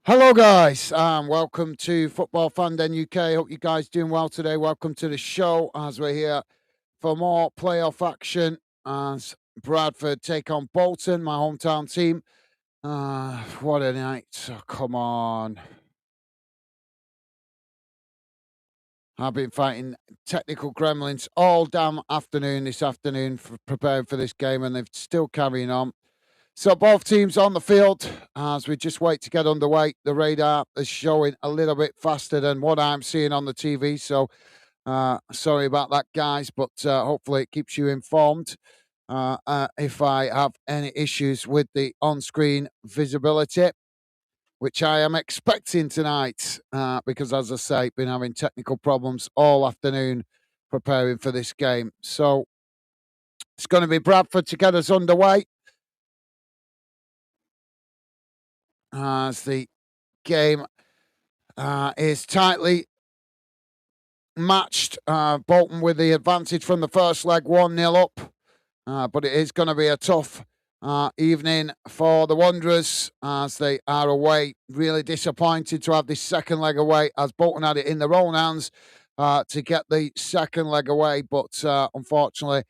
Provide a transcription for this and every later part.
Hello, guys, and welcome to Football Fan Den UK. Hope you guys doing well today. Welcome to the show as we're here for more playoff action as Bradford take on Bolton, my hometown team. What a night! Oh, come on, I've been fighting technical gremlins all damn afternoon this afternoon for preparing for this game, and they're still carrying on. So both teams on the field as we just wait to get underway. The radar is showing a little bit faster than what I'm seeing on the TV. So sorry about that, guys, but hopefully it keeps you informed. If I have any issues with the on-screen visibility, which I am expecting tonight, because as I say, been having technical problems all afternoon preparing for this game. So it's going to be Bradford to get us underway as the game is tightly matched. Bolton with the advantage from the first leg, 1-0 up. But it is going to be a tough evening for the Wanderers as they are away. Really disappointed to have this second leg away as Bolton had it in their own hands to get the second leg away, but unfortunately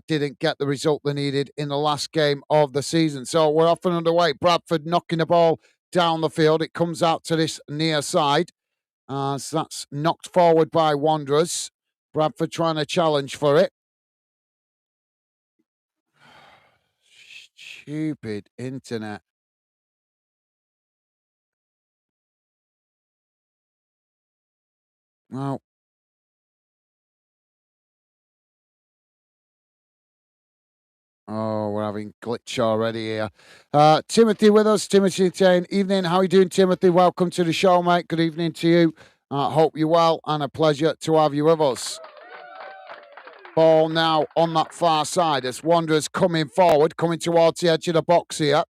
didn't get the result they needed in the last game of the season. So we're off and underway. Bradford knocking the ball down the field. It comes out to this near side. So that's knocked forward by Wanderers. Bradford trying to challenge for it. Stupid internet. Well, oh, we're having glitch already here. Timothy with us. Timothy saying, evening. How are you doing, Timothy? Welcome to the show, mate. Good evening to you. Hope you're well and a pleasure to have you with us. Ball now on that far side as Wanderers coming forward, coming towards the edge of the box here.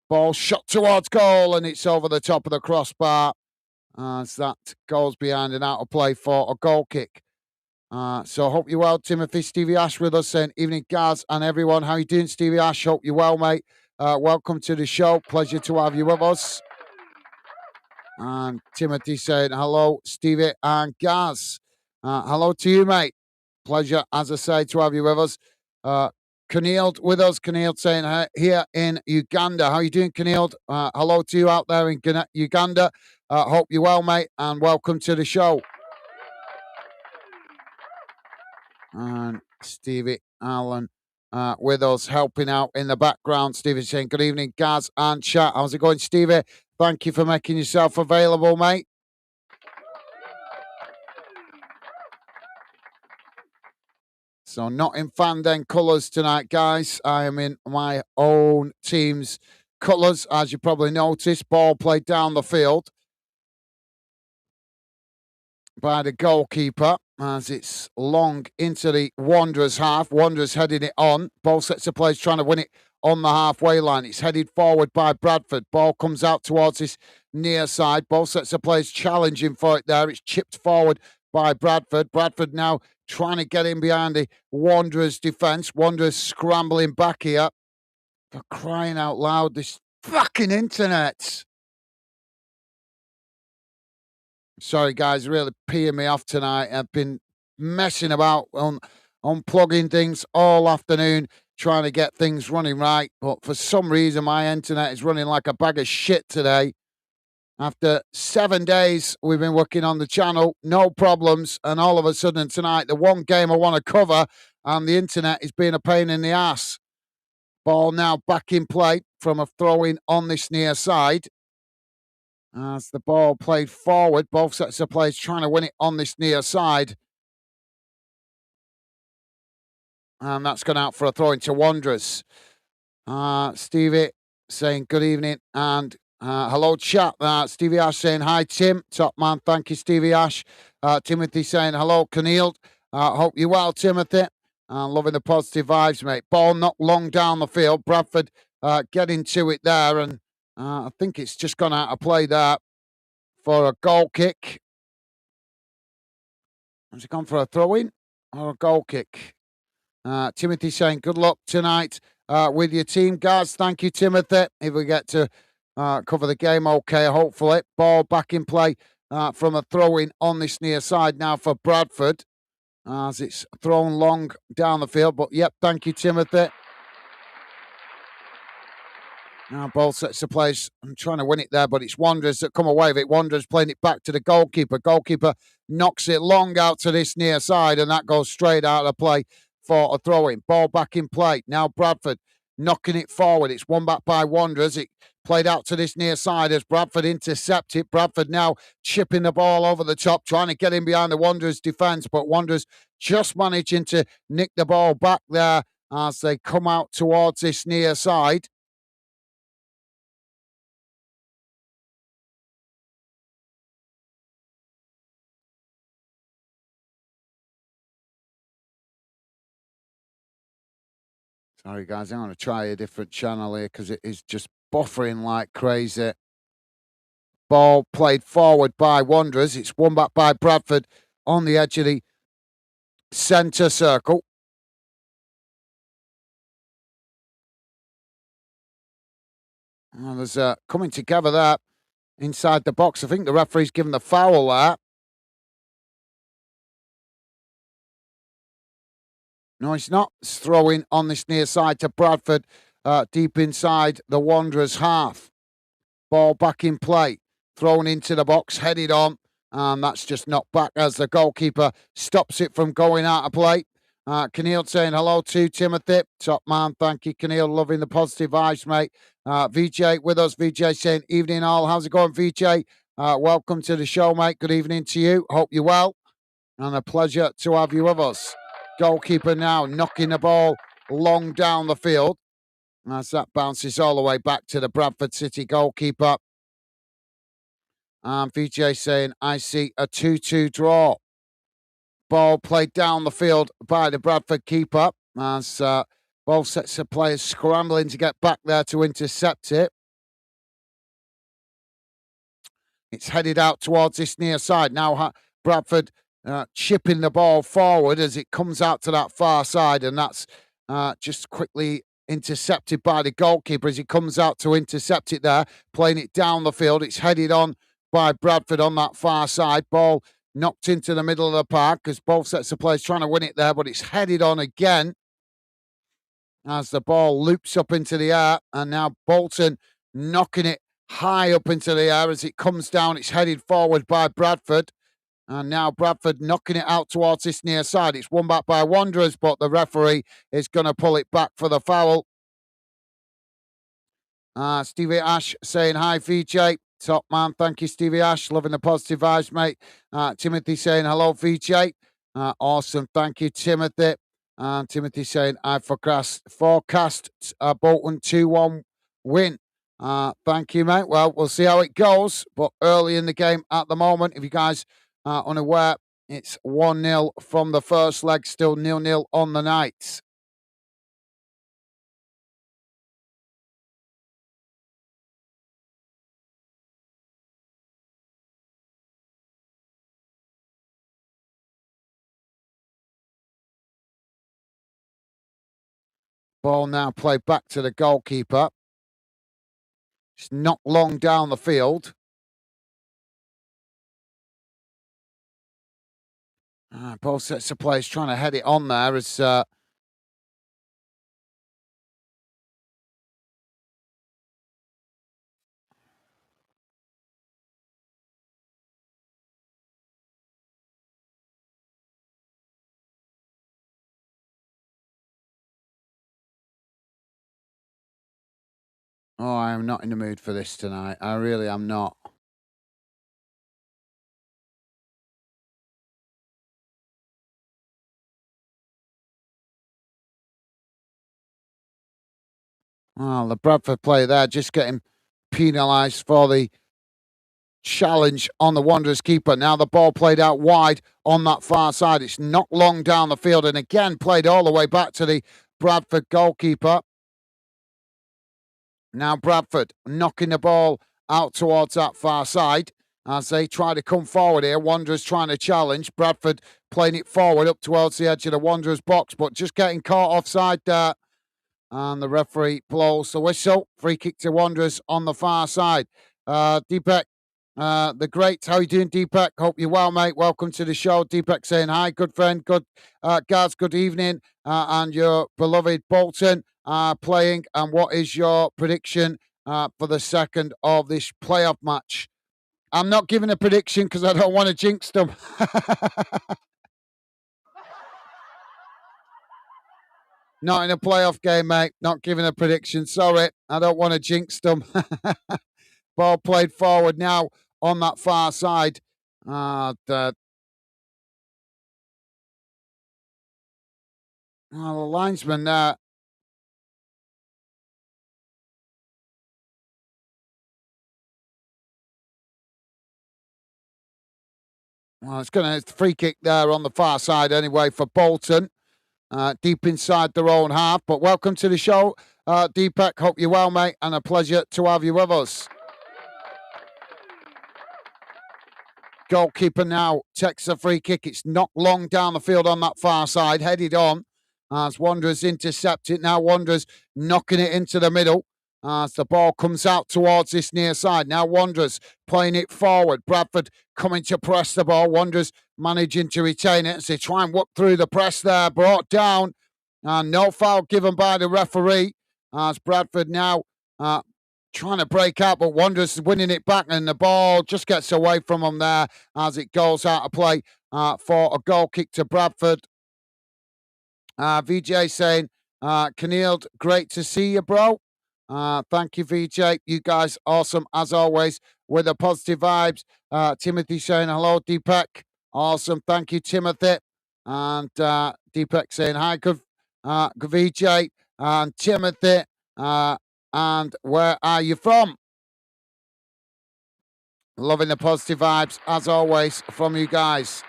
Ball shot towards goal and it's over the top of the crossbar as that goes behind and out of play for a goal kick. So hope you're well, Timothy. Stevie Ash with us saying, evening, Gaz and everyone. How you doing, Stevie Ash? Hope you're well, mate. Welcome to the show. Pleasure to have you with us. And Timothy saying, hello, Stevie and Gaz. Hello to you, mate. Pleasure, as I say, to have you with us. Keneald with us. Keneald saying, here in Uganda. How you doing, Keneald? Hello to you out there in Uganda. Hope you're well, mate, and welcome to the show. And Stevie Allen with us helping out in the background. Stevie saying, good evening, Gaz and chat. How's it going, Stevie? Thank you for making yourself available, mate. So not in Fan Den colours tonight, guys. I am in my own team's colours, as you probably noticed. Ball played down the field by the goalkeeper as it's long into the Wanderers half. Wanderers heading it on. Both sets of players trying to win it on the halfway line. It's headed forward by Bradford. Ball comes out towards this near side. Both sets of players challenging for it there. It's chipped forward by Bradford. Bradford now trying to get in behind the Wanderers defence. Wanderers scrambling back here. For crying out loud, this fucking internet. Sorry, guys, really peeing me off tonight. I've been messing about on unplugging things all afternoon, trying to get things running right. But for some reason, my internet is running like a bag of shit today. After 7 days, we've been working on the channel, no problems. And all of a sudden tonight, the one game I want to cover, and the internet is being a pain in the ass. Ball now back in play from a throw-in on this near side. As the ball played forward, both sets of players trying to win it on this near side. And that's gone out for a throw into Wanderers. Stevie saying good evening and hello, chat. Stevie Ash saying hi, Tim. Top man. Thank you, Stevie Ash. Timothy saying hello, Keneald. Hope you're well, Timothy. Loving the positive vibes, mate. Ball not long down the field. Bradford getting to it there. And I think it's just gone out of play there for a goal kick. Has it gone for a throw-in or a goal kick? Timothy saying good luck tonight with your team, guys. Thank you, Timothy. If we get to cover the game okay, hopefully. Ball back in play from a throw-in on this near side now for Bradford, as it's thrown long down the field. But, yep, thank you, Timothy. Now ball sets the place. I'm trying to win it there, but it's Wanderers that come away with it. Wanderers playing it back to the goalkeeper. Goalkeeper knocks it long out to this near side, and that goes straight out of play for a throw-in. Ball back in play. Now Bradford knocking it forward. It's won back by Wanderers. It played out to this near side as Bradford intercept it. Bradford now chipping the ball over the top, trying to get in behind the Wanderers defence, but Wanderers just managing to nick the ball back there as they come out towards this near side. Sorry, guys, I'm going to try a different channel here because it is just buffering like crazy. Ball played forward by Wanderers. It's won back by Bradford on the edge of the centre circle. And there's coming together there inside the box. I think the referee's given the foul there. No, it's not. It's throwing on this near side to Bradford, deep inside the Wanderers' half. Ball back in play, thrown into the box, headed on, and that's just knocked back as the goalkeeper stops it from going out of play. Keneal saying hello to Timothy. Top man, thank you, Keneal. Loving the positive vibes, mate. VJ with us. VJ saying, evening all. How's it going, VJ? Welcome to the show, mate. Good evening to you. Hope you're well. And a pleasure to have you with us. Goalkeeper now knocking the ball long down the field as that bounces all the way back to the Bradford City goalkeeper. And VJ saying, I see a 2-2 draw. Ball played down the field by the Bradford keeper as both sets of players scrambling to get back there to intercept it. It's headed out towards this near side. Now Bradford chipping the ball forward as it comes out to that far side, and that's just quickly intercepted by the goalkeeper as he comes out to intercept it there, playing it down the field. It's headed on by Bradford on that far side. Ball knocked into the middle of the park because both sets of players trying to win it there, but it's headed on again as the ball loops up into the air, and now Bolton knocking it high up into the air as it comes down. It's headed forward by Bradford. And now Bradford knocking it out towards this near side. It's won back by Wanderers, but the referee is going to pull it back for the foul. Stevie Ash saying, hi, VJ. Top man. Thank you, Stevie Ash. Loving the positive vibes, mate. Timothy saying, hello, VJ. Awesome. Thank you, Timothy. Timothy saying, I forecast a Bolton 2-1 win. Thank you, mate. Well, we'll see how it goes. But early in the game at the moment, if you guys unaware, it's 1-0 from the first leg, still 0-0 on the night. Ball now played back to the goalkeeper. It's knocked long down the field. Both sets of players trying to head it on there as oh, I am not in the mood for this tonight. I really am not. Well, the Bradford player there just getting penalised for the challenge on the Wanderers keeper. Now the ball played out wide on that far side. It's knocked long down the field and again played all the way back to the Bradford goalkeeper. Now Bradford knocking the ball out towards that far side as they try to come forward here. Wanderers trying to challenge. Bradford playing it forward up towards the edge of the Wanderers box, but just getting caught offside there And the referee blows the whistle. Free kick to Wanderers on the far side. Deepak, the great. How you doing, Deepak? Hope you're well, mate. Welcome to the show. Deepak saying hi, good friend, good guys, good evening. And your beloved Bolton playing. And what is your prediction for the second of this playoff match? I'm not giving a prediction because I don't want to jinx them. Not in a playoff game, mate. Not giving a prediction. Sorry, I don't want to jinx them. Ball played forward now on that far side. The linesman there. Well, it's free kick there on the far side anyway for Bolton. Deep inside their own half. But welcome to the show, Deepak. Hope you're well, mate, and a pleasure to have you with us. Goalkeeper now takes a free kick. It's knocked long down the field on that far side, headed on as Wanderers intercept it. Now Wanderers knocking it into the middle as the ball comes out towards this near side. Now Wanderers playing it forward. Bradford coming to press the ball. Wanderers managing to retain it as they try and work through the press there. Brought down. And no foul given by the referee as Bradford now trying to break out, but Wanderers winning it back, and the ball just gets away from them there as it goes out of play for a goal kick to Bradford. VJ saying, Keneal, great to see you, bro. Thank you, VJ. You guys awesome as always with the positive vibes. Timothy saying, hello, Deepak. Awesome. Thank you, Timothy. And Deepak saying, hi, good VJ and Timothy. And where are you from? Loving the positive vibes, as always, from you guys.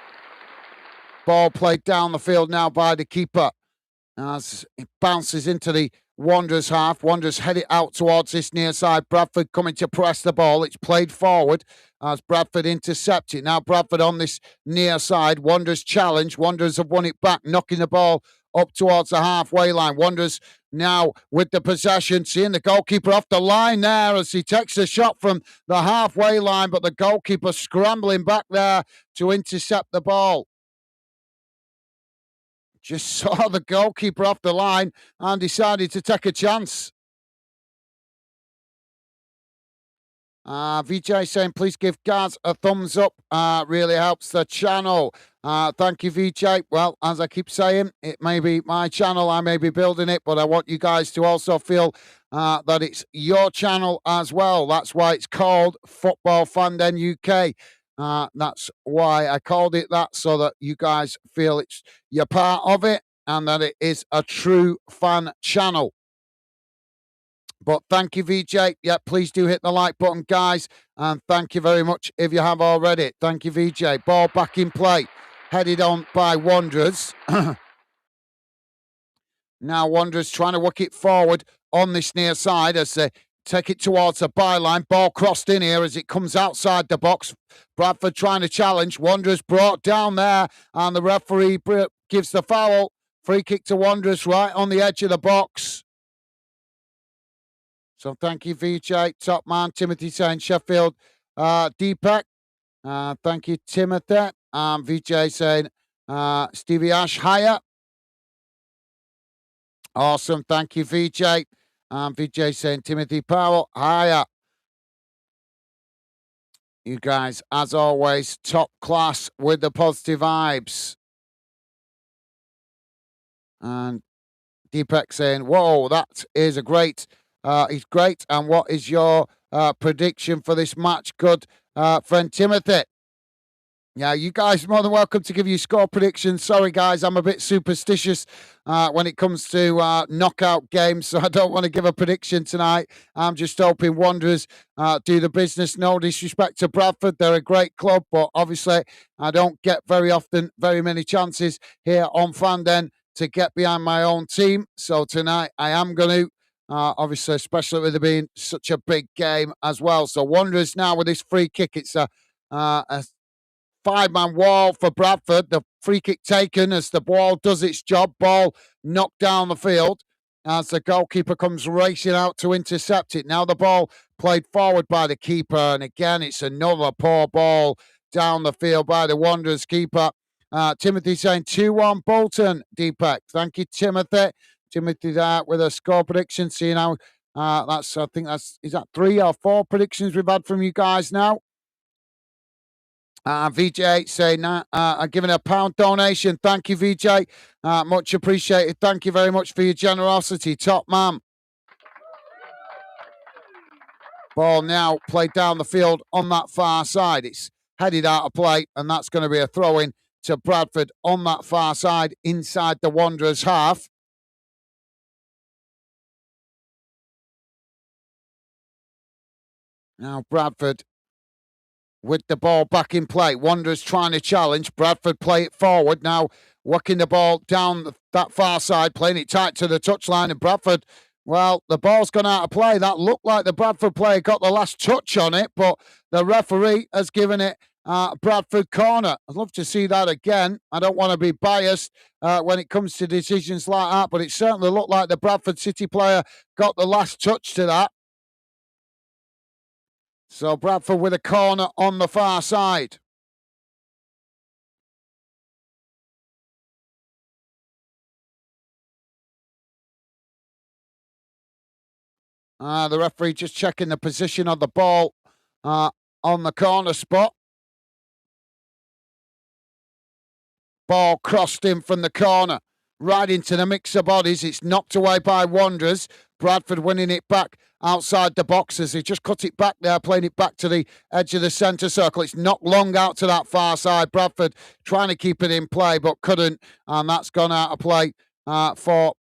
Ball played down the field now by the keeper as it bounces into the Wanderers half. Wanderers head it out towards this near side. Bradford coming to press the ball. It's played forward as Bradford intercept it. Now Bradford on this near side. Wanderers challenge. Wanderers have won it back, knocking the ball up towards the halfway line. Wanderers now with the possession, seeing the goalkeeper off the line there as he takes a shot from the halfway line, but the goalkeeper scrambling back there to intercept the ball. Just saw the goalkeeper off the line and decided to take a chance. VJ saying, please give Gaz a thumbs up. Really helps the channel. Thank you, VJ. Well, as I keep saying, it may be my channel. I may be building it, but I want you guys to also feel that it's your channel as well. That's why it's called Football Fan Den UK. That's why I called it that, so that you guys feel you're part of it and that it is a true fan channel. But thank you, VJ. Yeah, please do hit the like button, guys. And thank you very much if you have already. Thank you, VJ. Ball back in play. Headed on by Wanderers. Now Wanderers trying to work it forward on this near side as they take it towards the byline. Ball crossed in here as it comes outside the box. Bradford trying to challenge. Wanderers brought down there. And the referee gives the foul. Free kick to Wanderers right on the edge of the box. So thank you, VJ. Top man, Timothy saying Sheffield. Deepak. Thank you, Timothy. VJ saying Stevie Ash higher. Awesome. Thank you, VJ. VJ saying Timothy Powell higher. You guys, as always, top class with the positive vibes. And Deepak saying, whoa, that is a great... he's great. And what is your prediction for this match? Good friend Timothy. Yeah, you guys are more than welcome to give you score predictions. Sorry, guys, I'm a bit superstitious when it comes to knockout games, so I don't want to give a prediction tonight. I'm just hoping Wanderers do the business. No disrespect to Bradford. They're a great club, but obviously I don't get very many chances here on Fan Den to get behind my own team. So tonight I am going to. Obviously, especially with it being such a big game as well. So Wanderers now with this free kick. It's a five-man wall for Bradford. The free kick taken as the ball does its job. Ball knocked down the field. as the goalkeeper comes racing out to intercept it. Now the ball played forward by the keeper, and again, it's another poor ball down the field by the Wanderers keeper. Timothy saying 2-1 Bolton, Deepak. Thank you, Timothy. Timothy there with a score prediction. See now, I think is that 3 or 4 predictions we've had from you guys now? VJ saying giving a £1 donation. Thank you, VJ. Much appreciated. Thank you very much for your generosity. Top man. Ball now played down the field on that far side. It's headed out of play, and that's going to be a throw-in to Bradford on that far side inside the Wanderers' half. Now Bradford with the ball back in play. Wanderers trying to challenge. Bradford play it forward. Now working the ball down that far side, playing it tight to the touchline. And Bradford, well, the ball's gone out of play. That looked like the Bradford player got the last touch on it, but the referee has given it Bradford corner. I'd love to see that again. I don't want to be biased when it comes to decisions like that, but it certainly looked like the Bradford City player got the last touch to that. So Bradford with a corner on the far side. The referee just checking the position of the ball on the corner spot. Ball crossed in from the corner, right into the mix of bodies. It's knocked away by Wanderers. Bradford winning it back outside the boxes. He just cut it back there, playing it back to the edge of the centre circle. It's knocked long out to that far side. Bradford trying to keep it in play, but couldn't. And that's gone out of play for...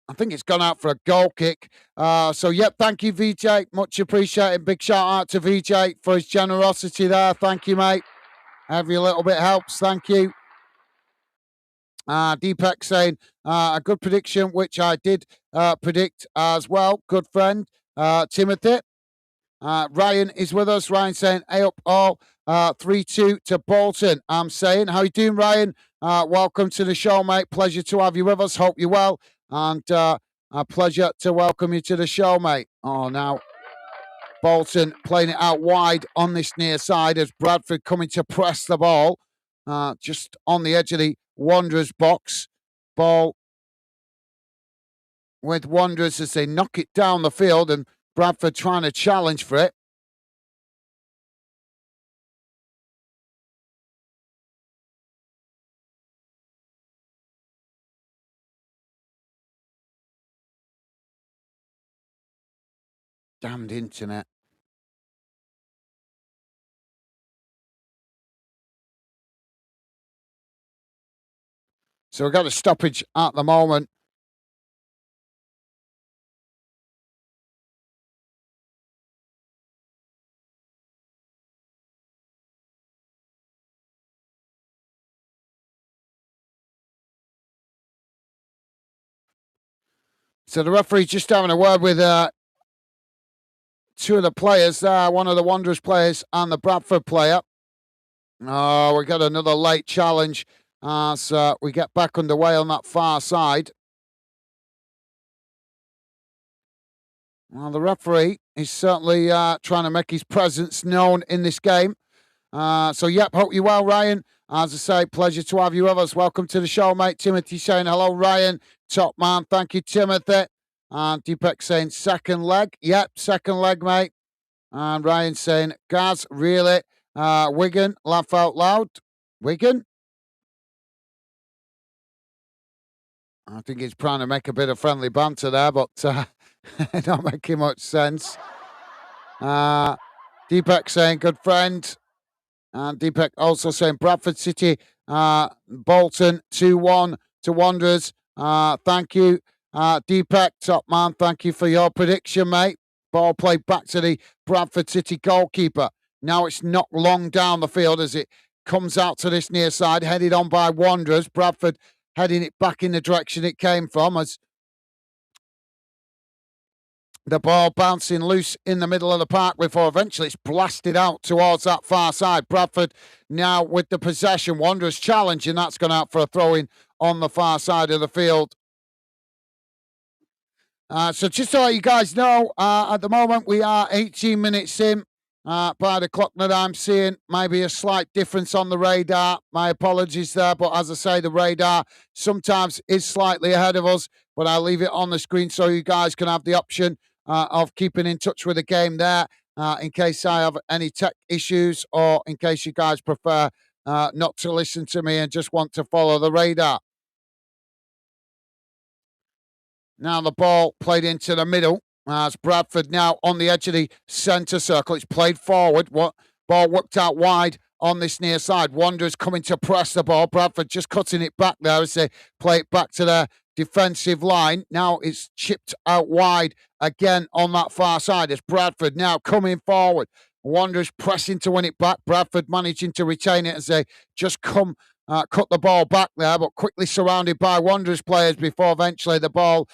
I think it's gone out for a goal kick. Thank you, VJ. Much appreciated. Big shout out to VJ for his generosity there. Thank you, mate. Every little bit helps. Thank you. Deepak saying a good prediction, which I did predict as well. Good friend, Timothy. Ryan is with us. Ryan saying, hey up all, 3-2 to Bolton. I'm saying, how you doing, Ryan? Welcome to the show, mate. Pleasure to have you with us. Hope you're well. And a pleasure to welcome you to the show, mate. Oh, now Bolton playing it out wide on this near side as Bradford coming to press the ball just on the edge of the Wanderers box. Ball with Wanderers as they knock it down the field, and Bradford trying to challenge for it. Damned internet. So we've got a stoppage at the moment. So the referee's just having a word with two of the players there, one of the Wanderers players and the Bradford player. Oh, we got another late challenge as we get back underway on that far side. Well, the referee is certainly trying to make his presence known in this game. Hope you're well, Ryan. As I say, pleasure to have you with us. Welcome to the show, mate. Timothy saying, hello, Ryan. Top man. Thank you, Timothy. And Deepak saying, second leg. Yep, second leg, mate. And Ryan saying, Gaz, really? Wigan, laugh out loud. Wigan? I think he's trying to make a bit of friendly banter there, but not making much sense. Deepak saying, good friend. And Deepak also saying, Bradford City, Bolton, 2-1 to Wanderers. Thank you, Deepak, top man. Thank you for your prediction, mate. Ball played back to the Bradford City goalkeeper. Now it's knocked long down the field as it comes out to this near side, headed on by Wanderers. Bradford heading it back in the direction it came from as the ball bouncing loose in the middle of the park before eventually it's blasted out towards that far side. Bradford now with the possession. Wanderers challenge, and that's gone out for a throw-in on the far side of the field. So just to let you guys know, at the moment we are 18 minutes in. By the clock that I'm seeing, maybe a slight difference on the radar. My apologies there, but as I say, the radar sometimes is slightly ahead of us, but I'll leave it on the screen so you guys can have the option of keeping in touch with the game there in case I have any tech issues or in case you guys prefer not to listen to me and just want to follow the radar. Now the ball played into the middle. As Bradford now on the edge of the centre circle. It's played forward. What ball whipped out wide on this near side. Wanderers coming to press the ball. Bradford just cutting it back there as they play it back to their defensive line. Now it's chipped out wide again on that far side as Bradford now coming forward. Wanderers pressing to win it back. Bradford managing to retain it as they just cut the ball back there, but quickly surrounded by Wanderers players before eventually the ball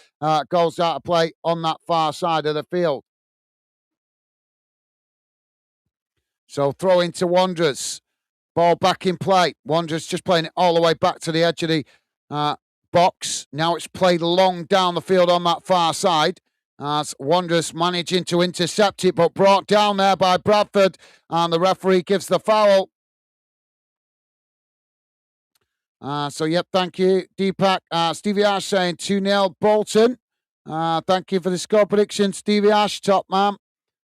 goes out of play on that far side of the field. So throw into Wanderers. Ball back in play. Wanderers just playing it all the way back to the edge of the box. Now it's played long down the field on that far side. As Wanderers managing to intercept it, but brought down there by Bradford. And the referee gives the foul. Yep, thank you, Deepak. Stevie Ash saying 2-0 Bolton. Thank you for the score prediction, Stevie Ash, top man.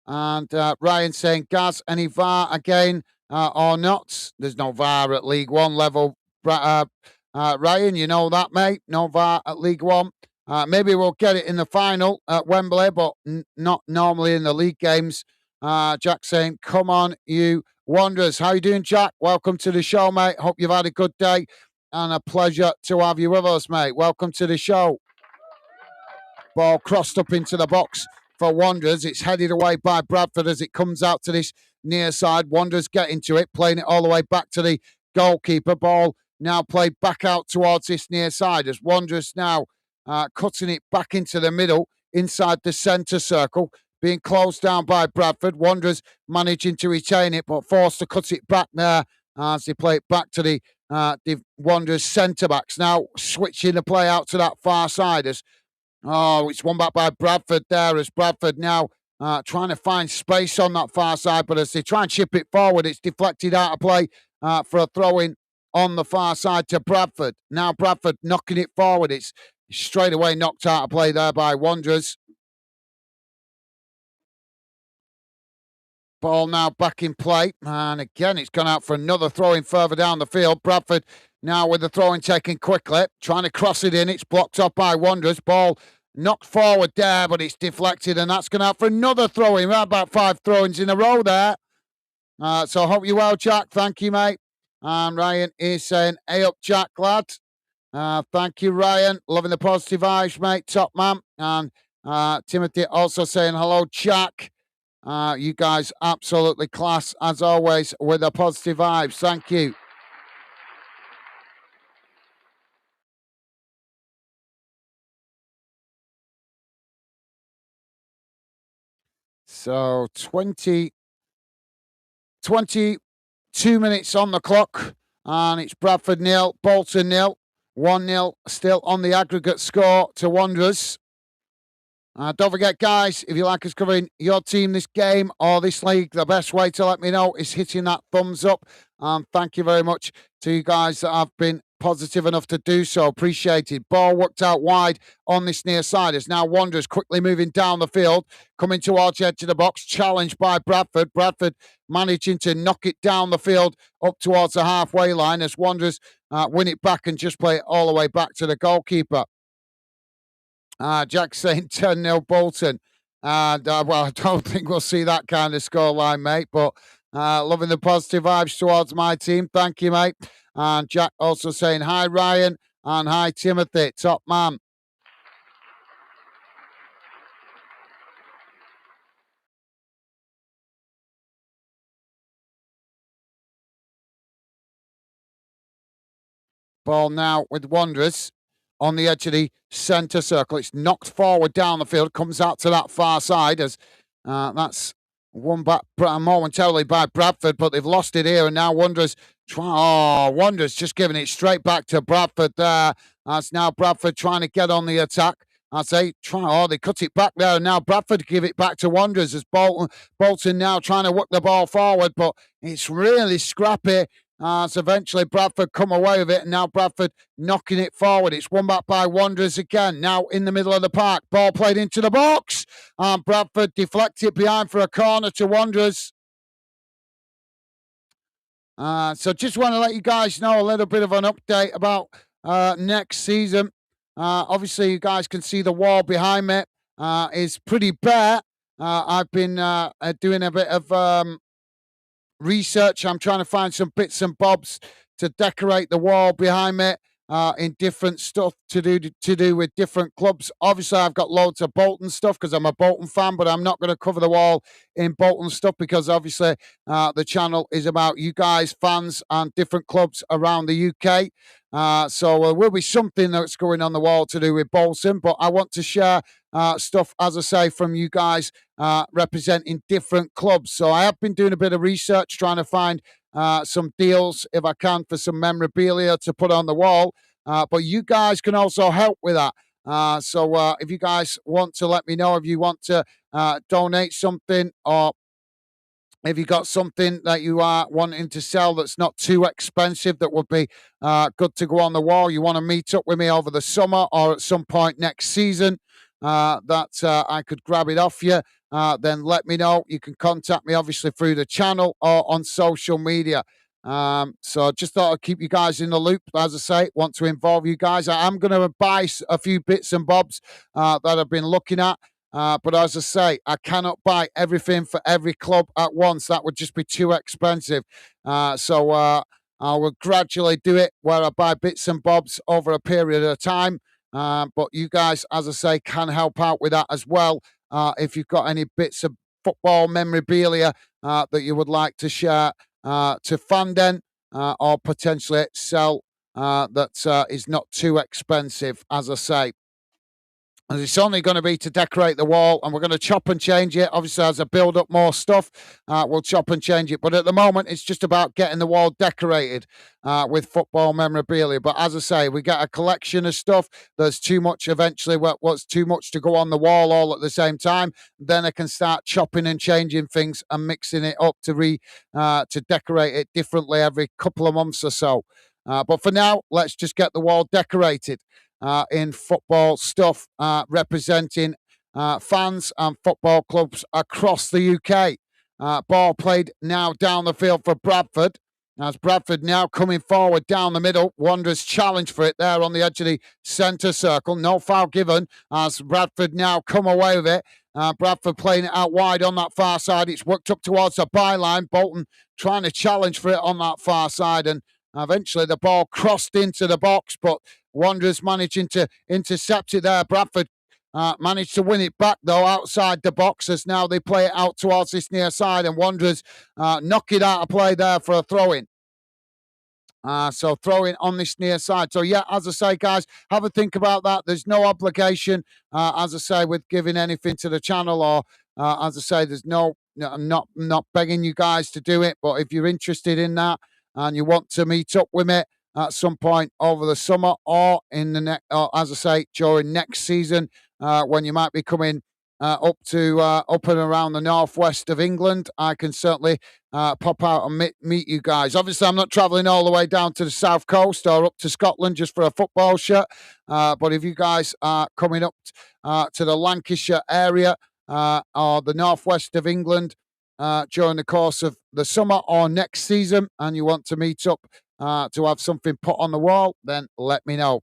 And Ryan saying, Gaz, any VAR again or not? There's no VAR at League One level. Ryan, you know that, mate. No VAR at League One. Maybe we'll get it in the final at Wembley, but not normally in the league games. Jack saying, come on, you Wanderers. How you doing, Jack? Welcome to the show, mate. Hope you've had a good day. And a pleasure to have you with us, mate. Welcome to the show. Ball crossed up into the box for Wanderers. It's headed away by Bradford as it comes out to this near side. Wanderers get into it, playing it all the way back to the goalkeeper. Ball now played back out towards this near side as Wanderers now cutting it back into the middle, inside the centre circle, being closed down by Bradford. Wanderers managing to retain it, but forced to cut it back there as they play it back to the Wanderers centre-backs. Now switching the play out to that far side as it's won back by Bradford there as Bradford now trying to find space on that far side, but as they try and chip it forward, it's deflected out of play for a throw-in on the far side to Bradford. Now Bradford knocking it forward. It's straight away knocked out of play there by Wanderers. Ball now back in play. And again, it's gone out for another throw-in further down the field. Bradford now with the throw-in taken quickly. Trying to cross it in. It's blocked off by Wanderers. Ball knocked forward there, but it's deflected. And that's gone out for another throw-in. We're about 5 throw-ins in a row there. So hope you're well, Jack. Thank you, mate. And Ryan is saying, hey up, Jack, lad. Thank you, Ryan. Loving the positive vibes, mate. Top man. And Timothy also saying, hello, Jack. You guys absolutely class as always with the positive vibes. Thank you. So 22 minutes on the clock, and it's Bradford 0, Bolton 0, 1-0 still on the aggregate score to Wanderers. Don't forget, guys, if you like us covering your team this game or this league, the best way to let me know is hitting that thumbs up. Thank you very much to you guys that have been positive enough to do so. Appreciated. Ball worked out wide on this near side. As now Wanderers quickly moving down the field, coming towards the edge of the box, challenged by Bradford. Bradford managing to knock it down the field up towards the halfway line as Wanderers win it back and just play it all the way back to the goalkeeper. Jack saying 10-0 Bolton. And, well, I don't think we'll see that kind of scoreline, mate, but loving the positive vibes towards my team. Thank you, mate. And Jack also saying, hi, Ryan, and hi, Timothy. Top man. Ball now with Wanderers on the edge of the centre circle. It's knocked forward down the field, comes out to that far side as that's won back momentarily by Bradford, but they've lost it here, and now Wanderers Wanderers just giving it straight back to Bradford there. That's now Bradford trying to get on the attack. I say, they cut it back there, and now Bradford give it back to Wanderers as Bolton now trying to work the ball forward, but it's really scrappy. So eventually Bradford come away with it, and now Bradford knocking it forward. It's won back by Wanderers again. Now in the middle of the park, ball played into the box, and Bradford deflect it behind for a corner to Wanderers. So just want to let you guys know a little bit of an update about next season. Obviously, you guys can see the wall behind me is pretty bare. I've been doing a bit of research. I'm trying to find some bits and bobs to decorate the wall behind me in different stuff to do with different clubs. Obviously, I've got loads of Bolton stuff because I'm a Bolton fan, but I'm not going to cover the wall in Bolton stuff because obviously the channel is about you guys, fans, and different clubs around the UK. So there will be something that's going on the wall to do with Bolton, but I want to share stuff, as I say, from you guys representing different clubs. So I have been doing a bit of research trying to find some deals, if I can, for some memorabilia to put on the wall. But you guys can also help with that. So if you guys want to let me know if you want to donate something, or if you got something that you are wanting to sell that's not too expensive, that would be good to go on the wall, you want to meet up with me over the summer or at some point next season, that I could grab it off you, then let me know. You can contact me obviously through the channel or on social media. So just thought I'd keep you guys in the loop. As I say, want to involve you guys. I am going to buy a few bits and bobs that I've been looking at. But as I say, I cannot buy everything for every club at once. That would just be too expensive. So I will gradually do it where I buy bits and bobs over a period of time. But you guys, as I say, can help out with that as well. If you've got any bits of football memorabilia that you would like to share to Fanden or potentially sell that is not too expensive, as I say. And it's only going to be to decorate the wall, and we're going to chop and change it. Obviously, as I build up more stuff, we'll chop and change it. But at the moment, it's just about getting the wall decorated with football memorabilia. But as I say, we get a collection of stuff. There's too much eventually. What's too much to go on the wall all at the same time? Then I can start chopping and changing things and mixing it up to decorate it differently every couple of months or so. But for now, let's just get the wall decorated. In football stuff, representing fans and football clubs across the UK. Ball played now down the field for Bradford. As Bradford now coming forward down the middle. Wanderers challenge for it there on the edge of the centre circle. No foul given as Bradford now come away with it. Bradford playing it out wide on that far side. It's worked up towards the byline. Bolton trying to challenge for it on that far side, and eventually the ball crossed into the box, but Wanderers managing to intercept it there. Bradford managed to win it back, though, outside the box as now they play it out towards this near side, and Wanderers knock it out of play there for a throw-in. So throwing on this near side. So yeah, as I say, guys, have a think about that. There's no obligation, as I say, with giving anything to the channel, or as I say, there's I'm not begging you guys to do it. But if you're interested in that and you want to meet up with me at some point over the summer or in the next, or as I say, during next season, when you might be coming up and around the northwest of England, I can certainly pop out and meet you guys. Obviously, I'm not travelling all the way down to the south coast or up to Scotland just for a football shirt. But if you guys are coming up to the Lancashire area or the northwest of England during the course of the summer or next season, and you want to meet up to have something put on the wall, then let me know.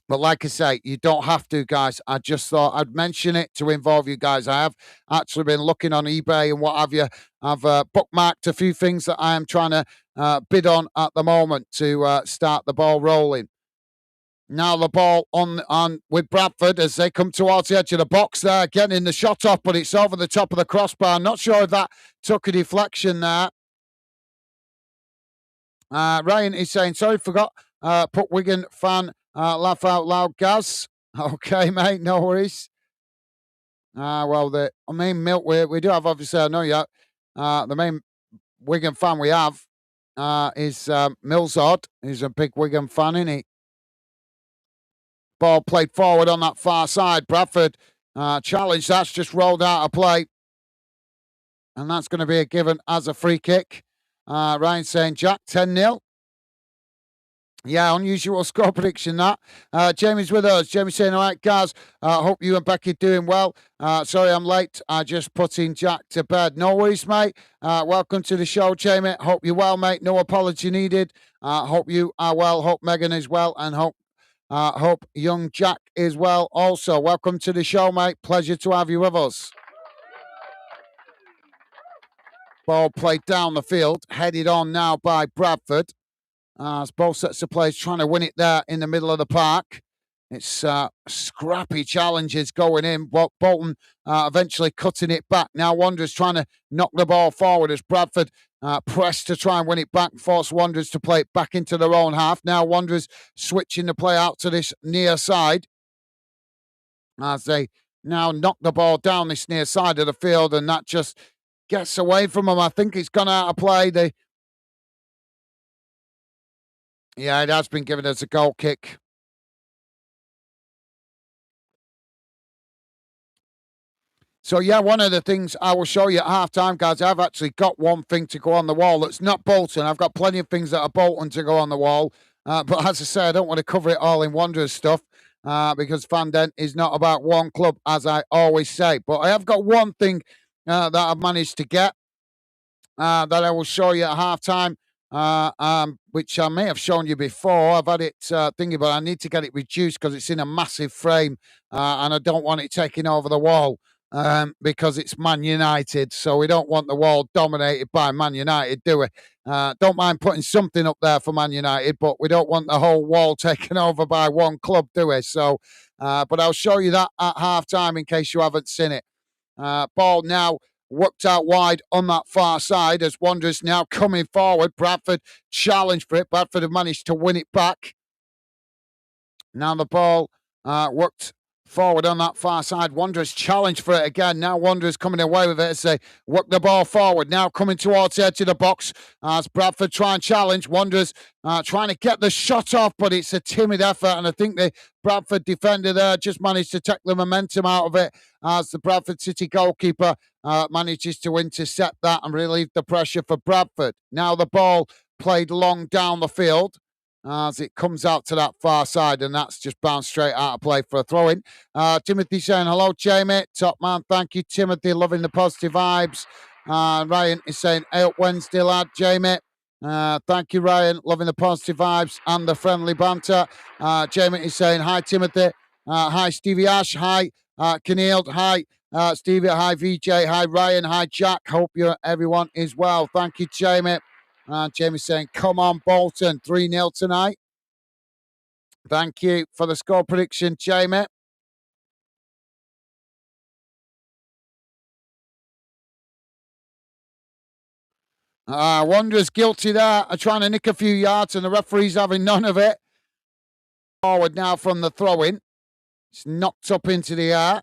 But like I say, you don't have to, guys. I just thought I'd mention it to involve you guys. I have actually been looking on eBay and what have you. I've bookmarked a few things that I am trying to bid on at the moment to start the ball rolling. Now the ball on with Bradford as they come towards the edge of the box there, getting the shot off, but it's over the top of the crossbar. Not sure if that took a deflection there. Ryan is saying, sorry, forgot. Put Wigan fan laugh out loud, Gaz. Okay, mate, no worries. Well, the main milk we do have, obviously, I know you. The main Wigan fan we have is Millsard. He's a big Wigan fan, isn't he? Ball played forward on that far side. Bradford challenge. That's just rolled out of play. And that's going to be a given as a free kick. Ryan saying, Jack, 10-0. Yeah, unusual score prediction that. Jamie's with us. Jamie saying, all right, guys, hope you and Becky doing well. Sorry I'm late. I just putting Jack to bed. No worries, mate. Welcome to the show, Jamie. Hope you're well, mate. No apology needed. Hope you are well. Hope Megan is well. And hope young Jack is well also. Welcome to the show, mate. Pleasure to have you with us. Ball played down the field. Headed on now by Bradford. As both sets of players trying to win it there in the middle of the park. It's scrappy challenges going in. Bolton eventually cutting it back. Now Wanderers trying to knock the ball forward as Bradford press to try and win it back, force Wanderers to play it back into their own half. Now Wanderers switching the play out to this near side as they now knock the ball down this near side of the field, and that just gets away from them. I think it's gone out of play. Yeah, it has been given as a goal kick. So, yeah, one of the things I will show you at half-time, guys, I've actually got one thing to go on the wall that's not Bolton. I've got plenty of things that are Bolton to go on the wall. But as I say, I don't want to cover it all in Wanderers stuff because Fandent is not about one club, as I always say. But I have got one thing that I've managed to get that I will show you at half-time. Which I may have shown you before. I've had it thinking, but I need to get it reduced because it's in a massive frame and I don't want it taking over the wall because it's Man United. So we don't want the wall dominated by Man United, do we? Don't mind putting something up there for Man United, but we don't want the whole wall taken over by one club, do we? So, but I'll show you that at half-time in case you haven't seen it. Ball now worked out wide on that far side as Wanderers now coming forward. Bradford challenged for it. Bradford have managed to win it back. Now the ball worked forward on that far side. Wanderers challenged for it again. Now Wanderers coming away with it as they work the ball forward. Now coming towards the edge of the box as Bradford try and challenge. Wanderers trying to get the shot off, but it's a timid effort. And I think the Bradford defender there just managed to take the momentum out of it as the Bradford City goalkeeper manages to intercept that and relieve the pressure for Bradford. Now the ball played long down the field as it comes out to that far side, and that's just bounced straight out of play for a throw-in. Timothy saying, hello, Jamie. Top man, thank you, Timothy. Loving the positive vibes. Ryan is saying, hey up Wednesday, lad, Jamie. Thank you, Ryan. Loving the positive vibes and the friendly banter. Jamie is saying, hi, Timothy. Hi, Stevie Ash. Hi, Keneal. Hi, Stevie. Hi, VJ. Hi, Ryan. Hi, Jack. Hope everyone is well. Thank you, Jamie. Jamie saying, come on, Bolton, 3-0 tonight. Thank you for the score prediction, Jamie. Wanderers guilty there, are trying to nick a few yards, and the referee's having none of it. Forward now from the throw-in. It's knocked up into the air.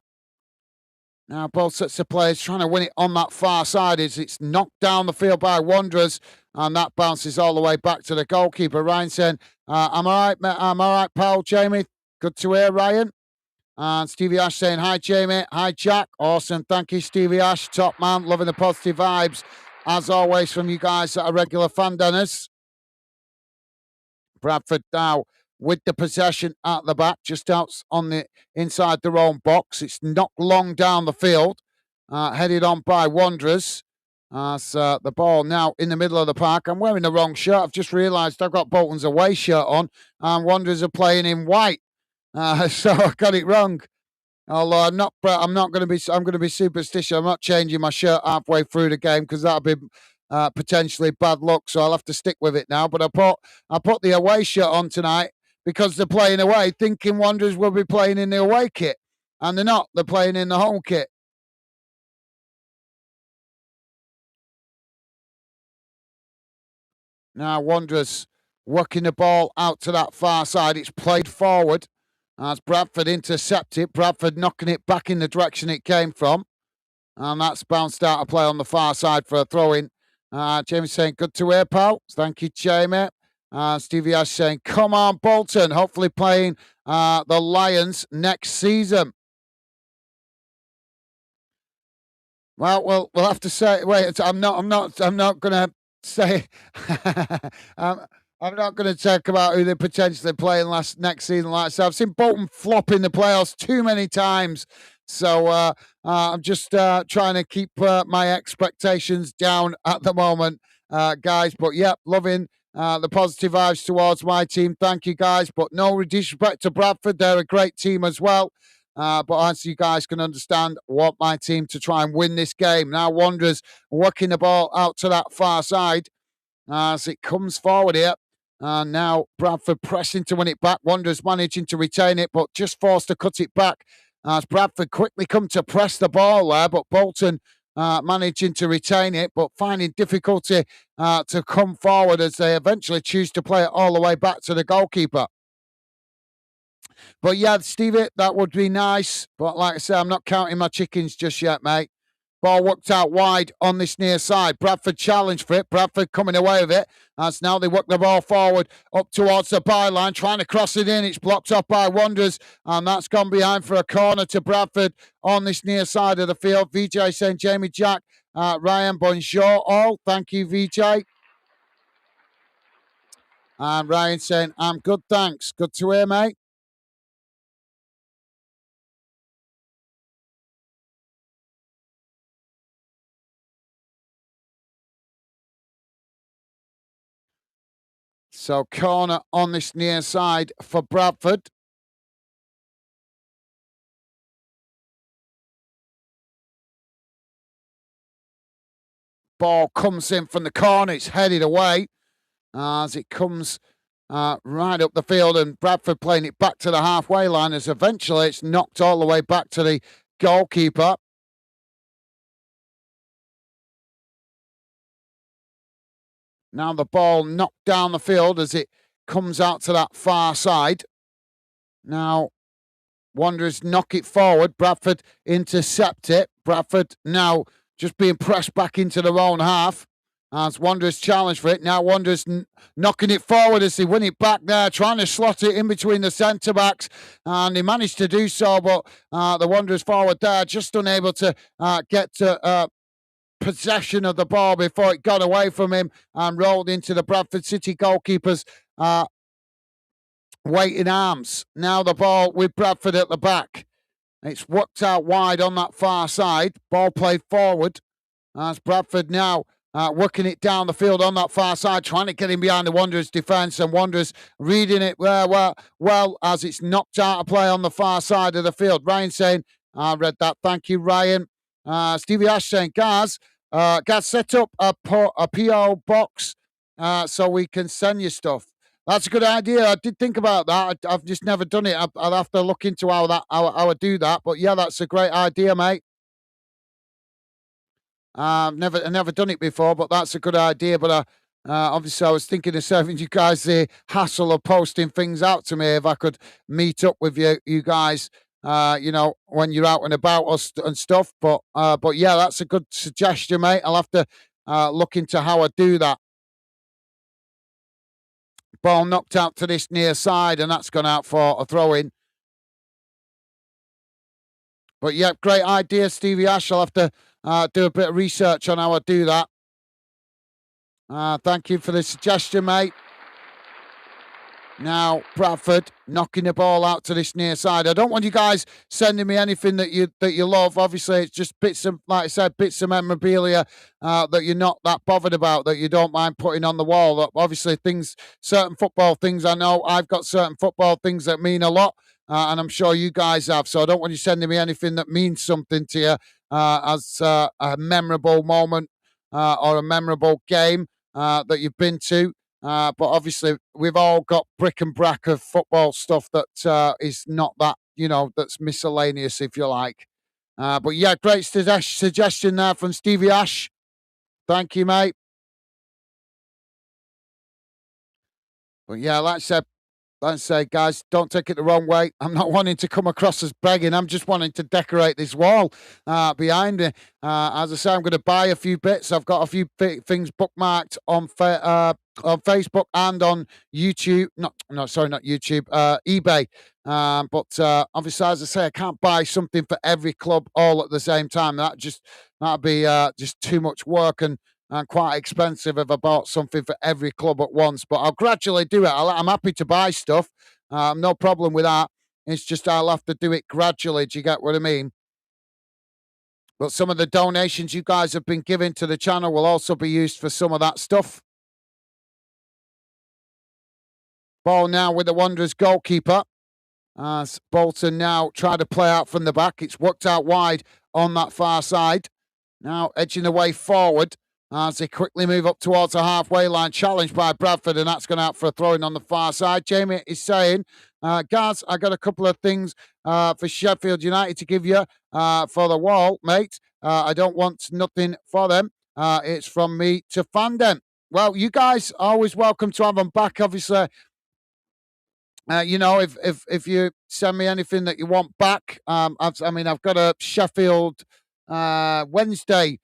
Now both sets of players trying to win it on that far side. It's knocked down the field by Wanderers, and that bounces all the way back to the goalkeeper. Ryan saying, I'm all right, mate. I'm all right, pal, Jamie. Good to hear, Ryan. And Stevie Ash saying, hi, Jamie. Hi, Jack. Awesome. Thank you, Stevie Ash. Top man. Loving the positive vibes, as always, from you guys that are regular fan dinners. Bradford now with the possession at the back, just out on the inside their own box. It's knocked long down the field, headed on by Wanderers. The ball now in the middle of the park. I'm wearing the wrong shirt. I've just realised I've got Bolton's away shirt on, and Wanderers are playing in white. So I got it wrong. Although I'm going to be superstitious. I'm not changing my shirt halfway through the game because that'll be potentially bad luck. So I'll have to stick with it now. But I put the away shirt on tonight because they're playing away, thinking Wanderers will be playing in the away kit, and they're not. They're playing in the home kit. Now Wanderers working the ball out to that far side. It's played forward as Bradford intercepted. Bradford knocking it back in the direction it came from. And that's bounced out of play on the far side for a throw-in. Jamie saying, good to hear, pal. Thank you, Jamie. Stevie Ash saying, come on, Bolton. Hopefully playing the Lions next season? Well, we'll have to say. Wait, I'm not going to say. I'm, I'm not going to talk about who they're potentially playing next season. Like I said, I've seen Bolton flop in the playoffs too many times, so I'm just trying to keep my expectations down at the moment, guys. But yeah, loving the positive vibes towards my team. Thank you, guys. But no disrespect to Bradford; they're a great team as well. But as you guys can understand, I want my team to try and win this game. Now, Wanderers working the ball out to that far side as it comes forward here. And now Bradford pressing to win it back. Wanderers managing to retain it, but just forced to cut it back as Bradford quickly come to press the ball there. But Bolton managing to retain it, but finding difficulty to come forward as they eventually choose to play it all the way back to the goalkeeper. But yeah, Stevie, that would be nice. But like I say, I'm not counting my chickens just yet, mate. Ball worked out wide on this near side. Bradford challenged for it. Bradford coming away with it. As now they work the ball forward up towards the byline, trying to cross it in. It's blocked off by Wanderers, and that's gone behind for a corner to Bradford on this near side of the field. VJ saying Jamie Jack, Ryan, bonjour all. Thank you, VJ. And Ryan saying, I'm good, thanks. Good to hear, mate. So corner on this near side for Bradford. Ball comes in from the corner. It's headed away as it comes right up the field, and Bradford playing it back to the halfway line as eventually it's knocked all the way back to the goalkeeper. Now the ball knocked down the field as it comes out to that far side. Now Wanderers knock it forward. Bradford intercept it. Bradford now just being pressed back into their own half as Wanderers challenge for it. Now Wanderers knocking it forward as they win it back there, trying to slot it in between the centre backs, and they managed to do so, but the Wanderers forward there just unable to get to possession of the ball before it got away from him and rolled into the Bradford City goalkeeper's waiting arms. Now the ball with Bradford at the back. It's worked out wide on that far side. Ball played forward as Bradford now working it down the field on that far side, trying to get in behind the Wanderers' defence, and Wanderers reading it well as it's knocked out of play on the far side of the field. Ryan saying, I read that. Thank you, Ryan. Stevie Ash saying, Gaz, set up a PO box so we can send you stuff. That's a good idea. I did think about that. I've just never done it. I'll have to look into how I do that. But yeah, that's a great idea, mate. Never done it before, but that's a good idea. But obviously, I was thinking of saving you guys the hassle of posting things out to me if I could meet up with you guys. When you're out and about us and stuff. But yeah, that's a good suggestion, mate. I'll have to look into how I do that. Ball knocked out to this near side, and that's gone out for a throw in. But yeah, great idea, Stevie Ash. I'll have to do a bit of research on how I do that. Thank you for the suggestion, mate. Now Bradford knocking the ball out to this near side. I don't want you guys sending me anything that you love. Obviously, it's just bits of, like I said, bits of memorabilia that you're not that bothered about, that you don't mind putting on the wall. Obviously, certain football things. I know I've got certain football things that mean a lot, and I'm sure you guys have. So I don't want you sending me anything that means something to you as a memorable moment or a memorable game that you've been to. But obviously, we've all got brick and brack of football stuff that is not that, that's miscellaneous, if you like. But yeah, great suggestion there from Stevie Ash. Thank you, mate. But yeah, like I said, let's say, guys, don't take it the wrong way. I'm not wanting to come across as begging. I'm just wanting to decorate this wall behind me. As I say, I'm going to buy a few bits. I've got a few things bookmarked on Facebook and on YouTube. No, sorry, not YouTube. eBay. But obviously, as I say, I can't buy something for every club all at the same time. That'd be just too much work and quite expensive if I bought something for every club at once. But I'll gradually do it. I'm happy to buy stuff. No problem with that. It's just I'll have to do it gradually. Do you get what I mean? But some of the donations you guys have been giving to the channel will also be used for some of that stuff. Ball now with the Wanderers goalkeeper. As Bolton now try to play out from the back. It's worked out wide on that far side. Now edging the way forward as they quickly move up towards the halfway line, challenged by Bradford, and that's gone out for a throw-in on the far side. Jamie is saying, Gaz, I got a couple of things for Sheffield United to give you for the wall, mate. I don't want nothing for them. It's from me to fan them. Well, you guys are always welcome to have them back, obviously. If you send me anything that you want back, I've got a Sheffield Wednesday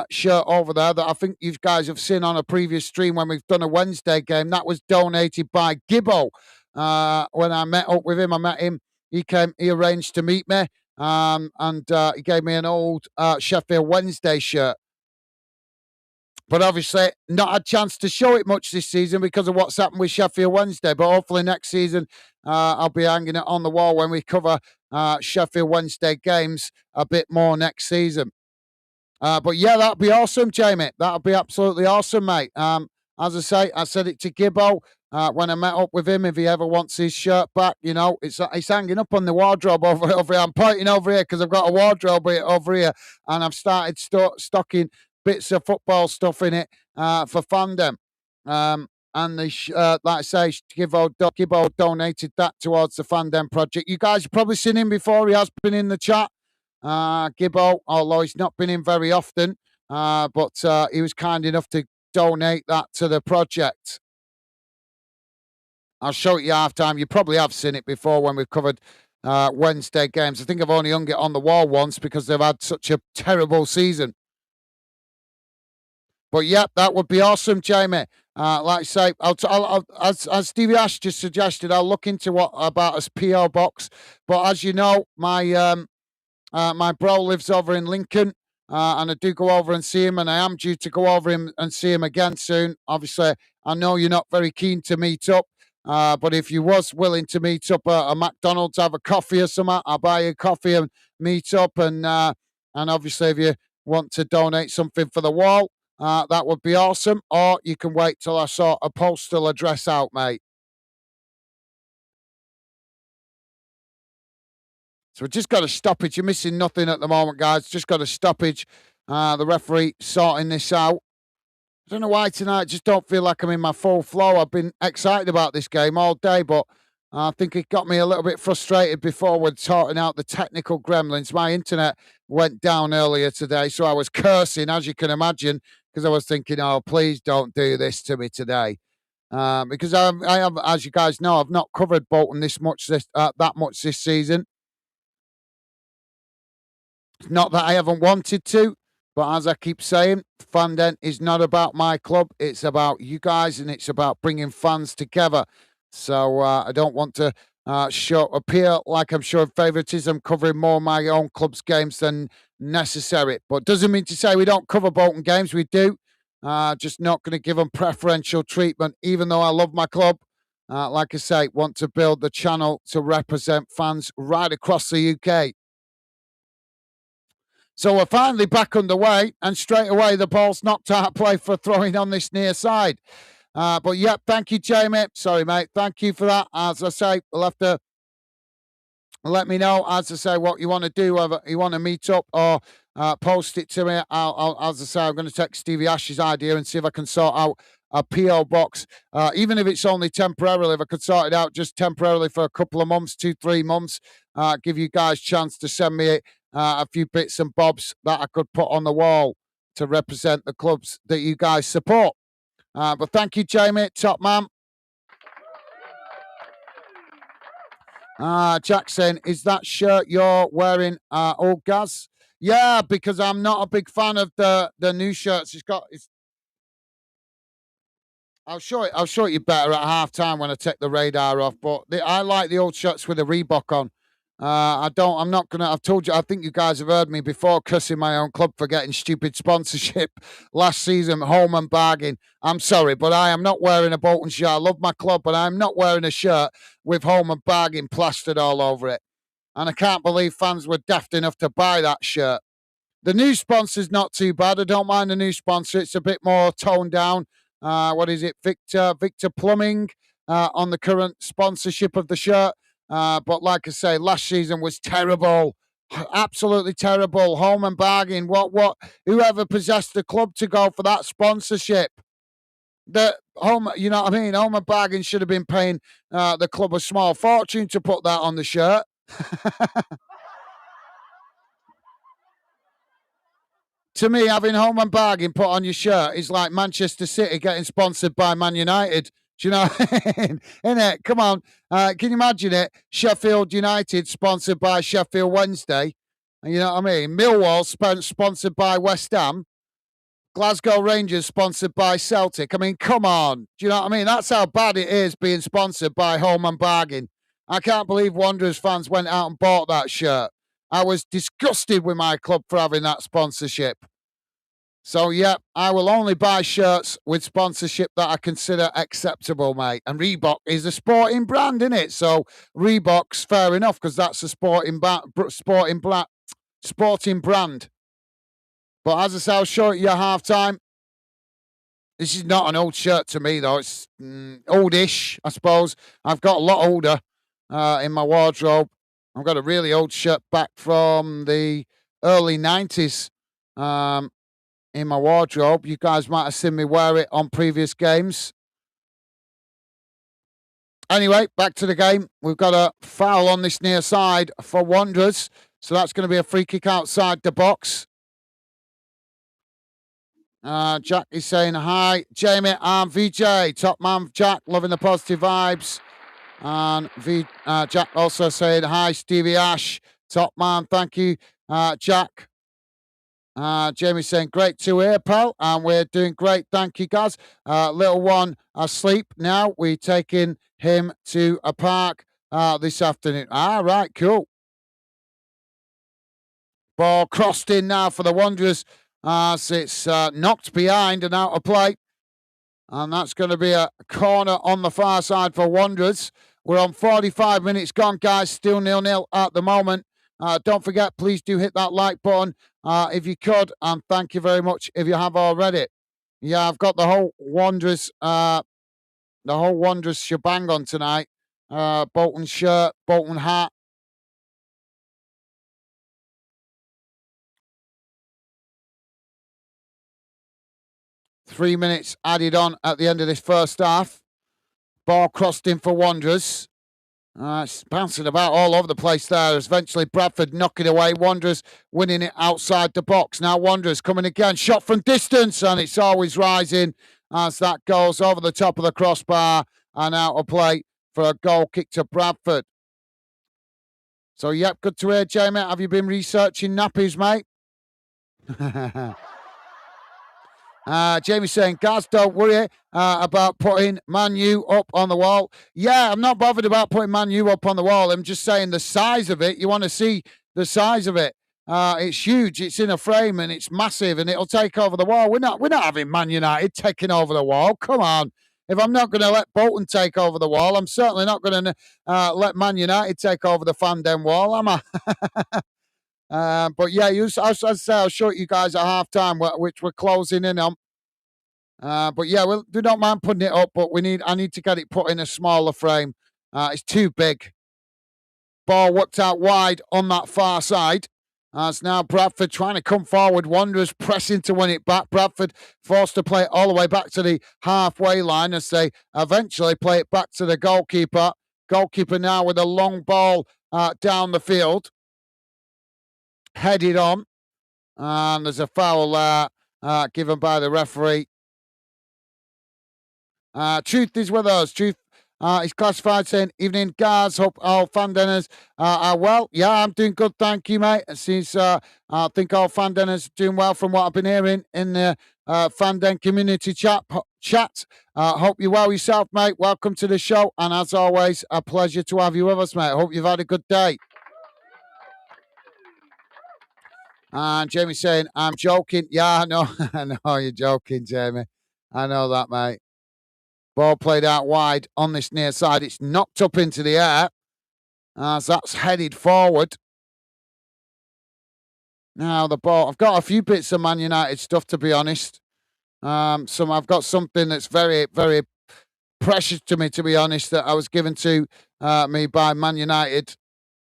shirt over there that I think you guys have seen on a previous stream when we've done a Wednesday game. That was donated by Gibbo. When I met up with him, he arranged to meet me, and he gave me an old Sheffield Wednesday shirt. But obviously, not a chance to show it much this season because of what's happened with Sheffield Wednesday. But hopefully next season, I'll be hanging it on the wall when we cover Sheffield Wednesday games a bit more next season. But yeah, that'd be awesome, Jamie. That'd be absolutely awesome, mate. As I say, I said it to Gibbo when I met up with him. If he ever wants his shirt back, it's hanging up on the wardrobe over here. I'm pointing over here because I've got a wardrobe over here, and I've started stocking bits of football stuff in it for fandom. And like I say, Gibbo donated that towards the fandom project. You guys have probably seen him before. He has been in the chat. Gibbo, although he's not been in very often, but he was kind enough to donate that to the project. I'll show it you halftime. You probably have seen it before when we've covered Wednesday games. I think I've only hung it on the wall once because they've had such a terrible season. But yeah, that would be awesome, Jamie. Like I say, as Stevie Ash just suggested, I'll look into what about a PO box. But as you know, my bro lives over in Lincoln, and I do go over and see him, and I am due to go over him and see him again soon. Obviously, I know you're not very keen to meet up, but if you was willing to meet up at a McDonald's, have a coffee or something, I'll buy you a coffee and meet up. And obviously, if you want to donate something for the wall, that would be awesome. Or you can wait till I sort a postal address out, mate. So we've just got a stoppage. You're missing nothing at the moment, guys. Just got a stoppage. The referee sorting this out. I don't know why tonight. I just don't feel like I'm in my full flow. I've been excited about this game all day, but I think it got me a little bit frustrated before we're sorting out the technical gremlins. My internet went down earlier today, so I was cursing, as you can imagine, because I was thinking, oh, please don't do this to me today. Because I have, as you guys know, I've not covered Bolton that much this season. Not that I haven't wanted to, but as I keep saying, Fandent is not about my club. It's about you guys, and it's about bringing fans together. So I don't want to appear like I'm showing favouritism, covering more of my own club's games than necessary. But doesn't mean to say we don't cover Bolton games. We do. Just not going to give them preferential treatment, even though I love my club. Like I say, want to build the channel to represent fans right across the UK. So we're finally back underway, and straight away the ball's knocked out of play for throwing on this near side. But yeah, thank you, Jamie. Sorry, mate. Thank you for that. As I say, we'll have to let me know, as I say, what you want to do, whether you want to meet up or post it to me. As I say, I'm going to text Stevie Ash's idea and see if I can sort out a PO box, even if it's only temporarily. If I could sort it out just temporarily for a couple of months, 2-3 months, give you guys a chance to send me a few bits and bobs that I could put on the wall to represent the clubs that you guys support. But thank you, Jamie, top man. Jack saying, is that shirt you're wearing, old Gaz? Yeah, because I'm not a big fan of the new shirts. I'll show it you better at half time when I take the radar off. But I like the old shirts with the Reebok on. I don't. I'm not gonna. I've told you. I think you guys have heard me before cussing my own club for getting stupid sponsorship last season. Home and bargain. I'm sorry, but I am not wearing a Bolton shirt. I love my club, but I'm not wearing a shirt with home and bargain plastered all over it. And I can't believe fans were daft enough to buy that shirt. The new sponsor's not too bad. I don't mind the new sponsor. It's a bit more toned down. What is it? Victor Plumbing on the current sponsorship of the shirt. But like I say, last season was terrible. Absolutely terrible. Home and bargain. Whoever possessed the club to go for that sponsorship? The home, you know what I mean? Home and bargain should have been paying the club a small fortune to put that on the shirt. To me, having home and bargain put on your shirt is like Manchester City getting sponsored by Man United. Do you know what I mean? Innit? Come on. Can you imagine it? Sheffield United sponsored by Sheffield Wednesday. You know what I mean? Millwall sponsored by West Ham. Glasgow Rangers sponsored by Celtic. I mean, come on. Do you know what I mean? That's how bad it is being sponsored by home and bargain. I can't believe Wanderers fans went out and bought that shirt. I was disgusted with my club for having that sponsorship. So, yeah, I will only buy shirts with sponsorship that I consider acceptable, mate. And Reebok is a sporting brand, isn't it? So, Reebok's fair enough because that's a sporting brand. But as I say, I'll show you half time. This is not an old shirt to me, though. It's oldish, I suppose. I've got a lot older in my wardrobe. I've got a really old shirt back from the early 90s in my wardrobe. You guys might have seen me wear it on previous games. Anyway, back to the game. We've got a foul on this near side for Wanderers. So that's going to be a free kick outside the box. Jack is saying, hi, Jamie, I'm VJ. Top man, Jack, loving the positive vibes. And Jack also saying, hi, Stevie Ash. Top man, thank you, Jack. Jamie saying, great to hear, pal. And we're doing great. Thank you, guys. Little one asleep now. We're taking him to a park this afternoon. Right, cool. Ball crossed in now for the Wanderers. So it's knocked behind and out of play. And that's going to be a corner on the far side for Wanderers. We're on 45 minutes gone, guys. Still 0-0 at the moment. Don't forget, please do hit that like button if you could. And thank you very much if you have already. Yeah, I've got the whole Wanderers shebang on tonight. Bolton shirt, Bolton hat. Three minutes added on at the end of this first half. Ball crossed in for Wanderers. It's bouncing about all over the place there. Eventually, Bradford knocking away. Wanderers winning it outside the box. Now Wanderers coming again. Shot from distance, and it's always rising as that goes over the top of the crossbar and out of play for a goal kick to Bradford. So, yep, good to hear, Jamie. Have you been researching nappies, mate? Jamie's saying, Gaz, don't worry about putting Man U up on the wall. Yeah, I'm not bothered about putting Man U up on the wall. I'm just saying the size of it. You want to see the size of it. It's huge. It's in a frame and it's massive and it'll take over the wall. We're not having Man United taking over the wall. Come on. If I'm not going to let Bolton take over the wall, I'm certainly not going to let Man United take over the Fandom wall, am I? But yeah, I'll show you guys at half time, which we're closing in on. But yeah, we don't mind putting it up, but I need to get it put in a smaller frame. It's too big. Ball worked out wide on that far side. As now Bradford trying to come forward. Wanderers pressing to win it back. Bradford forced to play it all the way back to the halfway line as they eventually play it back to the goalkeeper. Goalkeeper now with a long ball down the field. Headed on. And there's a foul given by the referee. Truth is with us. Truth He's classified saying, evening, guys. Hope all fan dinners are well. Yeah, I'm doing good. Thank you, mate. Since I think all fan dinners are doing well from what I've been hearing in the fan den community chat. Hope you're well yourself, mate. Welcome to the show. And as always, a pleasure to have you with us, mate. Hope you've had a good day. And Jamie saying, I'm joking. Yeah, I know. I know you're joking, Jamie. I know that, mate. Ball played out wide on this near side. It's knocked up into the air as that's headed forward. Now the ball. I've got a few bits of Man United stuff, to be honest. I've got something that's very, very precious to me, to be honest, that I was given to me by Man United.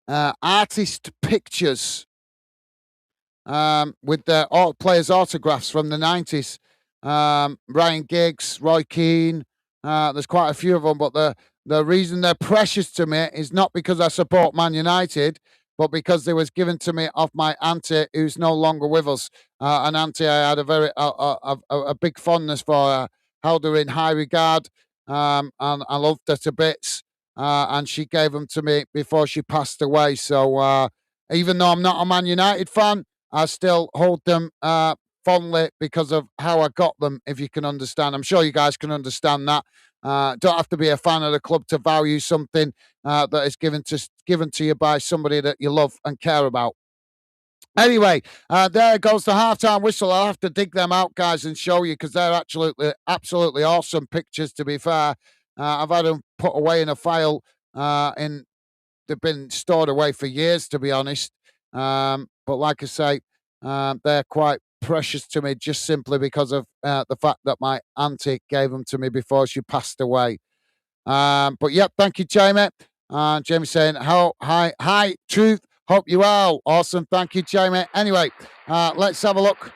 Artist pictures with their players' autographs from the 90s. Ryan Giggs, Roy Keane. There's quite a few of them, but the reason they're precious to me is not because I support Man United, but because they was given to me off my auntie, who's no longer with us. An auntie I had a big fondness for. Held her in high regard, and I loved her to bits. And she gave them to me before she passed away. So even though I'm not a Man United fan, I still hold them fondly because of how I got them, if you can understand. I'm sure you guys can understand that. Don't have to be a fan of the club to value something that is given to you by somebody that you love and care about. Anyway, there goes the halftime whistle. I'll have to dig them out, guys, and show you because they're absolutely awesome pictures. To be fair, I've had them put away in a file. They've been stored away for years, to be honest. But like I say, they're quite precious to me just simply because of the fact that my auntie gave them to me before she passed away. But yep, thank you, Jamie. Jamie saying, hi, truth. Hope you well. Awesome. Thank you, Jamie. Anyway, let's have a look.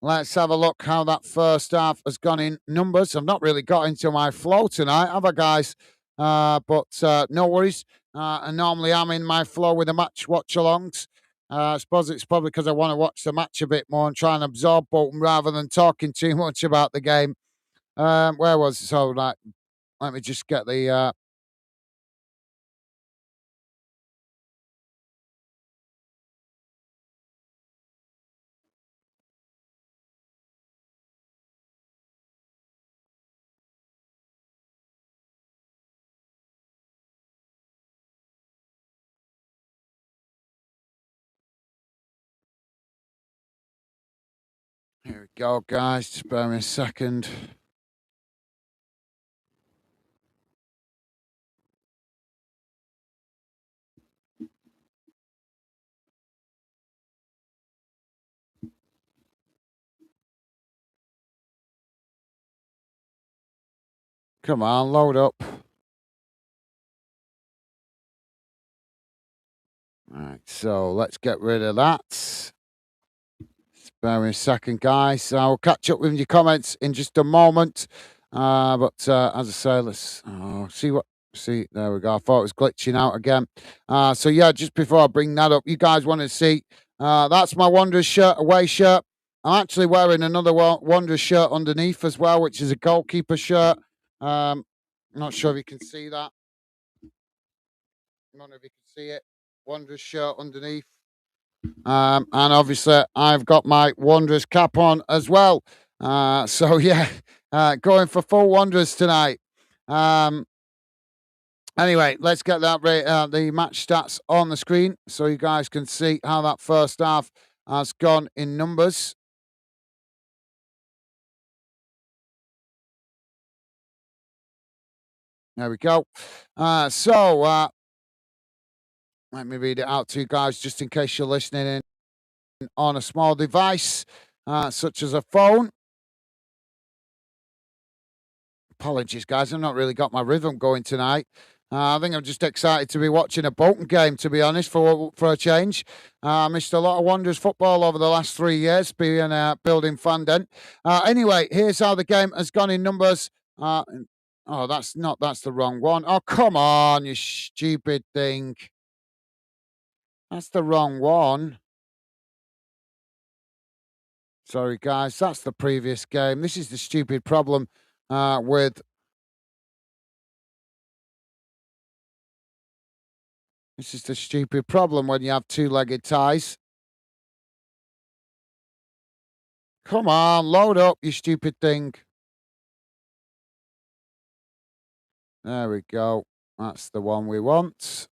Let's have a look how that first half has gone in numbers. I've not really got into my flow tonight, have I, guys? But no worries. And normally I'm in my flow with the match watch-alongs. I suppose it's probably because I want to watch the match a bit more and try and absorb Bolton rather than talking too much about the game. Where was it? So, like, let me just get the. Here we go, guys. Just bear me a second. Come on, load up. All right, so let's get rid of that. Bear me a second, guys. I'll catch up with your comments in just a moment. But as I say, let's see. There we go. I thought it was glitching out again. So yeah, just before I bring that up, you guys want to see? That's my Wanderers shirt, away shirt. I'm actually wearing another Wanderers shirt underneath as well, which is a goalkeeper shirt. Not sure if you can see that. I don't know if you can see it. Wanderers shirt underneath. And obviously, I've got my Wanderers cap on as well. So, yeah, going for full Wanderers tonight. Anyway, let's get the match stats on the screen so you guys can see how that first half has gone in numbers. There we go. Let me read it out to you guys just in case you're listening in on a small device, such as a phone. Apologies, guys. I've not really got my rhythm going tonight. I think I'm just excited to be watching a Bolton game, to be honest, for a change. I missed a lot of Wanderers football over the last 3 years, being building fan den. Anyway, here's how the game has gone in numbers. That's the wrong one. Oh, come on, you stupid thing. That's the wrong one. Sorry, guys. That's the previous game. This is the stupid problem with This is the stupid problem when you have two-legged ties. Come on, load up, you stupid thing. There we go. That's the one we want.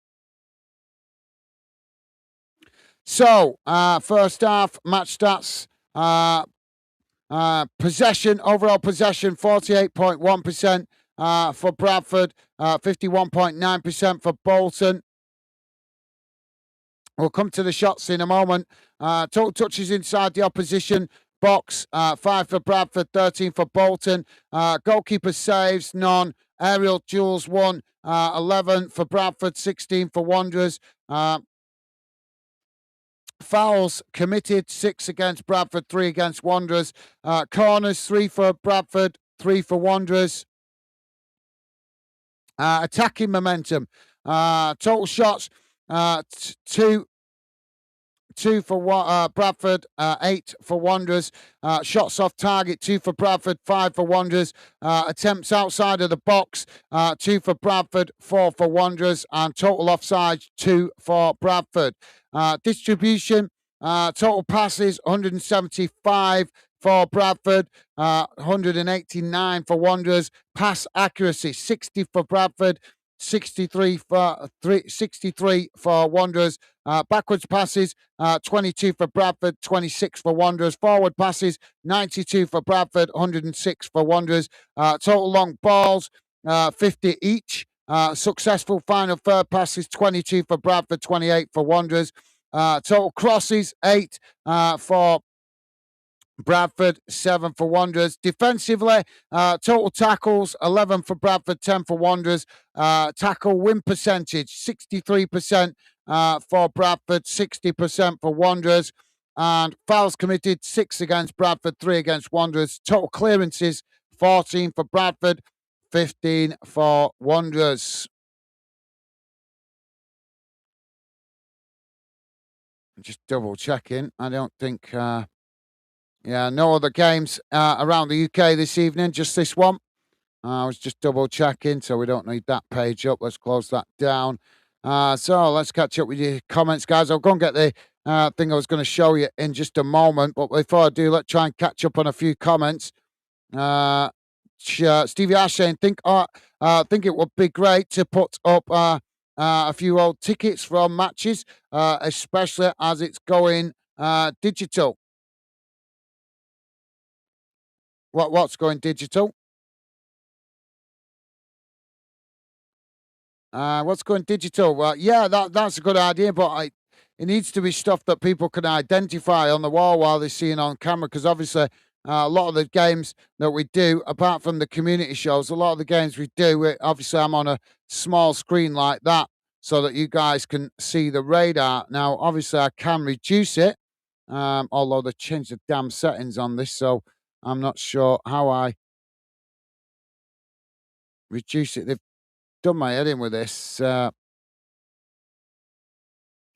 So, first half, match stats. Possession, overall possession, 48.1% for Bradford, 51.9% for Bolton. We'll come to the shots in a moment. Total touches inside the opposition box, 5 for Bradford, 13 for Bolton. Goalkeeper saves, none. Aerial duels, 1. 11 for Bradford, 16 for Wanderers. Fouls committed, 6 against Bradford, 3 against Wanderers. Corners, 3 for Bradford, 3 for Wanderers. Attacking momentum. Total shots, 2 for Bradford, 8 for Wanderers. Shots off target, 2 for Bradford, 5 for Wanderers. Attempts outside of the box, 2 for Bradford, 4 for Wanderers. And total offsides, 2 for Bradford. Distribution, total passes, 175 for Bradford, 189 for Wanderers. Pass accuracy, 60 for Bradford, 63 for Wanderers. Backwards passes, 22 for Bradford, 26 for Wanderers. Forward passes, 92 for Bradford, 106 for Wanderers. Total long balls, 50 each. Successful final third passes, 22 for Bradford, 28 for Wanderers. Total crosses, 8 for Bradford, 7 for Wanderers. Defensively, total tackles, 11 for Bradford, 10 for Wanderers. Tackle win percentage, 63% for Bradford, 60% for Wanderers. And fouls committed, 6 against Bradford, 3 against Wanderers. Total clearances, 14 for Bradford, 15 for Wanderers. Just double checking. I don't think... no other games around the UK this evening, just this one. I was just double checking, so we don't need that page up. Let's close that down. So let's catch up with your comments, guys. I'll go and get the thing I was going to show you in just a moment. But before I do, let's try and catch up on a few comments. Stevie Ash saying, think it would be great to put up a few old tickets from matches, especially as it's going digital. What's going digital? What's going digital? Well, yeah, that's a good idea, but it needs to be stuff that people can identify on the wall while they're seeing on camera. Because obviously, a lot of the games that we do, apart from the community shows, a lot of the games we do, obviously, I'm on a small screen like that, so that you guys can see the radar. Now, obviously, I can reduce it, although they changed the damn settings on this, so I'm not sure how I reduce it. They've done my head in with this,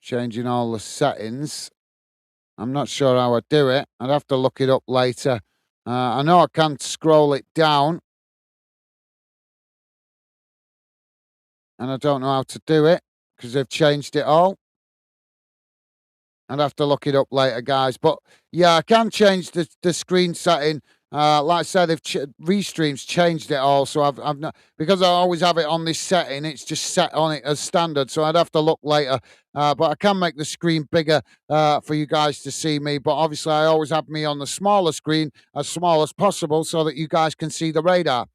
changing all the settings. I'm not sure how I do it. I'd have to look it up later. I know I can scroll it down, and I don't know how to do it because they've changed it all. I'd have to look it up later, guys. But yeah, I can change the screen setting. Like I said, Restream's changed it all, so I've not, because I always have it on this setting. It's just set on it as standard, so I'd have to look later. But I can make the screen bigger for you guys to see me. But obviously, I always have me on the smaller screen, as small as possible, so that you guys can see the radar.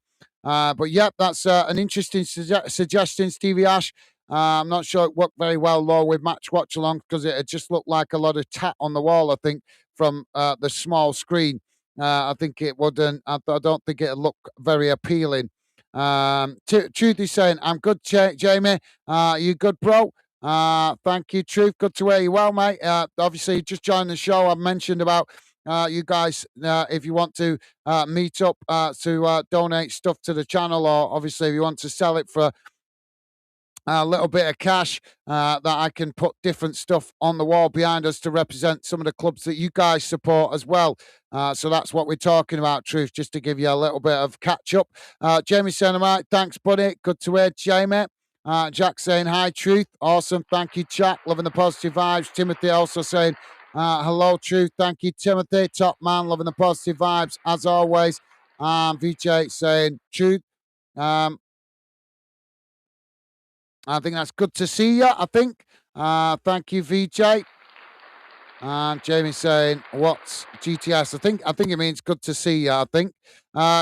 But yep, that's an interesting suggestion, Stevie Ash. I'm not sure it worked very well though with Match Watch Along because it just looked like a lot of tat on the wall. I think from the small screen. I think it wouldn't. I don't think it'd look very appealing. Truth is saying, I'm good, Jamie. You good, bro? Thank you, Truth. Good to hear you well, mate. Obviously, you just joined the show. I've mentioned about you guys, if you want to meet up to donate stuff to the channel, or obviously if you want to sell it for a little bit of cash that I can put different stuff on the wall behind us to represent some of the clubs that you guys support as well. So that's what we're talking about, Truth, just to give you a little bit of catch up. Jamie Senemite, thanks, buddy. Good to hear, Jamie. Jack saying, hi, Truth. Awesome. Thank you, Jack. Loving the positive vibes. Timothy also saying, hello, Truth. Thank you, Timothy. Top man. Loving the positive vibes, as always. VJ saying, Truth. I think that's good to see you, I think. Thank you, VJ. And Jamie saying, what's GTS? I think it means good to see you, I think.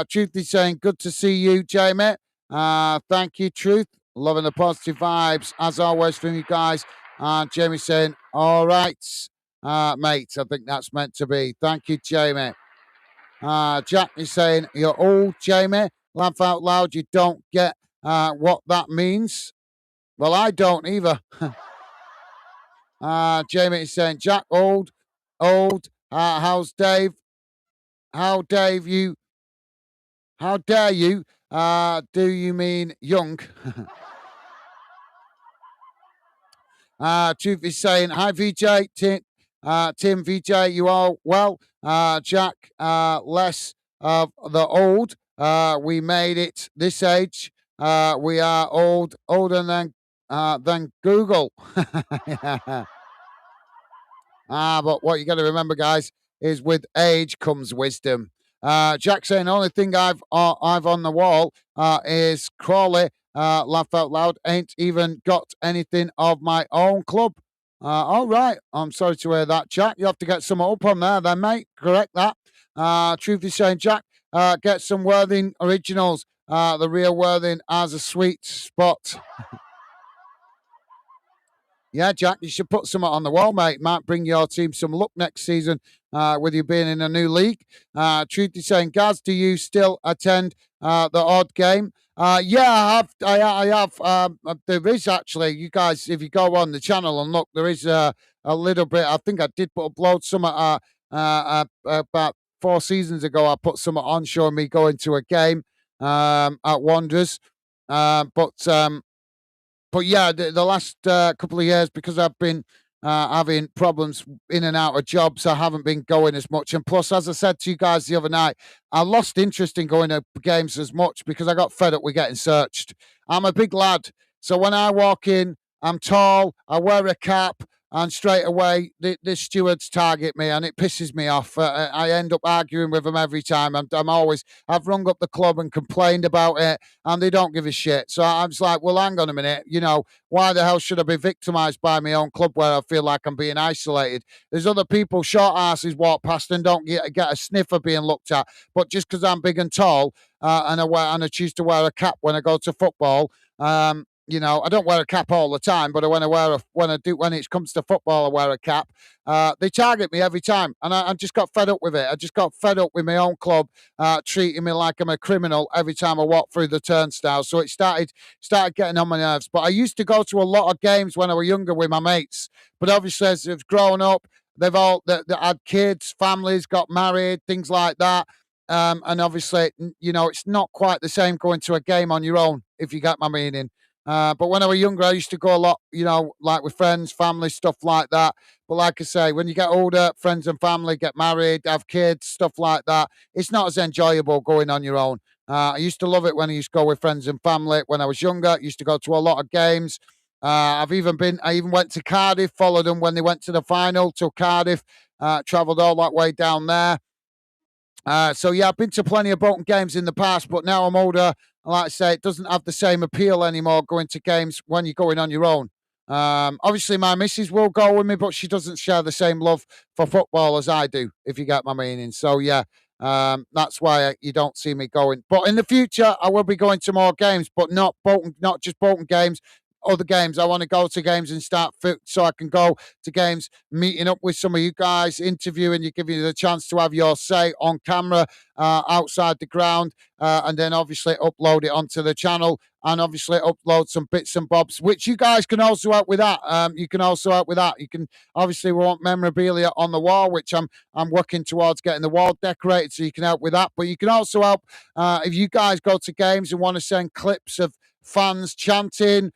Truth is saying, good to see you, Jamie. Thank you, Truth. Loving the positive vibes, as always, from you guys. And Jamie saying, all right, mate. I think that's meant to be. Thank you, Jamie. Jack is saying, you're old, Jamie. Laugh out loud. You don't get what that means. Well, I don't either. Jamie is saying, Jack, old. How's Dave? How Dave you? How dare you? Do you mean young? Truth is saying, hi VJ, Tim VJ, you all well? Jack, less of the old. We made it this age. We are older than Google. But what you got to remember, guys, is with age comes wisdom. Jack saying, the only thing I've on the wall is Crawley. Laugh out loud. Ain't even got anything of my own club. All right. I'm sorry to hear that, Jack. You have to get some up on there, then, mate. Correct that. Truth is saying, Jack, get some Worthing originals. The real Worthing has a sweet spot. Yeah, Jack, you should put something on the wall, mate. Might bring your team some luck next season with you being in a new league. Truth is saying, Gaz, do you still attend the odd game? Yeah, I have. There is actually, you guys, if you go on the channel and look, there is a little bit. I think I did upload some about 4 seasons ago. I put some on showing me going to a game at Wanderers. But yeah, the last couple of years, because I've been having problems in and out of jobs, I haven't been going as much. And plus, as I said to you guys the other night, I lost interest in going to games as much because I got fed up with getting searched. I'm a big lad, so when I walk in, I'm tall, I wear a cap, and straight away the stewards target me, and it pisses me off. I end up arguing with them every time. I've rung up the club and complained about it, and they don't give a shit. So I'm just like, well, hang on a minute. Why the hell should I be victimised by my own club where I feel like I'm being isolated? There's other people, short asses, walk past and don't get a sniff of being looked at. But just because I'm big and tall and I choose to wear a cap when I go to football, I don't wear a cap all the time, but when it comes to football, I wear a cap. They target me every time, and I just got fed up with it. I just got fed up with my own club treating me like I'm a criminal every time I walk through the turnstile. So it started getting on my nerves. But I used to go to a lot of games when I was younger with my mates. But obviously, as they've grown up, they had kids, families, got married, things like that. And obviously, it's not quite the same going to a game on your own, if you get my meaning. But when I was younger, I used to go a lot, like with friends, family, stuff like that. But like I say, when you get older, friends and family get married, have kids, stuff like that, it's not as enjoyable going on your own. I used to love it when I used to go with friends and family. When I was younger, I used to go to a lot of games. I even went to Cardiff, followed them when they went to the final to Cardiff, travelled all that way down there. So yeah, I've been to plenty of Bolton games in the past, but now I'm older. Like I say, it doesn't have the same appeal anymore going to games when you're going on your own. Obviously, my missus will go with me, but she doesn't share the same love for football as I do, if you get my meaning. So yeah, that's why you don't see me going. But in the future, I will be going to more games, but not just Bolton games. Other games. I want to go to games and start so I can go to games, meeting up with some of you guys, interviewing you, giving you the chance to have your say on camera outside the ground, and then obviously upload it onto the channel and obviously upload some bits and bobs, which you guys can also help with that. You can also help with that. You can obviously we want memorabilia on the wall, which I'm working towards getting the wall decorated, so you can help with that. But you can also help if you guys go to games and want to send clips of fans chanting,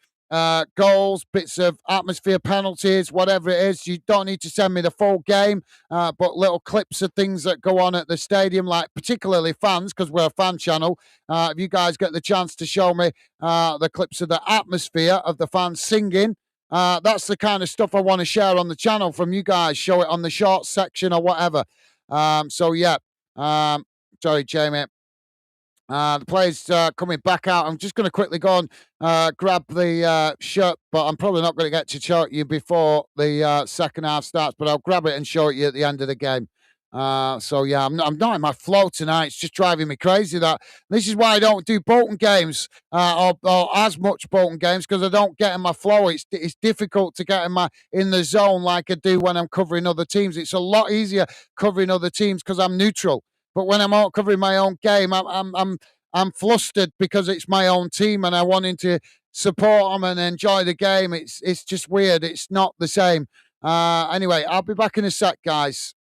goals, bits of atmosphere, penalties, whatever it is. You don't need to send me the full game, but little clips of things that go on at the stadium, like particularly fans, because we're a fan channel. If you guys get the chance to show me the clips of the atmosphere of the fans singing, that's the kind of stuff I want to share on the channel from you guys. Show it on the shorts section or whatever. So yeah, sorry, Jamie. The players coming back out. I'm just going to quickly go and grab the shirt, but I'm probably not going to get to show it you before the second half starts, but I'll grab it and show it you at the end of the game. So yeah, I'm not in my flow tonight. It's just driving me crazy. That this is why I don't do Bolton games or as much Bolton games, because I don't get in my flow. It's difficult to get in the zone like I do when I'm covering other teams. It's a lot easier covering other teams because I'm neutral. But when I'm out covering my own game, I'm flustered because it's my own team and I wanting to support them and enjoy the game. It's just weird. It's not the same. Anyway, I'll be back in a sec, guys.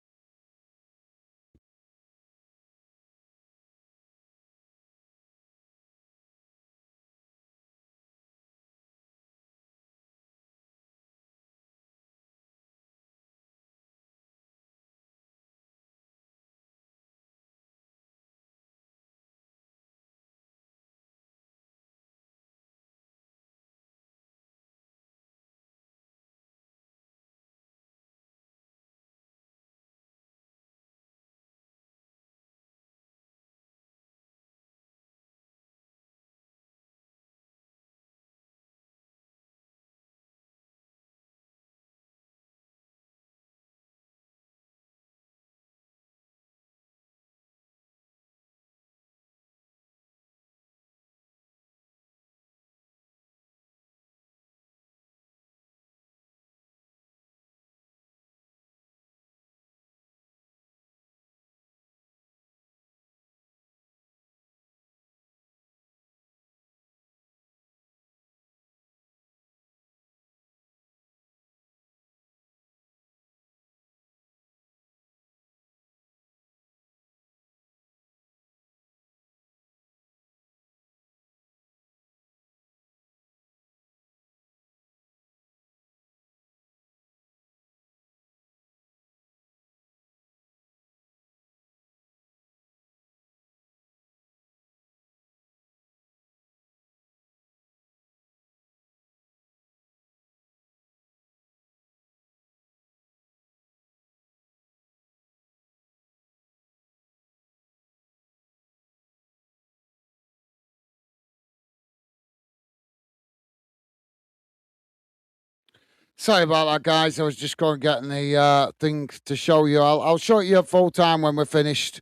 Sorry about that, guys. I was just going getting the thing to show you. I'll show it you at full time when we're finished.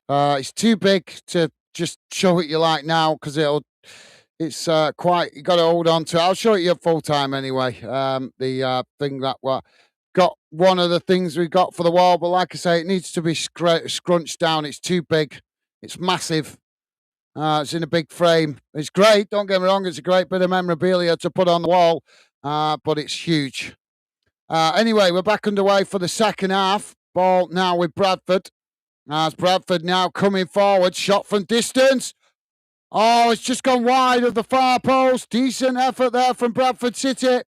It's too big to just show it you like now because it's quite, you got to hold on to it. I'll show it you at full time anyway. The thing that we got, one of the things we got for the wall, but like I say, it needs to be scrunched down. It's too big. It's massive. It's in a big frame. It's great. Don't get me wrong. It's a great bit of memorabilia to put on the wall, but it's huge. Anyway, we're back underway for the second half. Ball now with Bradford. As Bradford now coming forward. Shot from distance. Oh, it's just gone wide of the far post. Decent effort there from Bradford City.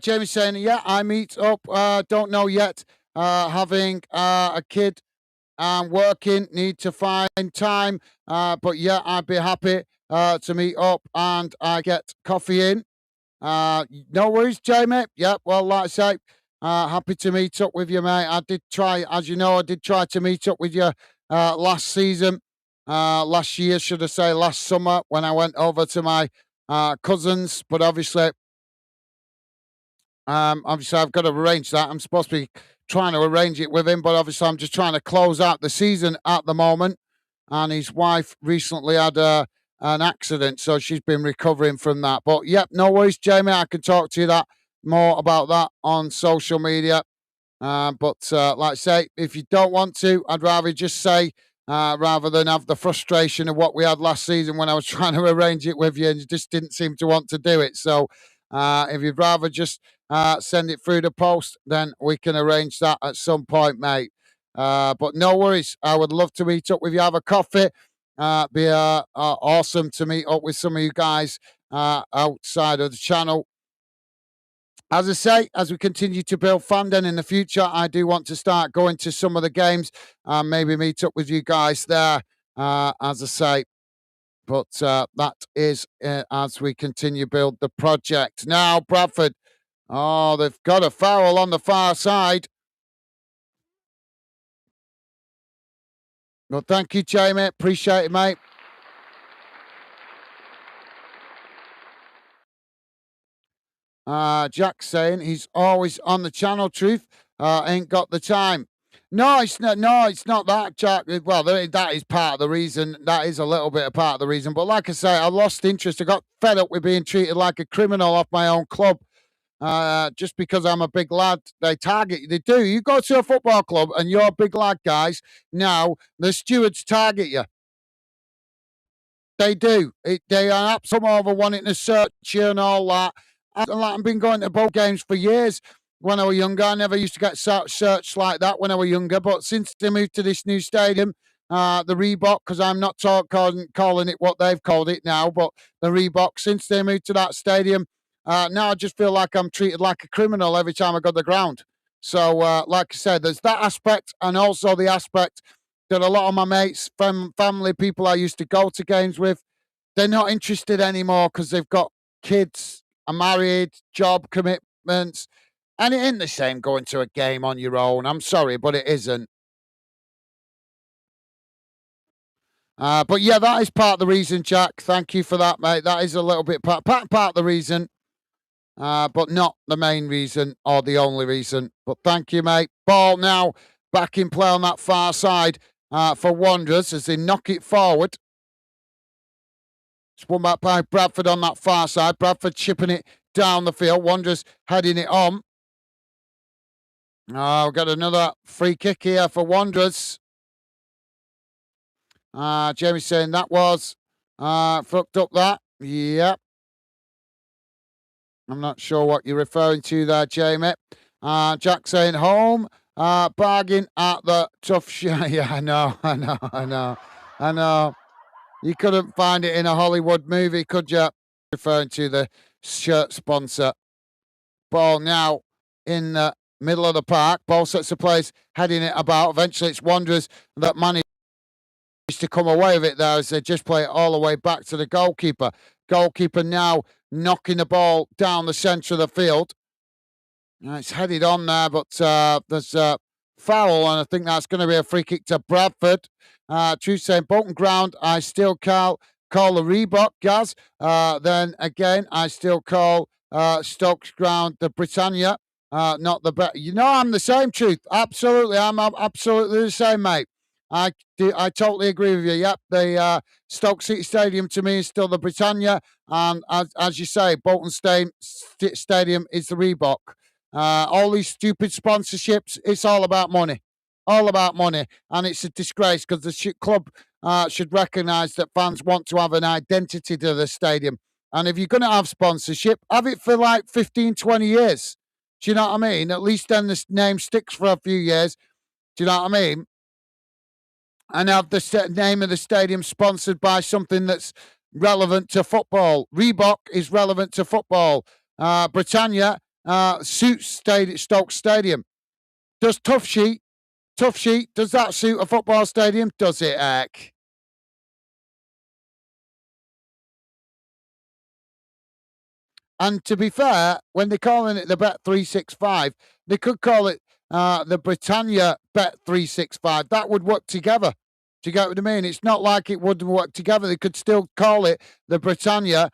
Jamie saying, yeah, I meet up. Don't know yet. Having a kid and working, need to find time. But yeah, I'd be happy to meet up and I get coffee in. No worries, Jamie. Yep, well, like I say, happy to meet up with you, mate. I did try, as you know, I did try to meet up with you last season, last year, should I say, last summer when I went over to my cousins. But obviously, I've got to arrange that. I'm supposed to be trying to arrange it with him, but obviously, I'm just trying to close out the season at the moment. And his wife recently had an accident, so she's been recovering from that. But yep, no worries, Jamie. I can talk to you that more about that on social media. But like I say, if you don't want to, I'd rather just say, rather than have the frustration of what we had last season when I was trying to arrange it with you and you just didn't seem to want to do it. So if you'd rather just send it through the post, then we can arrange that at some point, mate. But no worries. I would love to meet up with you, have a coffee. Be awesome to meet up with some of you guys outside of the channel. As I say, as we continue to build fandom in the future, I do want to start going to some of the games and maybe meet up with you guys there. As I say, but that is as we continue build the project. Now, Bradford, oh, they've got a foul on the far side. Well, thank you, Jamie. Appreciate it, mate. Jack's saying he's always on the channel. Truth, ain't got the time. No, it's not. No, it's not that, Jack. Well, that is part of the reason. That is a little bit of part of the reason. But like I say, I lost interest. I got fed up with being treated like a criminal off my own club. Just because I'm a big lad, they target you. They do. You go to a football club and you're a big lad, guys. Now the stewards target you. They do. They are some over wanting to search you and all that. I've been going to both games for years. When I was younger, I never used to get searched like that when I was younger. But since they moved to this new stadium, the Reebok, because I'm not calling it what they've called it now, but the Reebok, since they moved to that stadium, now I just feel like I'm treated like a criminal every time I go to the ground. So, like I said, there's that aspect, and also the aspect that a lot of my mates, family, people I used to go to games with, they're not interested anymore because they've got kids, are married, job commitments, and it ain't the same going to a game on your own. I'm sorry, but it isn't. But yeah, that is part of the reason, Jack. Thank you for that, mate. That is a little bit part of the reason, but not the main reason or the only reason. But thank you, mate. Ball now back in play on that far side for Wanderers as they knock it forward. It's won back by Bradford on that far side. Bradford chipping it down the field. Wanderers heading it on. Oh, we've got another free kick here for Wanderers. Jamie's saying that was fucked up that. Yep. I'm not sure what you're referring to there, Jamie. Jack saying home. Bargain at the tough yeah, I know. You couldn't find it in a Hollywood movie, could you? Referring to the shirt sponsor. Ball now in the middle of the park. Ball sets the place, heading it about. Eventually, it's Wanderers that manage to come away with it there as they just play it all the way back to the goalkeeper. Goalkeeper now knocking the ball down the centre of the field. It's headed on there, but there's a foul, and I think that's going to be a free kick to Bradford. True saying Bolton ground, I still call the Reebok, Gaz. Then again, I still call Stokes ground the Britannia, not the better. You know, I'm the same, Truth. Absolutely, I'm absolutely the same, mate. I totally agree with you. Yep, the Stoke City Stadium to me is still the Britannia, and as you say, Bolton Stadium is the Reebok. All these stupid sponsorships, it's all about money. All about money. And it's a disgrace because the club should recognise that fans want to have an identity to the stadium. And if you're going to have sponsorship, have it for like 15, 20 years. Do you know what I mean? At least then the name sticks for a few years. Do you know what I mean? And have the name of the stadium sponsored by something that's relevant to football. Reebok is relevant to football. Britannia suits Stoke Stadium. Does Tough Sheet, does that suit a football stadium? Does it, Eck? And to be fair, when they're calling it the Bet365, they could call it the Britannia Bet365. That would work together. Do you get what I mean? It's not like it wouldn't work together. They could still call it the Britannia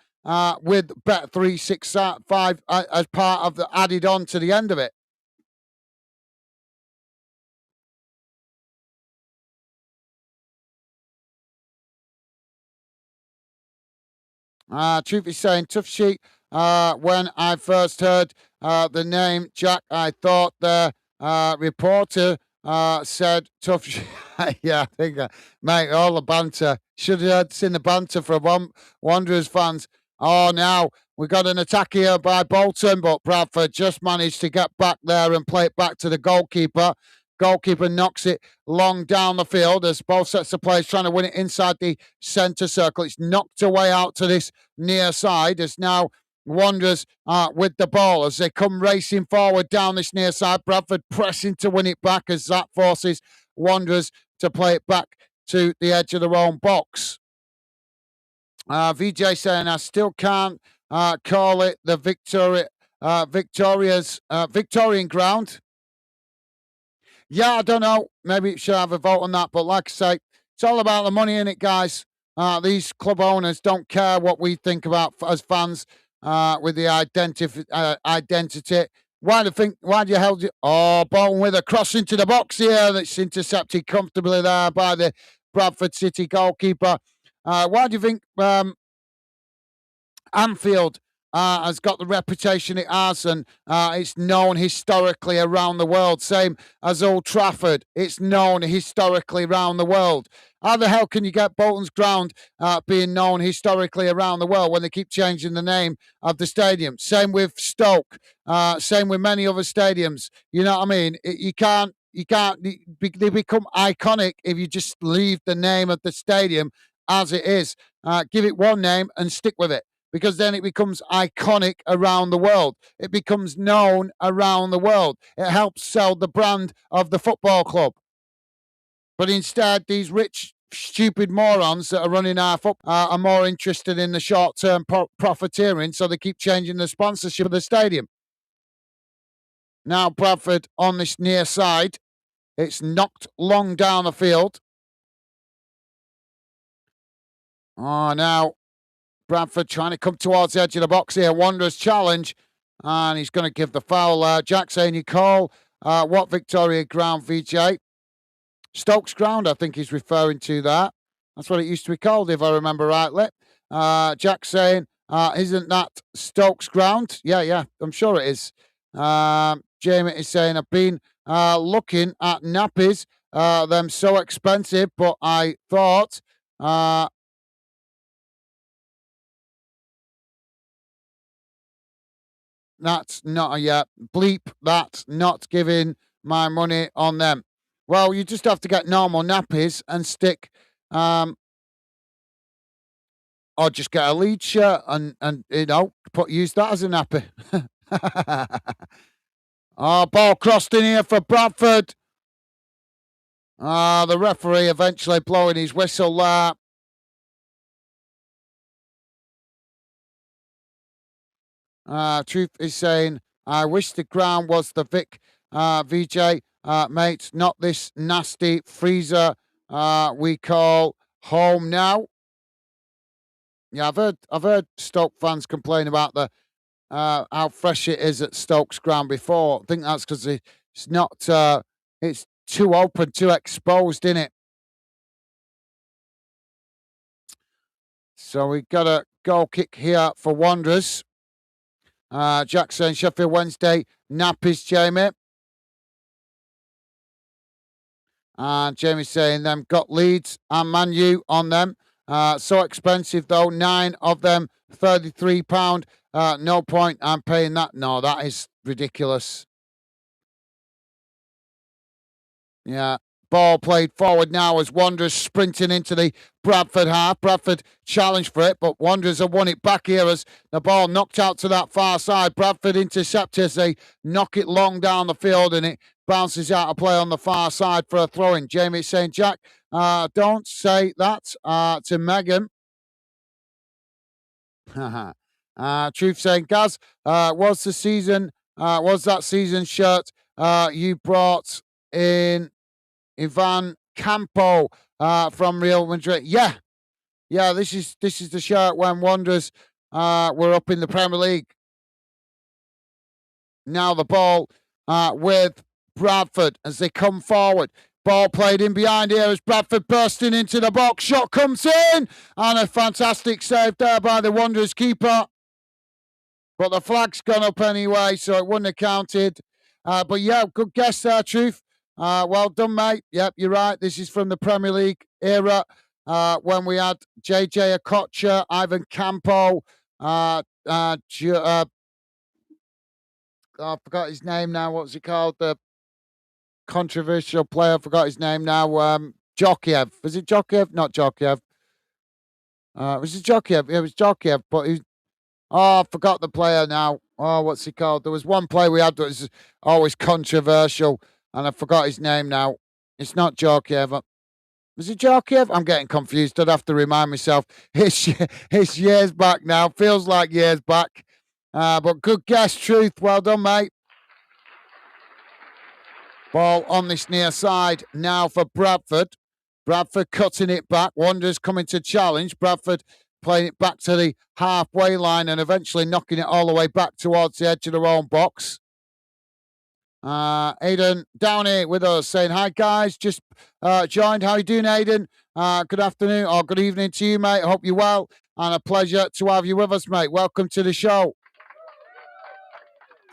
with Bet365 as part of the added on to the end of it. Truth is saying, Tough Sheet. When I first heard the name Jack, I thought the reporter said Tough Sheet. Yeah, I think, mate, all the banter. Should have seen the banter from Wanderers fans. Oh, now we got an attack here by Bolton, but Bradford just managed to get back there and play it back to the goalkeeper. Goalkeeper knocks it long down the field as both sets of players trying to win it inside the centre circle. It's knocked away out to this near side as now Wanderers with the ball as they come racing forward down this near side. Bradford pressing to win it back as that forces Wanderers to play it back to the edge of their own box. VJ saying, I still can't call it the Victorian ground. Yeah, I don't know. Maybe it should have a vote on that. But like I say, it's all about the money in it, guys. These club owners don't care what we think about as fans with the identity. Why do you held it? Oh, Bolton with a cross into the box here that's intercepted comfortably there by the Bradford City goalkeeper. Why do you think Anfield has got the reputation it has, and it's known historically around the world? Same as Old Trafford, it's known historically around the world. How the hell can you get Bolton's ground being known historically around the world when they keep changing the name of the stadium? Same with Stoke, same with many other stadiums. You know what I mean? You can't. They become iconic if you just leave the name of the stadium as it is. Give it one name and stick with it, because then it becomes iconic around the world. It becomes known around the world. It helps sell the brand of the football club. But instead, these rich, stupid morons that are running our football are more interested in the short-term profiteering, so they keep changing the sponsorship of the stadium. Now Bradford on this near side. It's knocked long down the field. Oh, now Bradford trying to come towards the edge of the box here. Wanderers challenge, and he's going to give the foul. Jack saying, you call what Victoria ground, VJ? Stokes ground, I think he's referring to that. That's what it used to be called, if I remember rightly. Jack saying, isn't that Stokes ground? Yeah, I'm sure it is. Jamie is saying, I've been looking at nappies. Them so expensive, but I thought... That's not bleep. That's not giving my money on them. Well, you just have to get normal nappies and stick, or just get a lead shirt and use that as a nappy. Oh, ball crossed in here for Bradford. The referee eventually blowing his whistle there. Truth is saying, I wish the ground was the Vic VJ, mate, not this nasty freezer we call home now. Yeah, I've heard Stoke fans complain about the how fresh it is at Stoke's ground before. I think that's because it's not it's too open, too exposed, in it. So we got a goal kick here for Wanderers. Jackson, Sheffield Wednesday, nappies, Jamie. And Jamie's saying them got Leeds and Man U on them. So expensive though, 9 of them, £33. No point, I'm paying that. No, that is ridiculous. Yeah. Ball played forward now as Wanderers sprinting into the Bradford half. Bradford challenged for it, but Wanderers have won it back here as the ball knocked out to that far side. Bradford intercept as they knock it long down the field, and it bounces out of play on the far side for a throw-in. Jamie saying, Jack, don't say that to Megan. Truth saying, Gaz, was that season shirt you brought in Ivan Campo from Real Madrid? Yeah. This is the shirt when Wanderers were up in the Premier League. Now the ball with Bradford as they come forward. Ball played in behind here as Bradford bursting into the box. Shot comes in, and a fantastic save there by the Wanderers keeper. But the flag's gone up anyway, so it wouldn't have counted. But yeah, good guess there, Truth. Well done, mate. Yep, you're right. This is from the Premier League era when we had JJ Okocha, Ivan Campo, I forgot his name now. What was he called? The controversial player. I forgot his name now. Jokiev. Was it Jokiev? Not Jokiev. Was it Jokiev? It was Jokiev, but he. Oh, I forgot the player now. Oh, what's he called? There was one player we had that was always controversial, and I forgot his name now. It's not Jokiev. Was it Jokiev? I'm getting confused. I'd have to remind myself. It's years back now. Feels like years back. But good guess, Truth. Well done, mate. Ball on this near side now for Bradford. Bradford cutting it back. Wanderers coming to challenge. Bradford playing it back to the halfway line and eventually knocking it all the way back towards the edge of their own box. Aidan down here with us saying, hi guys, just joined. How you doing, Aidan? Good afternoon or good evening to you, mate. I hope you're well and a pleasure to have you with us, mate. Welcome to the show.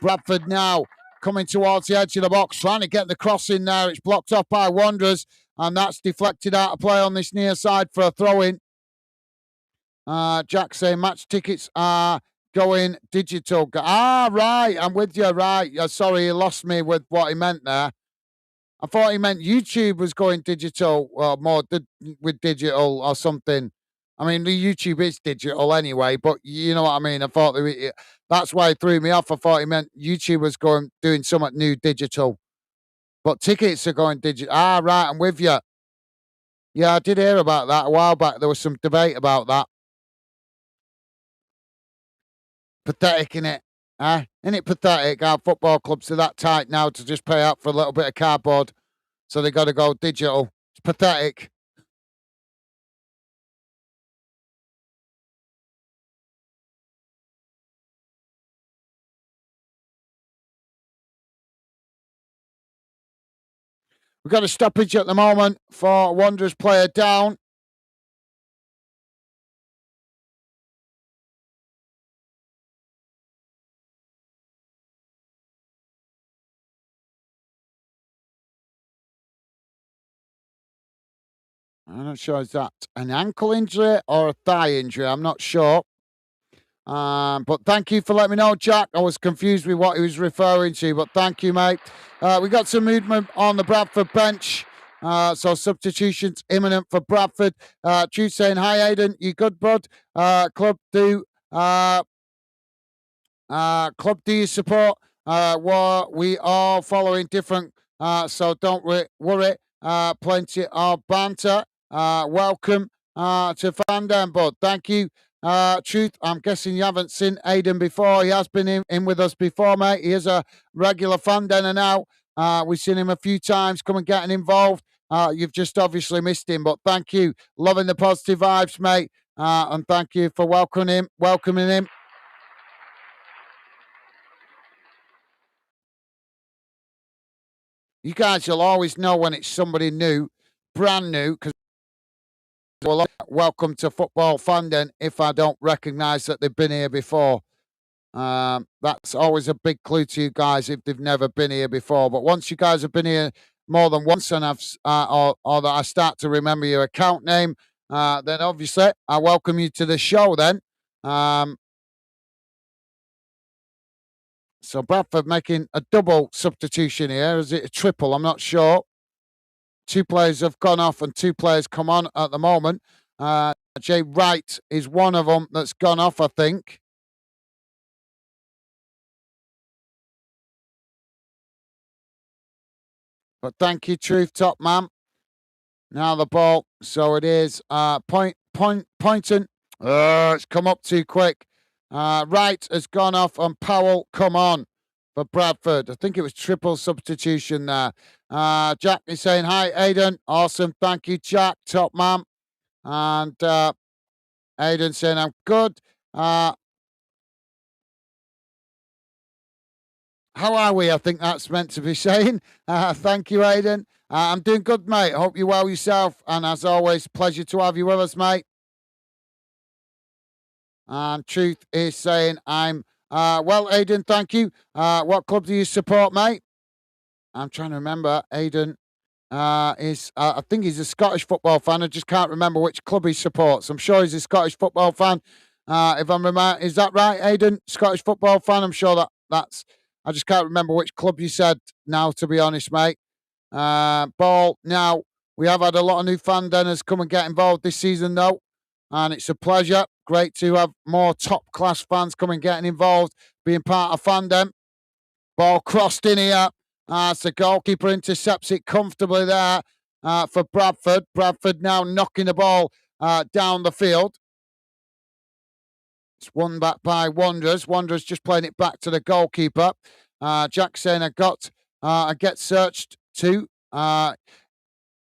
Bradford now coming towards the edge of the box, trying to get the cross in there. It's blocked off by Wanderers, and that's deflected out of play on this near side for a throw-in. Jack saying match tickets are going digital. Right, I'm with you, right. Sorry, he lost me with what he meant there. I thought he meant YouTube was going digital, or more with digital or something. I mean, the YouTube is digital anyway, but you know what I mean. I thought that's why it threw me off. I thought he meant YouTube was doing something new digital, but tickets are going digital. Right, I'm with you. Yeah, I did hear about that a while back. There was some debate about that. Pathetic, innit? Isn't it pathetic how football clubs are that tight now to just pay out for a little bit of cardboard? So they got to go digital. It's pathetic. We've got a stoppage at the moment for Wanderers player down. I'm not sure, is that an ankle injury or a thigh injury? I'm not sure. But thank you for letting me know, Jack. I was confused with what he was referring to, but thank you, mate. We got some movement on the Bradford bench. So substitutions imminent for Bradford. Jude saying, hi, Aidan. You good, bud? Club do you support? We are following different, so don't worry. Plenty of banter. Welcome to Fandom, bud. Thank you. Truth, I'm guessing you haven't seen Aidan before. He has been in with us before, mate. He is a regular Fandom now. We've seen him a few times come and getting involved. You've just obviously missed him, but thank you. Loving the positive vibes, mate. And thank you for welcoming him. You guys will always know when it's somebody new, brand new, because well, welcome to Football Fandom if I don't recognise that they've been here before. That's always a big clue to you guys if they've never been here before. But once you guys have been here more than once and or that I start to remember your account name, then obviously I welcome you to the show then. So Bradford making a double substitution here. Is it a triple? I'm not sure. Two players have gone off and two players come on at the moment. Jay Wright is one of them that's gone off, I think. But thank you, Truth, top man. Now the ball. So it is Poynton. It's come up too quick. Wright has gone off and Powell come on for Bradford. I think it was triple substitution there. Jack is saying, hi, Aidan. Awesome. Thank you, Jack. Top man. And Aidan saying, I'm good. How are we? I think that's meant to be saying. Thank you, Aidan. I'm doing good, mate. Hope you're well yourself. And as always, pleasure to have you with us, mate. And Truth is saying, I'm well, Aidan, thank you. What club do you support, mate? I'm trying to remember. Aidan is, I think he's a Scottish football fan. I just can't remember which club he supports. I'm sure he's a Scottish football fan. If I'm remember, is that right, Aidan? Scottish football fan? I'm sure that's. I just can't remember which club you said now, to be honest, mate. Ball now. We have had a lot of new fan denners come and get involved this season, though, and it's a pleasure. Great to have more top class fans coming getting involved, being part of fandom. Ball crossed in here. As the goalkeeper intercepts it comfortably there for Bradford. Bradford now knocking the ball down the field. It's won back by Wanderers. Wanderers just playing it back to the goalkeeper. Jack saying I get searched too.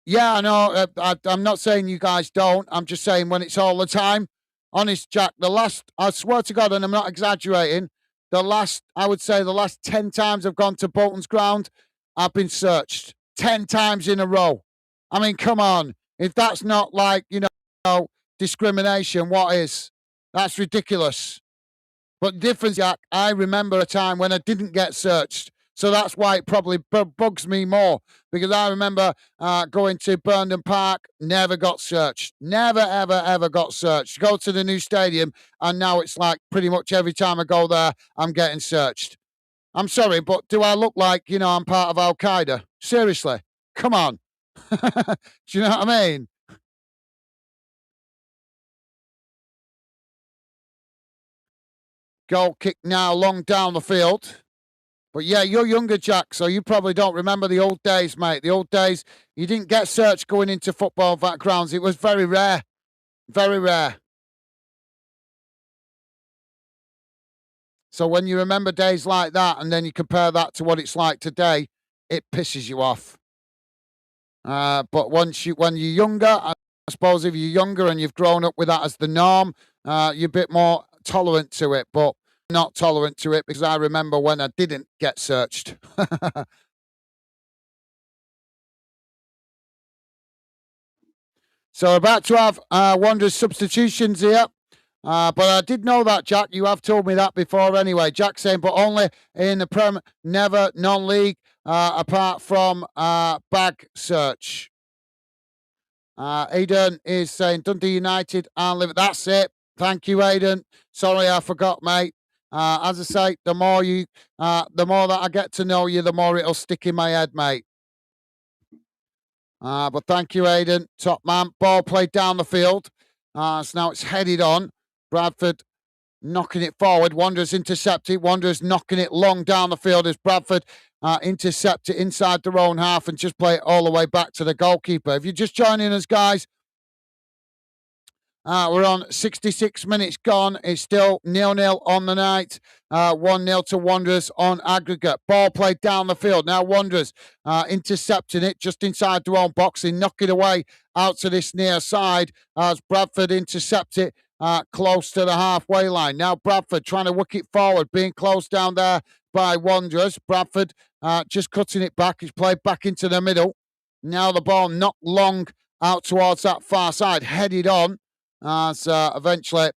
Yeah, I know. I'm not saying you guys don't. I'm just saying when it's all the time. Honest, Jack, I swear to God, and I'm not exaggerating, I would say the last 10 times I've gone to Bolton's ground, I've been searched 10 times in a row. I mean, come on. If that's not like, discrimination, what is? That's ridiculous. But the difference, Jack, I remember a time when I didn't get searched. So that's why it probably bugs me more, because I remember going to Burndon Park, never got searched. Never, ever, ever got searched. Go to the new stadium, and now it's like pretty much every time I go there, I'm getting searched. I'm sorry, but do I look like, I'm part of Al Qaeda? Seriously, come on. Do you know what I mean? Goal kick now long down the field. But yeah, you're younger, Jack, so you probably don't remember the old days, mate. The old days, you didn't get searched going into football backgrounds. It was very rare. Very rare. So when you remember days like that and then you compare that to what it's like today, it pisses you off. But when you're younger, I suppose if you're younger and you've grown up with that as the norm, you're a bit more tolerant to it. But not tolerant to it because I remember when I didn't get searched. So about to have Wanderers substitutions here. But I did know that, Jack. You have told me that before anyway. Jack saying, but only in the Prem, never non-league, apart from bag search. Aidan is saying Dundee United and Liverpool. That's it. Thank you, Aidan. Sorry, I forgot, mate. As I say, the more that I get to know you, the more it'll stick in my head, mate. But thank you, Aidan. Top man. Ball played down the field. So now it's headed on. Bradford knocking it forward. Wanderers intercept it. Wanderers knocking it long down the field as Bradford intercept it inside their own half and just play it all the way back to the goalkeeper. If you're just joining us, guys, we're on 66 minutes gone. It's still 0-0 on the night. 1-0 to Wanderers on aggregate. Ball played down the field. Now Wanderers intercepting it just inside their own box. They knock it away out to this near side as Bradford intercept it close to the halfway line. Now Bradford trying to work it forward, being closed down there by Wanderers. Bradford just cutting it back. It's played back into the middle. Now the ball knocked long out towards that far side, headed on. As eventually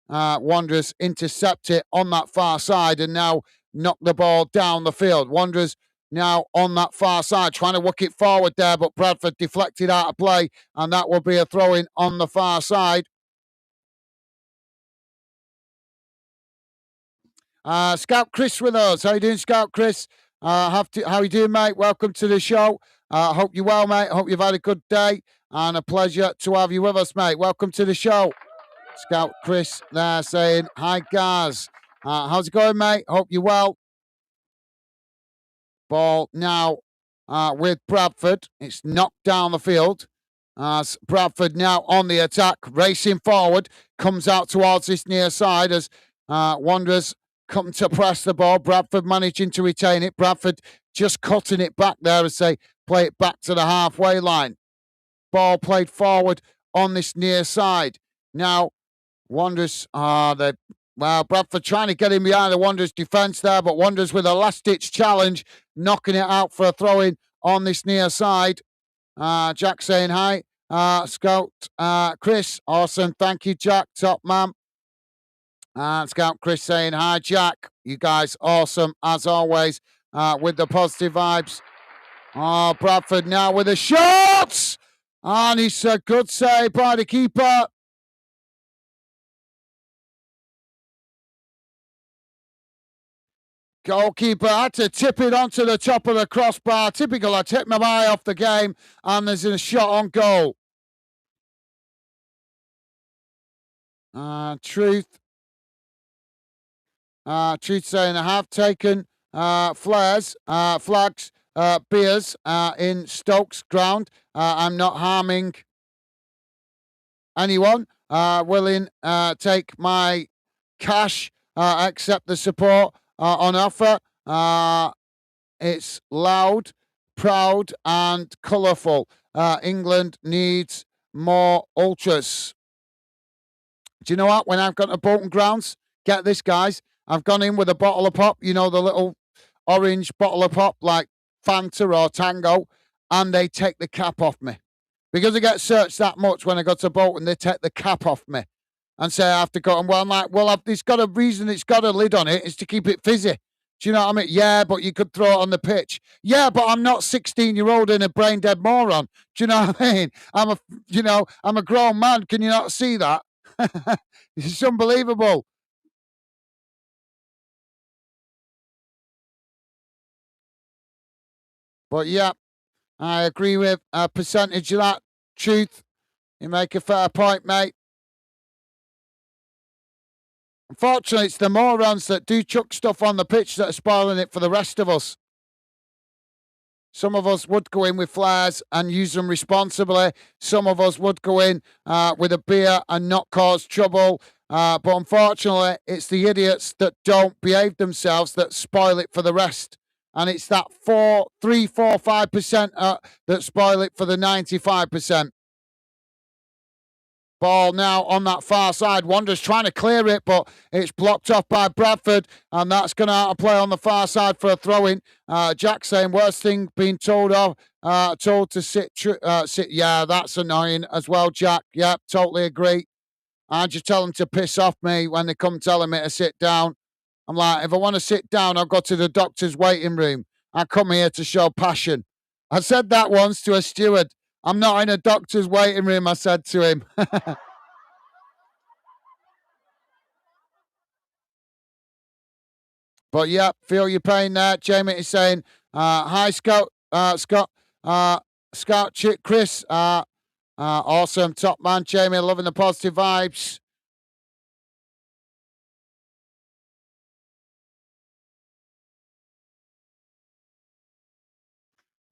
Wanderers intercept it on that far side and now knock the ball down the field. Wanderers now on that far side trying to work it forward there, but Bradford deflected out of play and that will be a throw-in on the far side. Scout Chris with us. How you doing, Scout Chris? How you doing, mate? Welcome to the show. Hope you're well, mate. Hope you've had a good day and a pleasure to have you with us, mate. Welcome to the show. Scout Chris there saying, hi, Gaz. How's it going, mate? Hope you're well. Ball now with Bradford. It's knocked down the field. As Bradford now on the attack, racing forward, comes out towards this near side as Wanderers come to press the ball. Bradford managing to retain it. Bradford just cutting it back there as they play it back to the halfway line. Ball played forward on this near side. Now, Wanderers, Bradford trying to get in behind the Wanderers defence there, but Wanderers with a last-ditch challenge, knocking it out for a throw-in on this near side. Jack saying hi. Scout Chris, awesome. Thank you, Jack. Top man. Scout Chris saying hi, Jack. You guys awesome as always with the positive vibes. Oh, Bradford now with a shot! And it's a good save by the keeper. Goalkeeper had to tip it onto the top of the crossbar. Typical, I take my eye off the game, and there's a shot on goal. Truth saying I have taken flags, beers in Stokes ground. I'm not harming anyone. Willing take my cash, accept the support on offer. It's loud, proud, and colourful. England needs more ultras. Do you know what? When I've gone to Bolton grounds, get this, guys. I've gone in with a bottle of pop, you know, the little orange bottle of pop like Fanta or Tango, and they take the cap off me. Because I get searched that much when I go to Bolton, they take the cap off me and say I have to go. And well, I'm like, well, it's got a reason, it's got a lid on it, it's to keep it fizzy. Do you know what I mean? Yeah, but you could throw it on the pitch. Yeah, but I'm not 16-year-old and a brain dead moron. Do you know what I mean? I'm a grown man. Can you not see that? It's unbelievable. But yeah, I agree with a percentage of that. Truth, you make a fair point, mate. Unfortunately, it's the morons that do chuck stuff on the pitch that are spoiling it for the rest of us. Some of us would go in with flares and use them responsibly. Some of us would go in with a beer and not cause trouble. But unfortunately, it's the idiots that don't behave themselves that spoil it for the rest. And it's that 5% that spoil it for the 95%. Ball now on that far side. Wanderers trying to clear it, but it's blocked off by Bradford, and that's going to out of play on the far side for a throw-in. Jack saying worst thing being told to sit. Yeah, that's annoying as well, Jack. Yeah, totally agree. I just tell them to piss off me when they come telling me to sit down. I'm like, if I want to sit down, I'll go to the doctor's waiting room. I come here to show passion. I said that once to a steward. I'm not in a doctor's waiting room, I said to him. But yeah, feel your pain there. Jamie is saying, hi, Scout Chick Chris. Awesome. Top man, Jamie. Loving the positive vibes.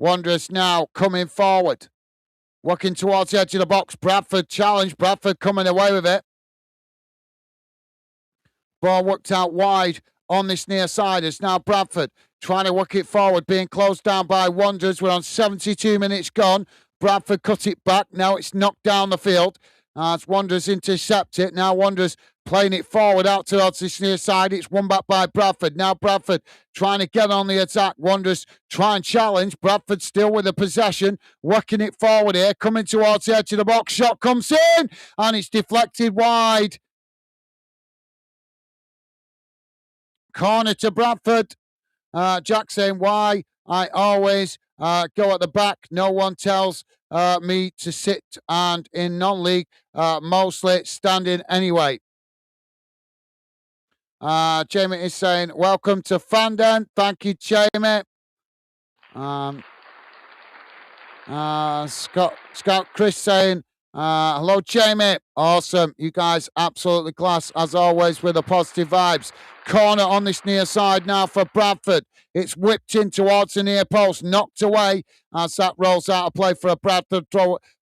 Wanderers now coming forward. Working towards the edge of the box. Bradford challenge. Bradford coming away with it. Ball worked out wide on this near side. It's now Bradford trying to work it forward, being closed down by Wanderers. We're on 72 minutes gone. Bradford cut it back. Now it's knocked down the field. As Wanderers intercept it. Now Wanderers playing it forward out towards this near side. It's won back by Bradford. Now Bradford trying to get on the attack. Wanderers try and challenge. Bradford still with the possession. Working it forward here. Coming towards the edge of the box. Shot comes in. And it's deflected wide. Corner to Bradford. Jack saying why I always go at the back. No one tells me to sit, and in non-league, mostly standing anyway. Jamie is saying welcome to Fandom. Thank you, Jamie. Scott Chris saying hello, Jamie. Awesome. You guys absolutely class as always with the positive vibes. Corner on this near side now for Bradford. It's whipped in towards the near post, knocked away as that rolls out of play for a Bradford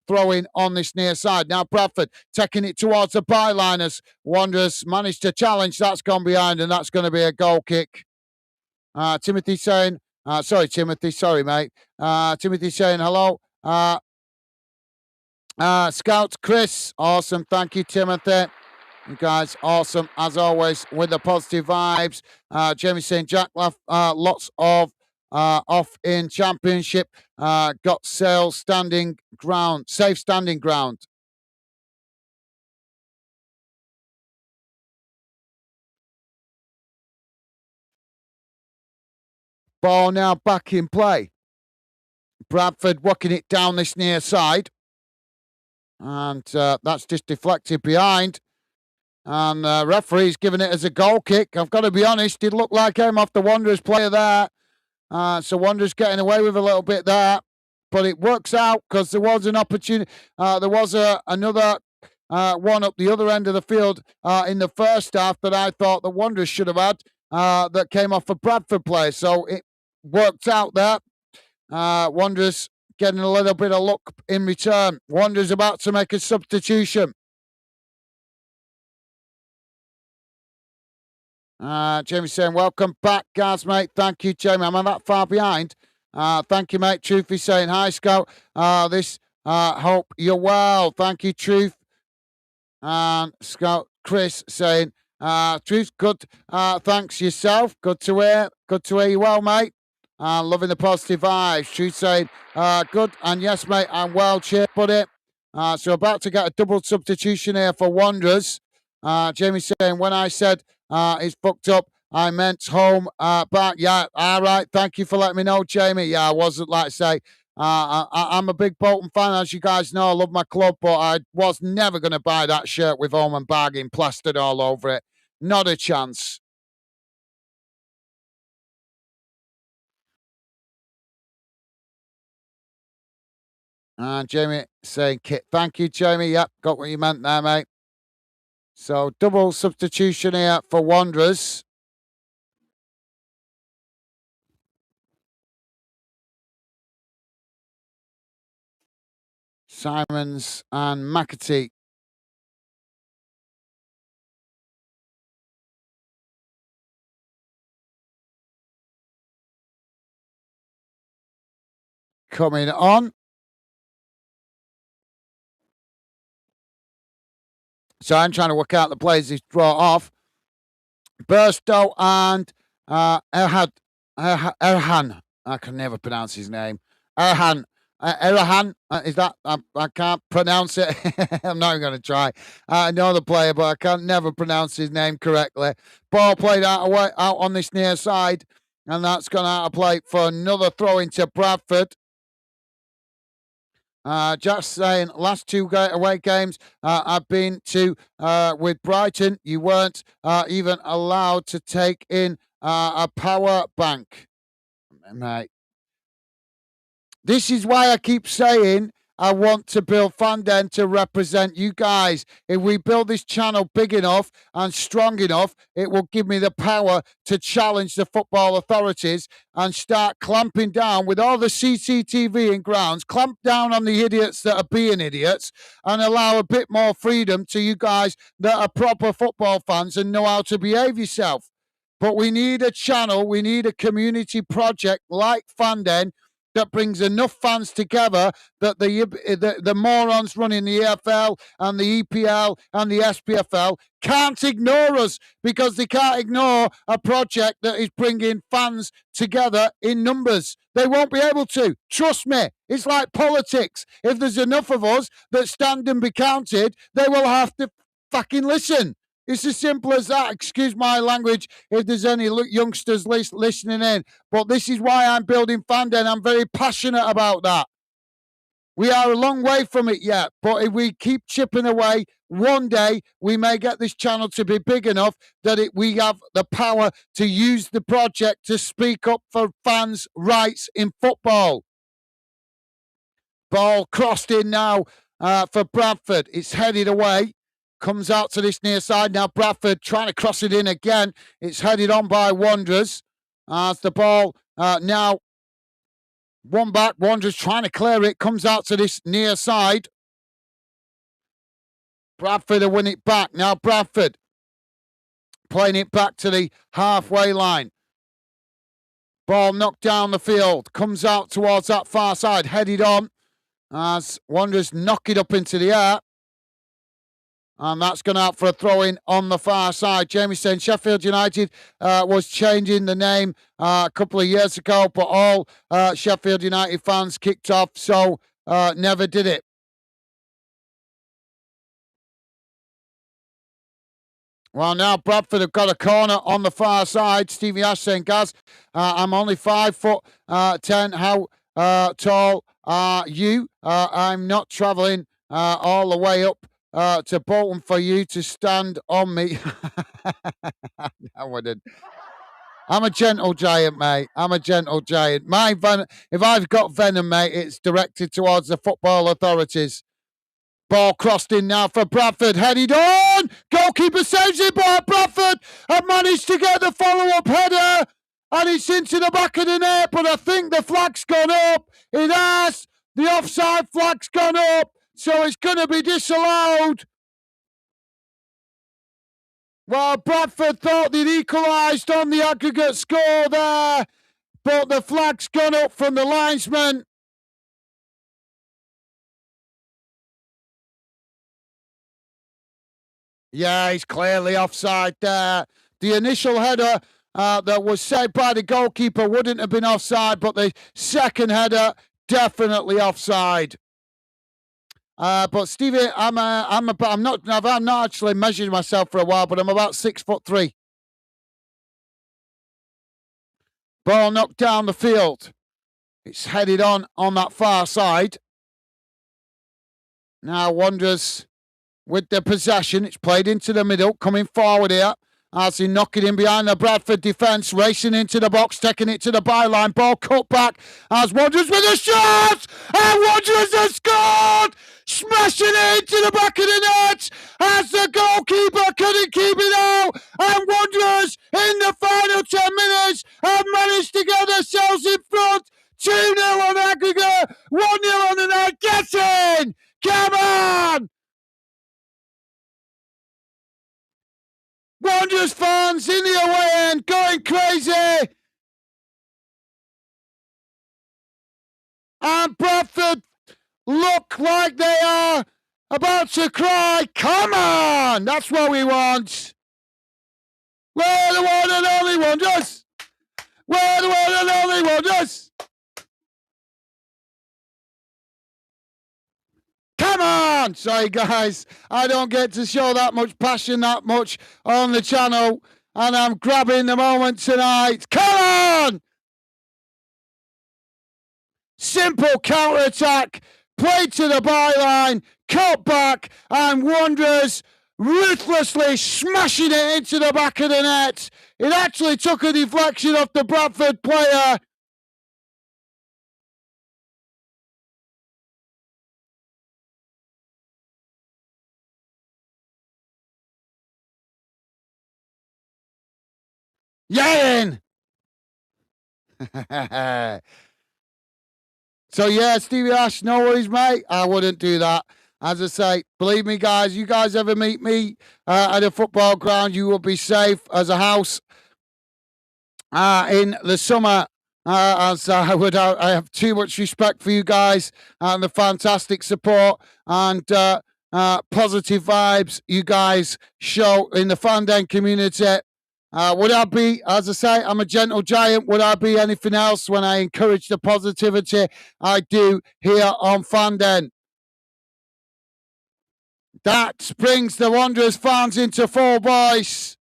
throwing on this near side. Now Bradford taking it towards the byliners. Wanderers managed to challenge. That's gone behind, and that's going to be a goal kick. Timothy saying, sorry, Timothy. Sorry, mate. Timothy saying hello. Scout Chris. Awesome. Thank you, Timothy. You guys, awesome as always with the positive vibes. Jamie saying Jack lots of off in championship. Got safe standing ground. Ball now back in play. Bradford working it down this near side. And that's just deflected behind. And referee's giving it as a goal kick. I've got to be honest, it looked like came off the Wanderers player there. So Wanderers getting away with a little bit there. But it works out because there was an opportunity. There was another one up the other end of the field in the first half that I thought the Wanderers should have had that came off a Bradford player. So it worked out there. Wanderers getting a little bit of luck in return. Wanderers about to make a substitution. Jamie saying, welcome back, Gaz, mate. Thank you, Jamie. Am I that far behind? Thank you, mate. Truth saying, hi, Scout. Hope you're well. Thank you, Truth. And Scout Chris saying, Truth, good. Thanks yourself. Good to hear. Good to hear you well, mate. Loving the positive vibes. Truth saying, good. And yes, mate, I'm well. Cheers, buddy. So about to get a double substitution here for Wanderers. Jamie saying, when I said it's fucked up, I meant home back. Yeah, all right. Thank you for letting me know, Jamie. Yeah, I wasn't, like I say, I'm a big Bolton fan, as you guys know. I love my club, but I was never going to buy that shirt with home and bargain plastered all over it. Not a chance. And Jamie saying, Kit, thank you, Jamie. Yep, got what you meant there, mate. So double substitution here for Wanderers. Simons and McAtee. Coming on. So I'm trying to work out the players he's brought off. Burstow and Erhan. I can never pronounce his name. Erhan. Is that? I can't pronounce it. I'm not even going to try. I know the player, but I can never pronounce his name correctly. Ball played out on this near side, and that's gone out of play for another throw into Bradford. Just saying, last two away games I've been to with Brighton, you weren't even allowed to take in a power bank, mate. This is why I keep saying I want to build Fanden to represent you guys. If we build this channel big enough and strong enough, it will give me the power to challenge the football authorities and start clamping down with all the CCTV in grounds, clamp down on the idiots that are being idiots and allow a bit more freedom to you guys that are proper football fans and know how to behave yourself. But we need a channel, we need a community project like Fanden that brings enough fans together that the morons running the EFL and the EPL and the SPFL can't ignore us, because they can't ignore a project that is bringing fans together in numbers. They won't be able to. Trust me. It's like politics. If there's enough of us that stand and be counted, they will have to fucking listen. It's as simple as that. Excuse my language if there's any youngsters listening in. But this is why I'm building Fanden. I'm very passionate about that. We are a long way from it yet. But if we keep chipping away, one day we may get this channel to be big enough that we have the power to use the project to speak up for fans' rights in football. Ball crossed in now for Bradford. It's headed away. Comes out to this near side. Now Bradford trying to cross it in again. It's headed on by Wanderers. As the ball now one back. Wanderers trying to clear it. Comes out to this near side. Bradford will win it back. Now Bradford playing it back to the halfway line. Ball knocked down the field. Comes out towards that far side. Headed on as Wanderers knock it up into the air. And that's gone out for a throw-in on the far side. Jamie saying Sheffield United was changing the name a couple of years ago, but all Sheffield United fans kicked off, so never did it. Well, now Bradford have got a corner on the far side. Stevie Ash saying, Gaz, I'm only 5'10". How tall are you? I'm not travelling all the way up to Bolton for you to stand on me. I wouldn't. I'm a gentle giant, mate. I'm a gentle giant. If I've got venom, mate, it's directed towards the football authorities. Ball crossed in now for Bradford. Headed on. Goalkeeper saves it, but Bradford have managed to get the follow-up header. And it's into the back of the net, but I think the flag's gone up. It has. The offside flag's gone up, so it's going to be disallowed. Well, Bradford thought they'd equalised on the aggregate score there, but the flag's gone up from the linesman. Yeah, he's clearly offside there. The initial header that was saved by the goalkeeper wouldn't have been offside, but the second header, definitely offside. But Stevie, I've not actually measured myself for a while, but I'm about 6'3". Ball knocked down the field. It's headed on that far side. Now Wanderers with the possession. It's played into the middle, coming forward here. As he knock it in behind the Bradford defence, racing into the box, taking it to the byline. Ball cut back as Wanderers with a shot! And Wanderers have scored! Smashing it into the back of the net as the goalkeeper couldn't keep it out. And Wanderers in the final 10 minutes have managed to get themselves in front. 2-0 on aggregate, 1-0 on the night. Get in! Come on! Wanderers fans in the away end going crazy. And Bradford look like they are about to cry. Come on! That's what we want. We're the one and only Wanderers. We're the one and only Wanderers. Come on! Sorry, guys. I don't get to show that much passion that much on the channel. And I'm grabbing the moment tonight. Come on! Simple counter-attack. Played to the byline. Cut back. And Wanderers ruthlessly smashing it into the back of the net. It actually took a deflection off the Bradford player. Yayin! So yeah, Stevie Ash, no worries, mate. I wouldn't do that. As I say, believe me, guys, you guys ever meet me at a football ground, you will be safe as a house in the summer. As I have too much respect for you guys and the fantastic support and positive vibes you guys show in the Fanden community. Would I be, as I say, I'm a gentle giant. Would I be anything else when I encourage the positivity I do here on Fanden? That brings the Wanderers fans into full voice.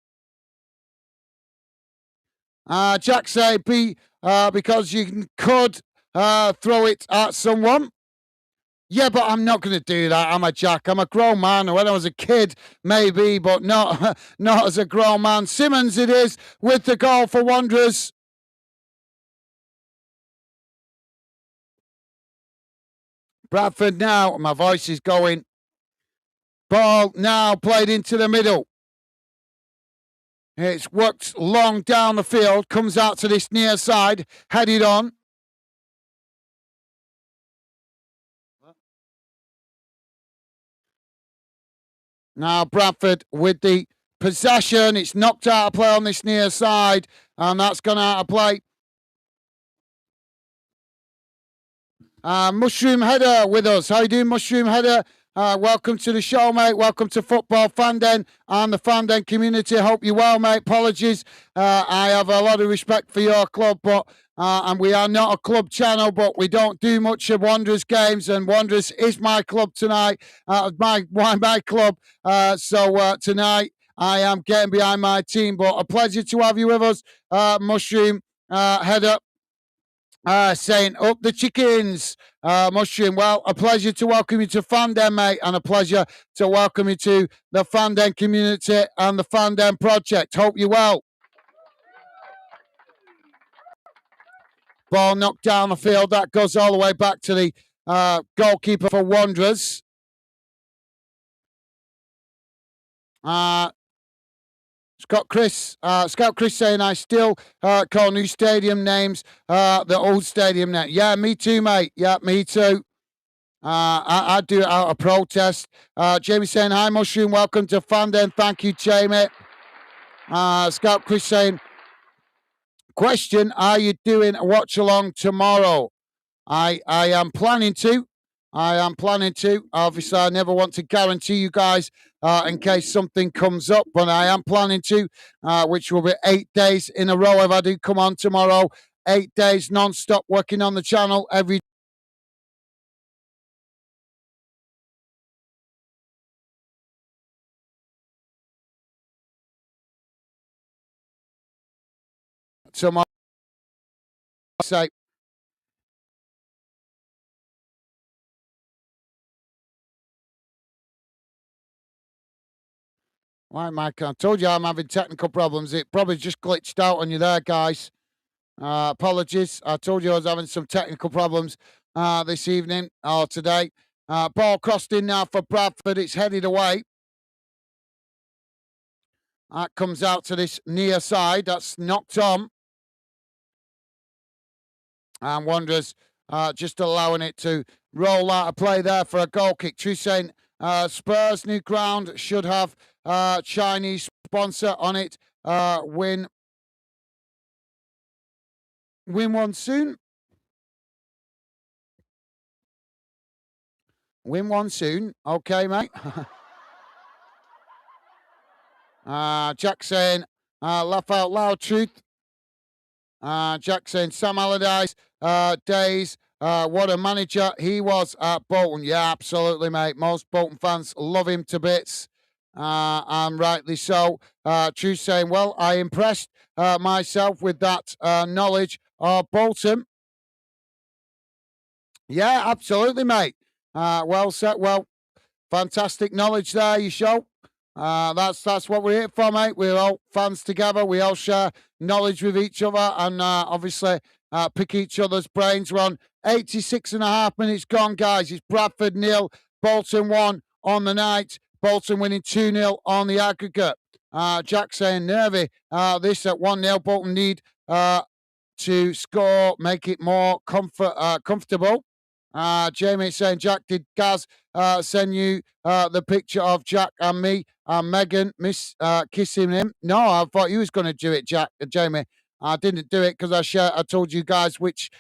Jack say, because you could throw it at someone. Yeah, but I'm not going to do that. I'm a Jack. I'm a grown man. When I was a kid, maybe, but not as a grown man. Simmons it is with the goal for Wanderers. Bradford now. My voice is going. Ball now played into the middle. It's worked long down the field. Comes out to this near side. Headed on. Now Bradford with the possession. It's knocked out of play on this near side. And that's gone out of play. Mushroom Header with us. How you doing, Mushroom Header? Welcome to the show, mate. Welcome to Football Fanden and the Fanden community. Hope you're well, mate. Apologies. I have a lot of respect for your club, but and we are not a club channel, but we don't do much of Wanderers games, and Wanderers is my club tonight. My club. So tonight I am getting behind my team, but a pleasure to have you with us, Mushroom Header. Saying up the chickens, Mushroom. Well, a pleasure to welcome you to Fandom, mate, and a pleasure to welcome you to the Fandom community and the Fandom project. Hope you're well. Ball knocked down the field. That goes all the way back to the goalkeeper for Wanderers. Scout Chris saying I still call new stadium names the old stadium name. Yeah, me too, mate. Yeah, me too. I do it out of protest. Jamie saying hi, Mushroom. Welcome to Fandom. Thank you, Jamie. Scout Chris saying, question: are you doing a watch along tomorrow? I am planning to. Obviously, I never want to guarantee you guys in case something comes up, but I am planning to, which will be 8 days in a row if I do come on tomorrow. 8 days non-stop working on the channel every tomorrow. Say, why, Mike? I told you I'm having technical problems. It probably just glitched out on you there, guys. Apologies. I told you I was having some technical problems this evening or today. Ball crossed in now for Bradford. It's headed away. That comes out to this near side. That's knocked on. And Wanderers just allowing it to roll out of play there for a goal kick. True saying Spurs new ground should have Chinese sponsor on it. Win one soon. Win one soon. Okay, mate. Jack saying, laugh out loud, truth. Jack saying, Sam Allardyce days, what a manager he was at Bolton. Yeah, absolutely, mate. Most Bolton fans love him to bits, and rightly so. True saying, well, I impressed myself with that knowledge of Bolton. Yeah, absolutely, mate. Well said. Well, fantastic knowledge there, you show. That's what we're here for, mate. We're all fans together. We all share knowledge with each other and obviously pick each other's brains. We're on 86 and a half minutes gone, guys. It's Bradford 0, Bolton 1 on the night. Bolton winning 2-0 on the aggregate. Jack saying nervy. This at 1-0. Bolton need to score, make it more comfortable. Jamie saying, Jack, did Gaz send you the picture of Jack and me and Megan kissing him? No, I thought you was going to do it, Jack. Jamie. I didn't do it because I told you guys which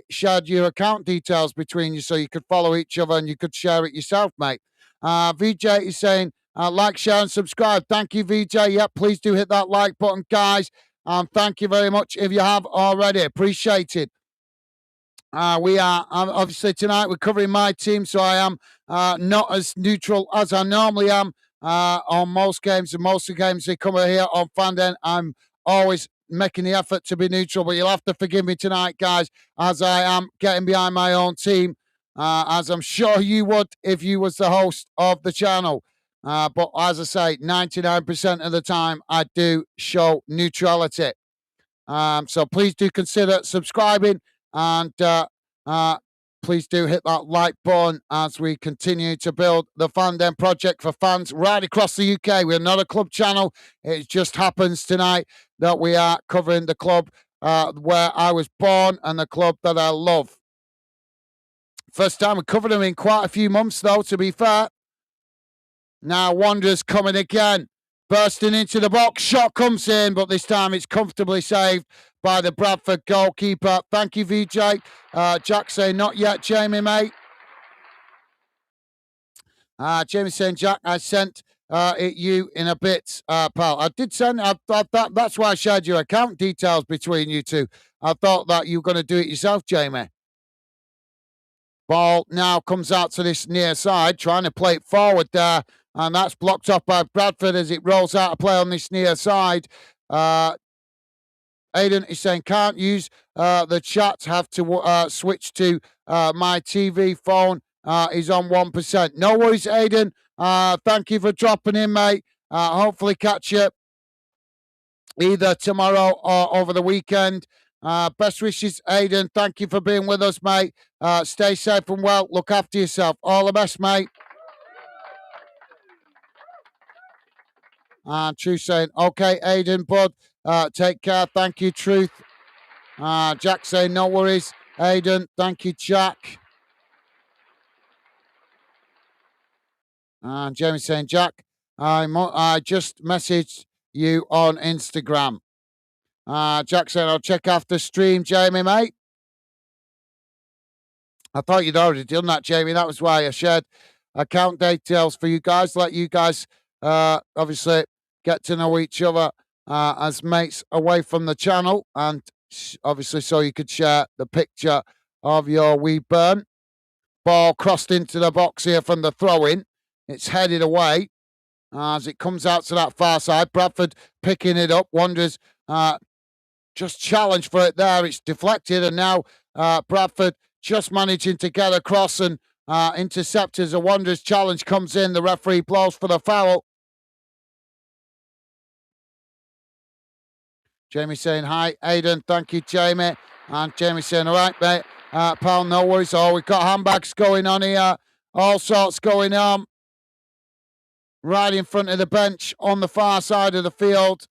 shared your account details between you so you could follow each other and you could share it yourself, mate. VJ is saying, like, share, and subscribe. Thank you, VJ. Yep, please do hit that like button, guys. Thank you very much if you have already. Appreciate it. We are obviously tonight we're covering my team, so I am not as neutral as I normally am on most games. And most of the games they come here on Fandom, I'm always making the effort to be neutral. But you'll have to forgive me tonight, guys, as I am getting behind my own team, as I'm sure you would if you was the host of the channel. But as I say, 99% of the time I do show neutrality. So please do consider subscribing and please do hit that like button as we continue to build the Fandom project for fans right across the UK. We're not a club channel. It just happens tonight that we are covering the club where I was born and the club that I love. First time we covered them in quite a few months, though, to be fair. Now Wanderers coming again. Bursting into the box. Shot comes in, but this time it's comfortably saved by the Bradford goalkeeper. Thank you, VJ. Jack saying, not yet, Jamie, mate. Jamie saying, Jack, I sent it you in a bit, pal. I did send, that's why I shared your account details between you two. I thought that you were going to do it yourself, Jamie. Ball now comes out to this near side, trying to play it forward there. And that's blocked off by Bradford as it rolls out of play on this near side. Aidan is saying, can't use the chat, have to switch to my TV phone. Is on 1%. No worries, Aidan. Thank you for dropping in, mate. Hopefully catch you either tomorrow or over the weekend. Best wishes, Aidan. Thank you for being with us, mate. Stay safe and well. Look after yourself. All the best, mate. And Truth saying, okay, Aidan, bud. Take care. Thank you, Truth. Jack saying, no worries. Aidan, thank you, Jack. And Jamie saying, Jack, I just messaged you on Instagram. Jack saying, I'll check after stream, Jamie, mate. I thought you'd already done that, Jamie. That was why I shared account details for you guys. Let you guys obviously get to know each other as mates away from the channel. And obviously so you could share the picture of your wee burn. Ball crossed into the box here from the throw-in. It's headed away as it comes out to that far side. Bradford picking it up. Wanderers just challenge for it there. It's deflected, and now Bradford just managing to get across and intercept as a Wanderers challenge comes in. The referee blows for the foul. Jamie saying, hi, Aidan. Thank you, Jamie. And Jamie saying, all right, mate. Pal, no worries. Oh, we've got handbags going on here. All sorts going on. Right in front of the bench on the far side of the field.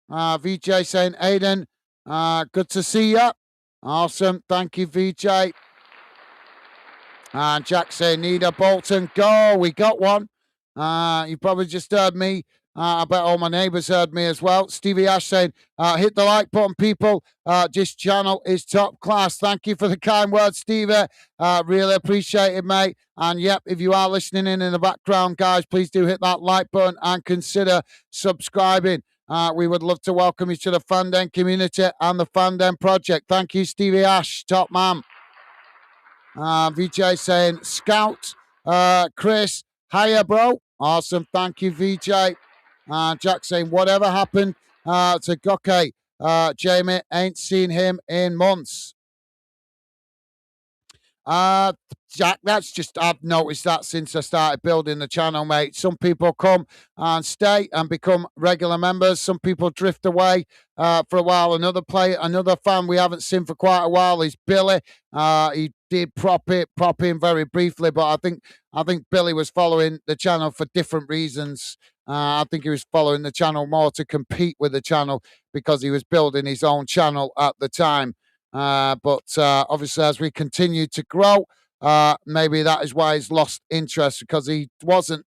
VJ saying, Aidan, good to see you. Awesome. Thank you, VJ. And Jack saying, need a Bolton goal. We got one. You probably just heard me. I bet all my neighbours heard me as well. Stevie Ash saying, hit the like button, people. This channel is top class. Thank you for the kind words, Stevie. Really appreciate it, mate. And yep, if you are listening in the background, guys, please do hit that like button and consider subscribing. We would love to welcome you to the Fandom community and the Fandom project. Thank you, Stevie Ash, top man. VJ saying, Scout, Chris, hiya, bro. Awesome. Thank you, VJ. Jack saying, whatever happened to Goke? Jamie, ain't seen him in months. Jack, that's just, I've noticed that since I started building the channel, mate. Some people come and stay and become regular members. Some people drift away for a while. Another fan we haven't seen for quite a while is Billy. He did prop in very briefly, but I think Billy was following the channel for different reasons. I think he was following the channel more to compete with the channel because he was building his own channel at the time. But obviously, as we continue to grow, maybe that is why he's lost interest, because he wasn't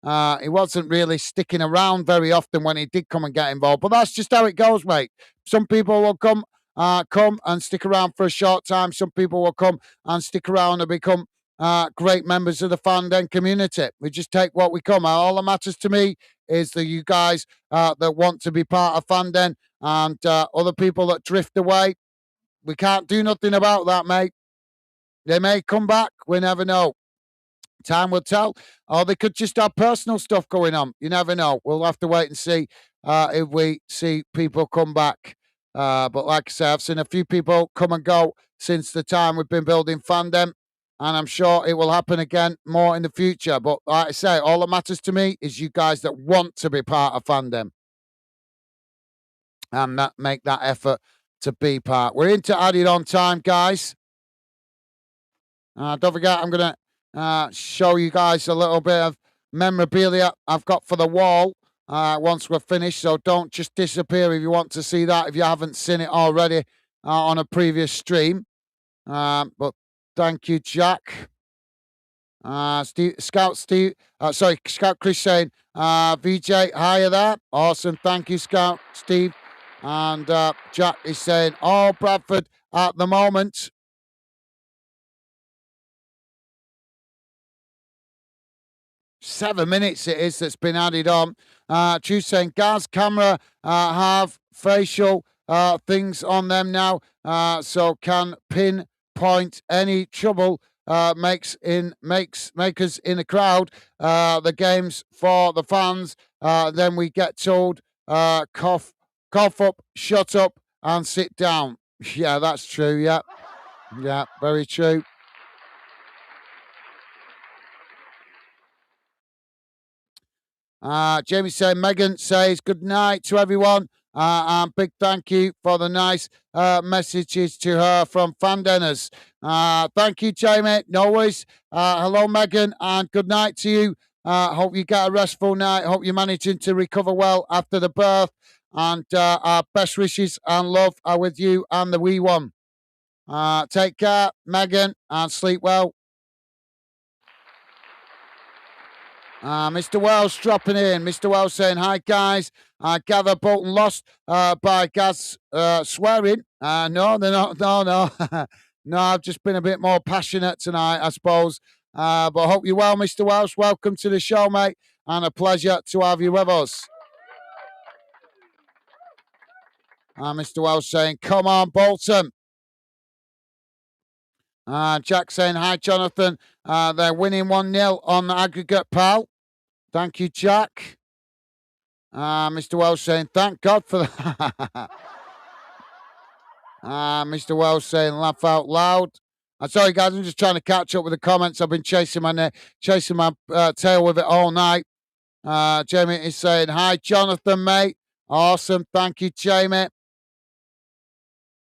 really sticking around very often when he did come and get involved. But that's just how it goes, mate. Some people will come and stick around for a short time. Some people will come and stick around and become great members of the Fandom community. We just take what we come. All that matters to me is that you guys that want to be part of Fandom, and other people that drift away. We can't do nothing about that, mate. They may come back. We never know. Time will tell. Or they could just have personal stuff going on. You never know. We'll have to wait and see if we see people come back. But like I say, I've seen a few people come and go since the time we've been building Fandom. And I'm sure it will happen again more in the future. But like I say, all that matters to me is you guys that want to be part of Fandom. And that make that effort to be part. We're into added on time, guys. Don't forget, I'm going to show you guys a little bit of memorabilia I've got for the wall once we're finished. So don't just disappear if you want to see that, if you haven't seen it already on a previous stream. But thank you, Jack. Scout Chris saying, VJ, hiya there. Awesome. Thank you, Scout Steve. And Jack is saying, oh, Bradford at the moment. $7 it is that's been added on. Choose saying, Gaz camera have facial things on them now, so can pinpoint any trouble makers in the crowd. The games for the fans. Then we get told cough cough up, shut up, and sit down. Yeah, that's true. Yeah, yeah, very true. Jamie saying, Megan says, good night to everyone. And big thank you for the nice messages to her from Fandeners. Thank you, Jamie. No worries. Hello, Megan, and good night to you. Hope you get a restful night. Hope you're managing to recover well after the birth. And our best wishes and love are with you and the wee one. Take care, Megan, and sleep well. Mr. Wells dropping in. Mr. Wells saying, hi, guys. I gather Bolton lost by Gaz swearing. No, they're not. No, no. No, I've just been a bit more passionate tonight, I suppose. But I hope you're well, Mr. Wells. Welcome to the show, mate. And a pleasure to have you with us. Mr. Wells saying, come on, Bolton. Jack saying, hi, Jonathan. They're winning 1-0 on the aggregate, pal. Thank you, Jack. Mr. Wells saying, thank God for that. Mr. Wells saying, laugh out loud. Sorry, guys, I'm just trying to catch up with the comments. I've been chasing my tail with it all night. Jamie is saying, hi, Jonathan, mate. Awesome. Thank you, Jamie.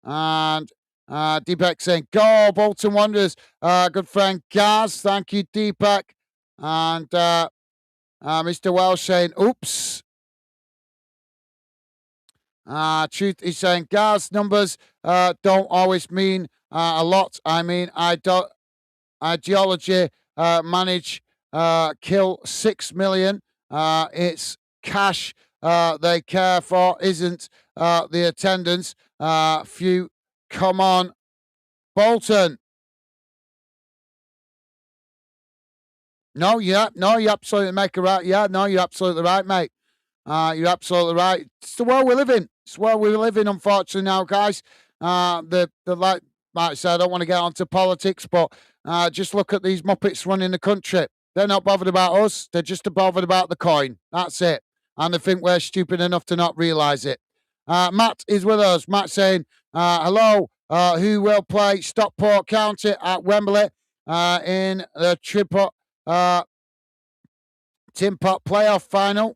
And Deepak saying, go, Bolton Wanderers. Good friend Gaz. Thank you, Deepak. And Mr. Wells saying, oops. Truth is saying, Gaz numbers don't always mean a lot. I mean, ideology manage kill 6 million. It's cash they care for, isn't the attendance. Few, come on, Bolton. No, you're absolutely make it right. Yeah, no, you're absolutely right, mate. You're absolutely right. It's the world we live in. It's the world we live in, unfortunately, now, guys. Like I said, I don't want to get onto politics, but just look at these Muppets running the country. They're not bothered about us. They're just bothered about the coin. That's it. And they think we're stupid enough to not realise it. Matt is with us. Matt saying, hello, who will play Stockport County at Wembley in the Tin Pot playoff final?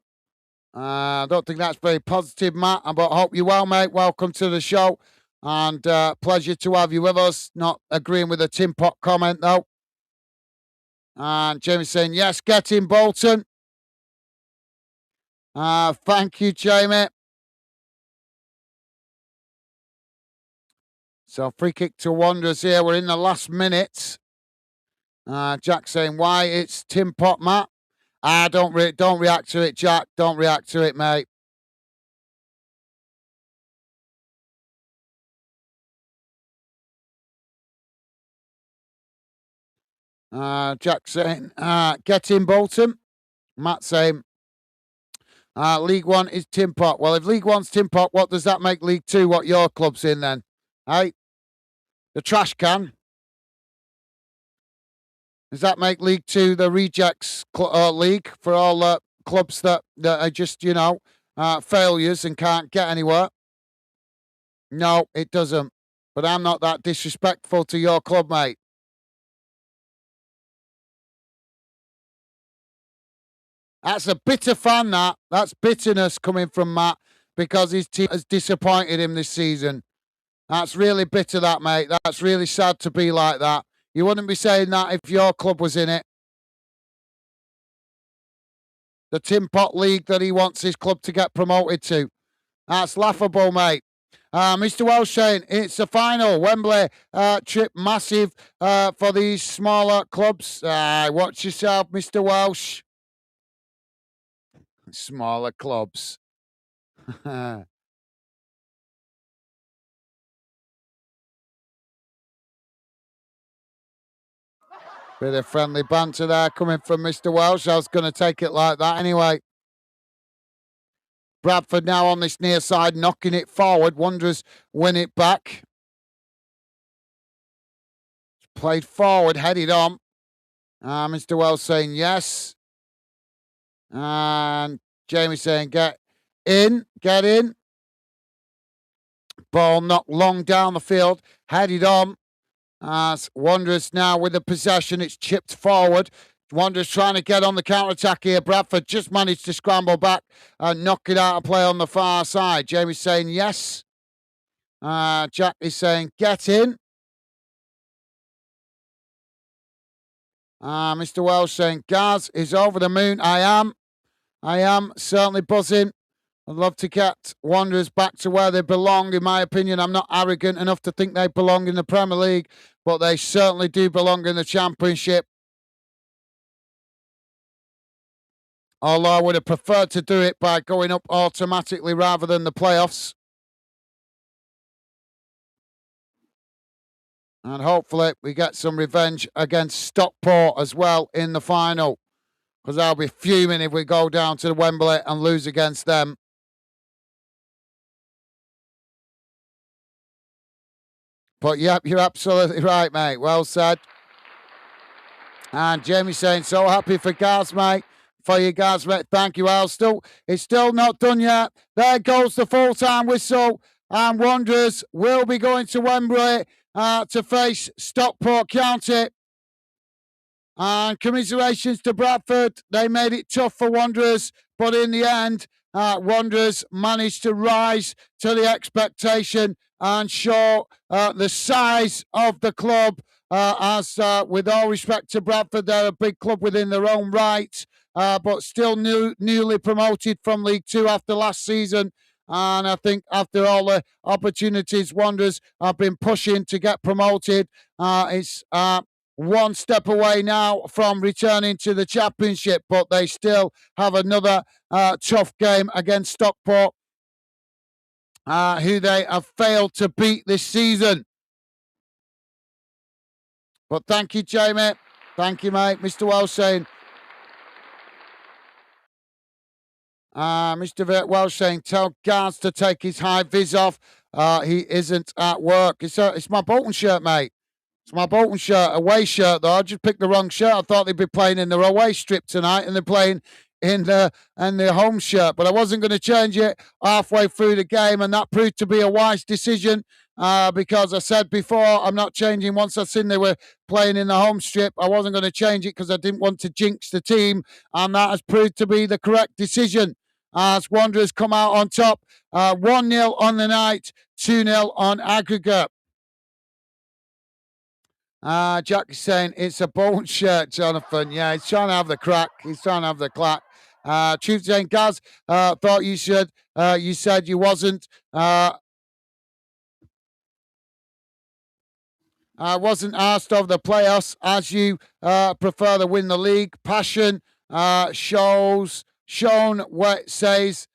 I don't think that's very positive, Matt, but I hope you're well, mate. Welcome to the show. And pleasure to have you with us. Not agreeing with the Tin Pot comment, though. And Jamie's saying, yes, get in, Bolton. Thank you, Jamie. So free kick to Wanderers here. We're in the last minute. Jack saying, why it's Tin Pot, Matt? Don't react to it, Jack. Don't react to it, mate. Jack saying, get in, Bolton. Matt saying, League One is Tin Pot. Well, if League One's Tin Pot, what does that make League Two? What your club's in then? Hey, the trash can. Does that make League Two the rejects league for all the clubs that are just failures and can't get anywhere? No, it doesn't. But I'm not that disrespectful to your club, mate. That's a bitter fan, that. That's bitterness coming from Matt because his team has disappointed him this season. That's really bitter, that, mate. That's really sad to be like that. You wouldn't be saying that if your club was in it. The Tin Pot League that he wants his club to get promoted to. That's laughable, mate. Mr. Welsh saying it's the final Wembley trip, massive for these smaller clubs. Watch yourself, Mr. Welsh. Smaller clubs. Bit of friendly banter there coming from Mr. Welsh. I was going to take it like that anyway. Bradford now on this near side, knocking it forward. Wanderers win it back. Played forward, headed on. Mr. Wells saying yes. And Jamie saying get in. Ball knocked long down the field, headed on. As Wanderers now with the possession, it's chipped forward. Wanderers trying to get on the counter-attack here. Bradford just managed to scramble back and knock it out of play on the far side. Jamie's saying yes. Jack is saying get in. Mr. Welsh saying Gaz is over the moon. I am certainly buzzing. I'd love to get Wanderers back to where they belong. In my opinion, I'm not arrogant enough to think they belong in the Premier League, but they certainly do belong in the Championship. Although I would have preferred to do it by going up automatically rather than the playoffs. And hopefully we get some revenge against Stockport as well in the final. Because I'll be fuming if we go down to the Wembley and lose against them. But yep, you're absolutely right, mate. Well said. And Jamie saying, so happy for Gaz, mate. For you guys, mate. Thank you, Al. It's still not done yet. There goes the full-time whistle. And Wanderers will be going to Wembley to face Stockport County. And commiserations to Bradford. They made it tough for Wanderers, but in the end, Wanderers managed to rise to the expectation and show the size of the club. As with all respect to Bradford, they're a big club within their own right, but still newly promoted from League Two after last season. And I think after all the opportunities Wanderers have been pushing to get promoted, it's one step away now from returning to the Championship, but they still have another tough game against Stockport, who they have failed to beat this season. But thank you, Jamie. Thank you, mate. Mr. Welsh saying, Mr. Welsh saying, tell Gaz to take his high vis off. He isn't at work. It's my Bolton shirt, mate. It's my Bolton shirt, away shirt, though. I just picked the wrong shirt. I thought they'd be playing in their away strip tonight, and they're playing in the home shirt. But I wasn't going to change it halfway through the game, and that proved to be a wise decision because I said before, I'm not changing. Once I seen they were playing in the home strip, I wasn't going to change it because I didn't want to jinx the team, and that has proved to be the correct decision. As Wanderers come out on top, 1-0 on the night, 2-0 on aggregate. Jack is saying it's a Bolton shirt, Jonathan. Yeah, he's trying to have the crack. He's trying to have the clack. Truth saying, Gaz, thought you should. You said you wasn't. Wasn't asked of the playoffs as you prefer to win the league. Passion shown what it says.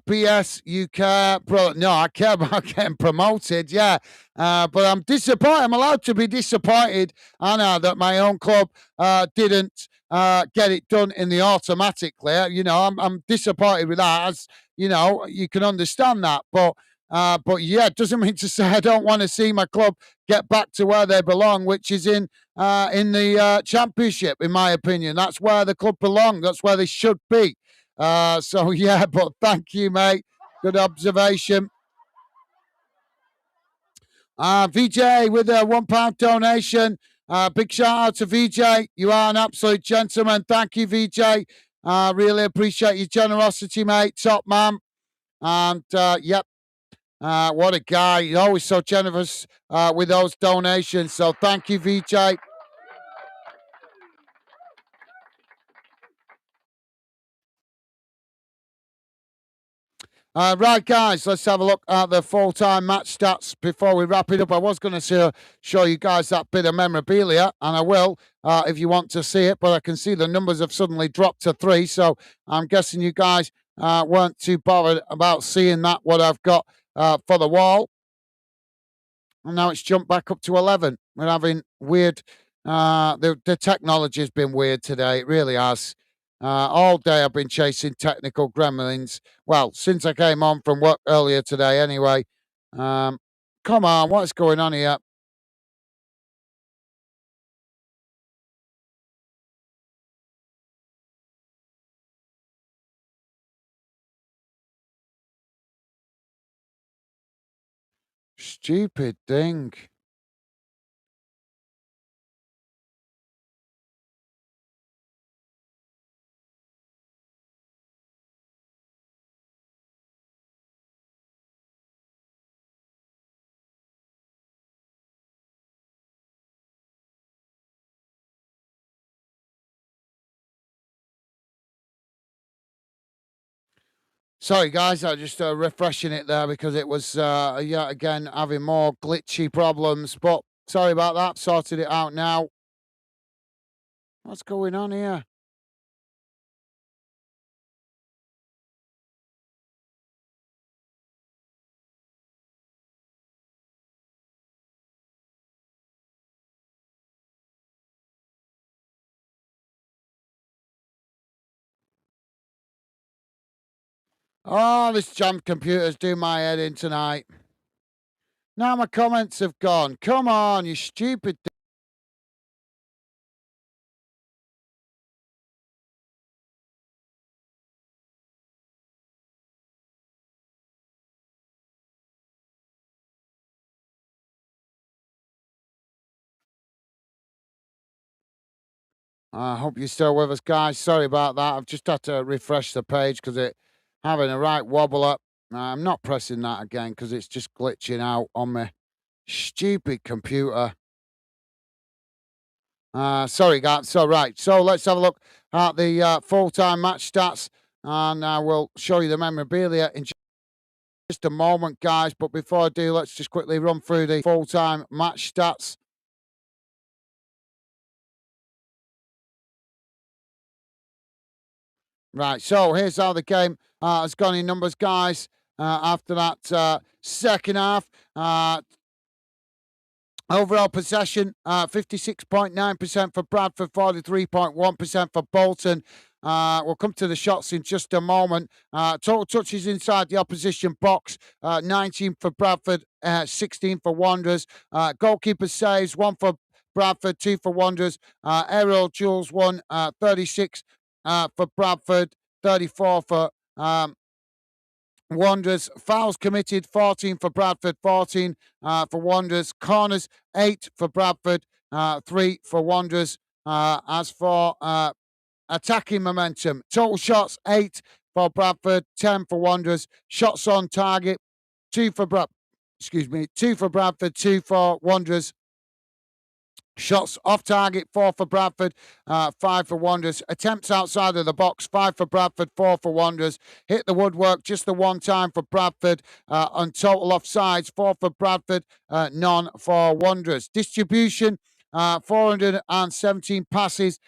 PS, you care, bro? No, I care about getting promoted. Yeah, but I'm disappointed. I'm allowed to be disappointed, Anna, that my own club didn't get it done in the automatically. You know, I'm disappointed with that. As you know, you can understand that, but yeah, it doesn't mean to say I don't want to see my club get back to where they belong, which is in the Championship. In my opinion, that's where the club belong. That's where they should be. So yeah, but thank you, mate. Good observation. VJ with a £1 donation. Big shout out to VJ. You are an absolute gentleman. Thank you, VJ. Really appreciate your generosity, mate. Top man. And yep. What a guy. He's always so generous with those donations. So thank you, VJ. Right, guys, let's have a look at the full-time match stats before we wrap it up. I was going to show you guys that bit of memorabilia, and I will if you want to see it, but I can see the numbers have suddenly dropped to 3, so I'm guessing you guys weren't too bothered about seeing that, what I've got for the wall. And now it's jumped back up to 11. We're having weird... the technology has been weird today. It really has. All day I've been chasing technical gremlins. Well, since I came home from work earlier today, anyway. Come on, what's going on here? Stupid thing. Sorry, guys, I just refreshing it there because it was yet again having more glitchy problems. But sorry about that. Sorted it out now. What's going on here? Oh, this jammed computer's doing my head in tonight. Now my comments have gone. Come on, you stupid. I hope you're still with us, guys. Sorry about that. I've just had to refresh the page because it having a right wobble up. I'm not pressing that again because it's just glitching out on my stupid computer. Sorry, guys. So right. So let's have a look at the full-time match stats, and we'll show you the memorabilia in just a moment, guys. But before I do, let's just quickly run through the full-time match stats. Right, so here's how the game has gone in numbers, guys. After that second half, overall possession 56.9% for Bradford, 43.1% for Bolton. We'll come to the shots in just a moment. Total touches inside the opposition box 19 for Bradford, 16 for Wanderers. Goalkeeper saves, 1 for Bradford, 2 for Wanderers. Aerial duels, 1, 36 for Bradford, 34 for Wanderers. Fouls committed, 14 for Bradford, 14 for Wanderers. Corners, 8 for Bradford, 3 for Wanderers. As for attacking momentum, total shots, 8 for Bradford, 10 for Wanderers. Shots on target, 2 for 2 for Bradford, 2 for Wanderers. Shots off target, 4 for Bradford, 5 for Wanderers. Attempts outside of the box, 5 for Bradford, 4 for Wanderers. Hit the woodwork just the one time for Bradford. On total offsides, 4 for Bradford, none for Wanderers. Distribution, 417 passes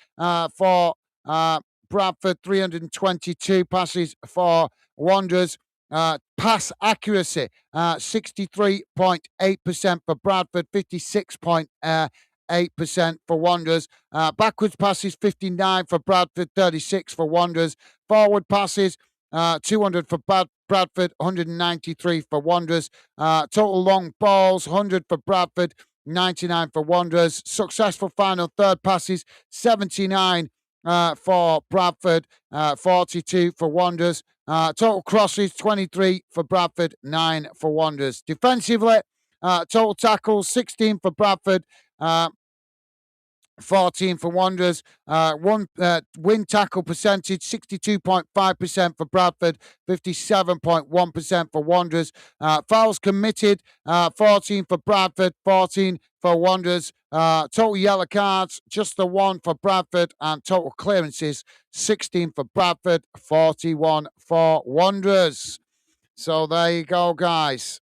for Bradford, 322 passes for Wanderers. Pass accuracy, 63.8% for Bradford, 56.8% for Wanderers. Backwards passes, 59 for Bradford, 36 for Wanderers. Forward passes, 200 for Bradford, 193 for Wanderers. Total long balls, 100 for Bradford, 99 for Wanderers. Successful final third passes, 79 for Bradford, 42 for Wanderers. Total crosses, 23 for Bradford, 9 for Wanderers. Defensively, total tackles, 16 for Bradford, 14 for Wanderers. One win tackle percentage, 62.5% for Bradford, 57.1% for Wanderers. Fouls committed, 14 for Bradford, 14 for Wanderers. Total yellow cards, just the 1 for Bradford, and total clearances, 16 for Bradford, 41 for Wanderers. So there you go, guys.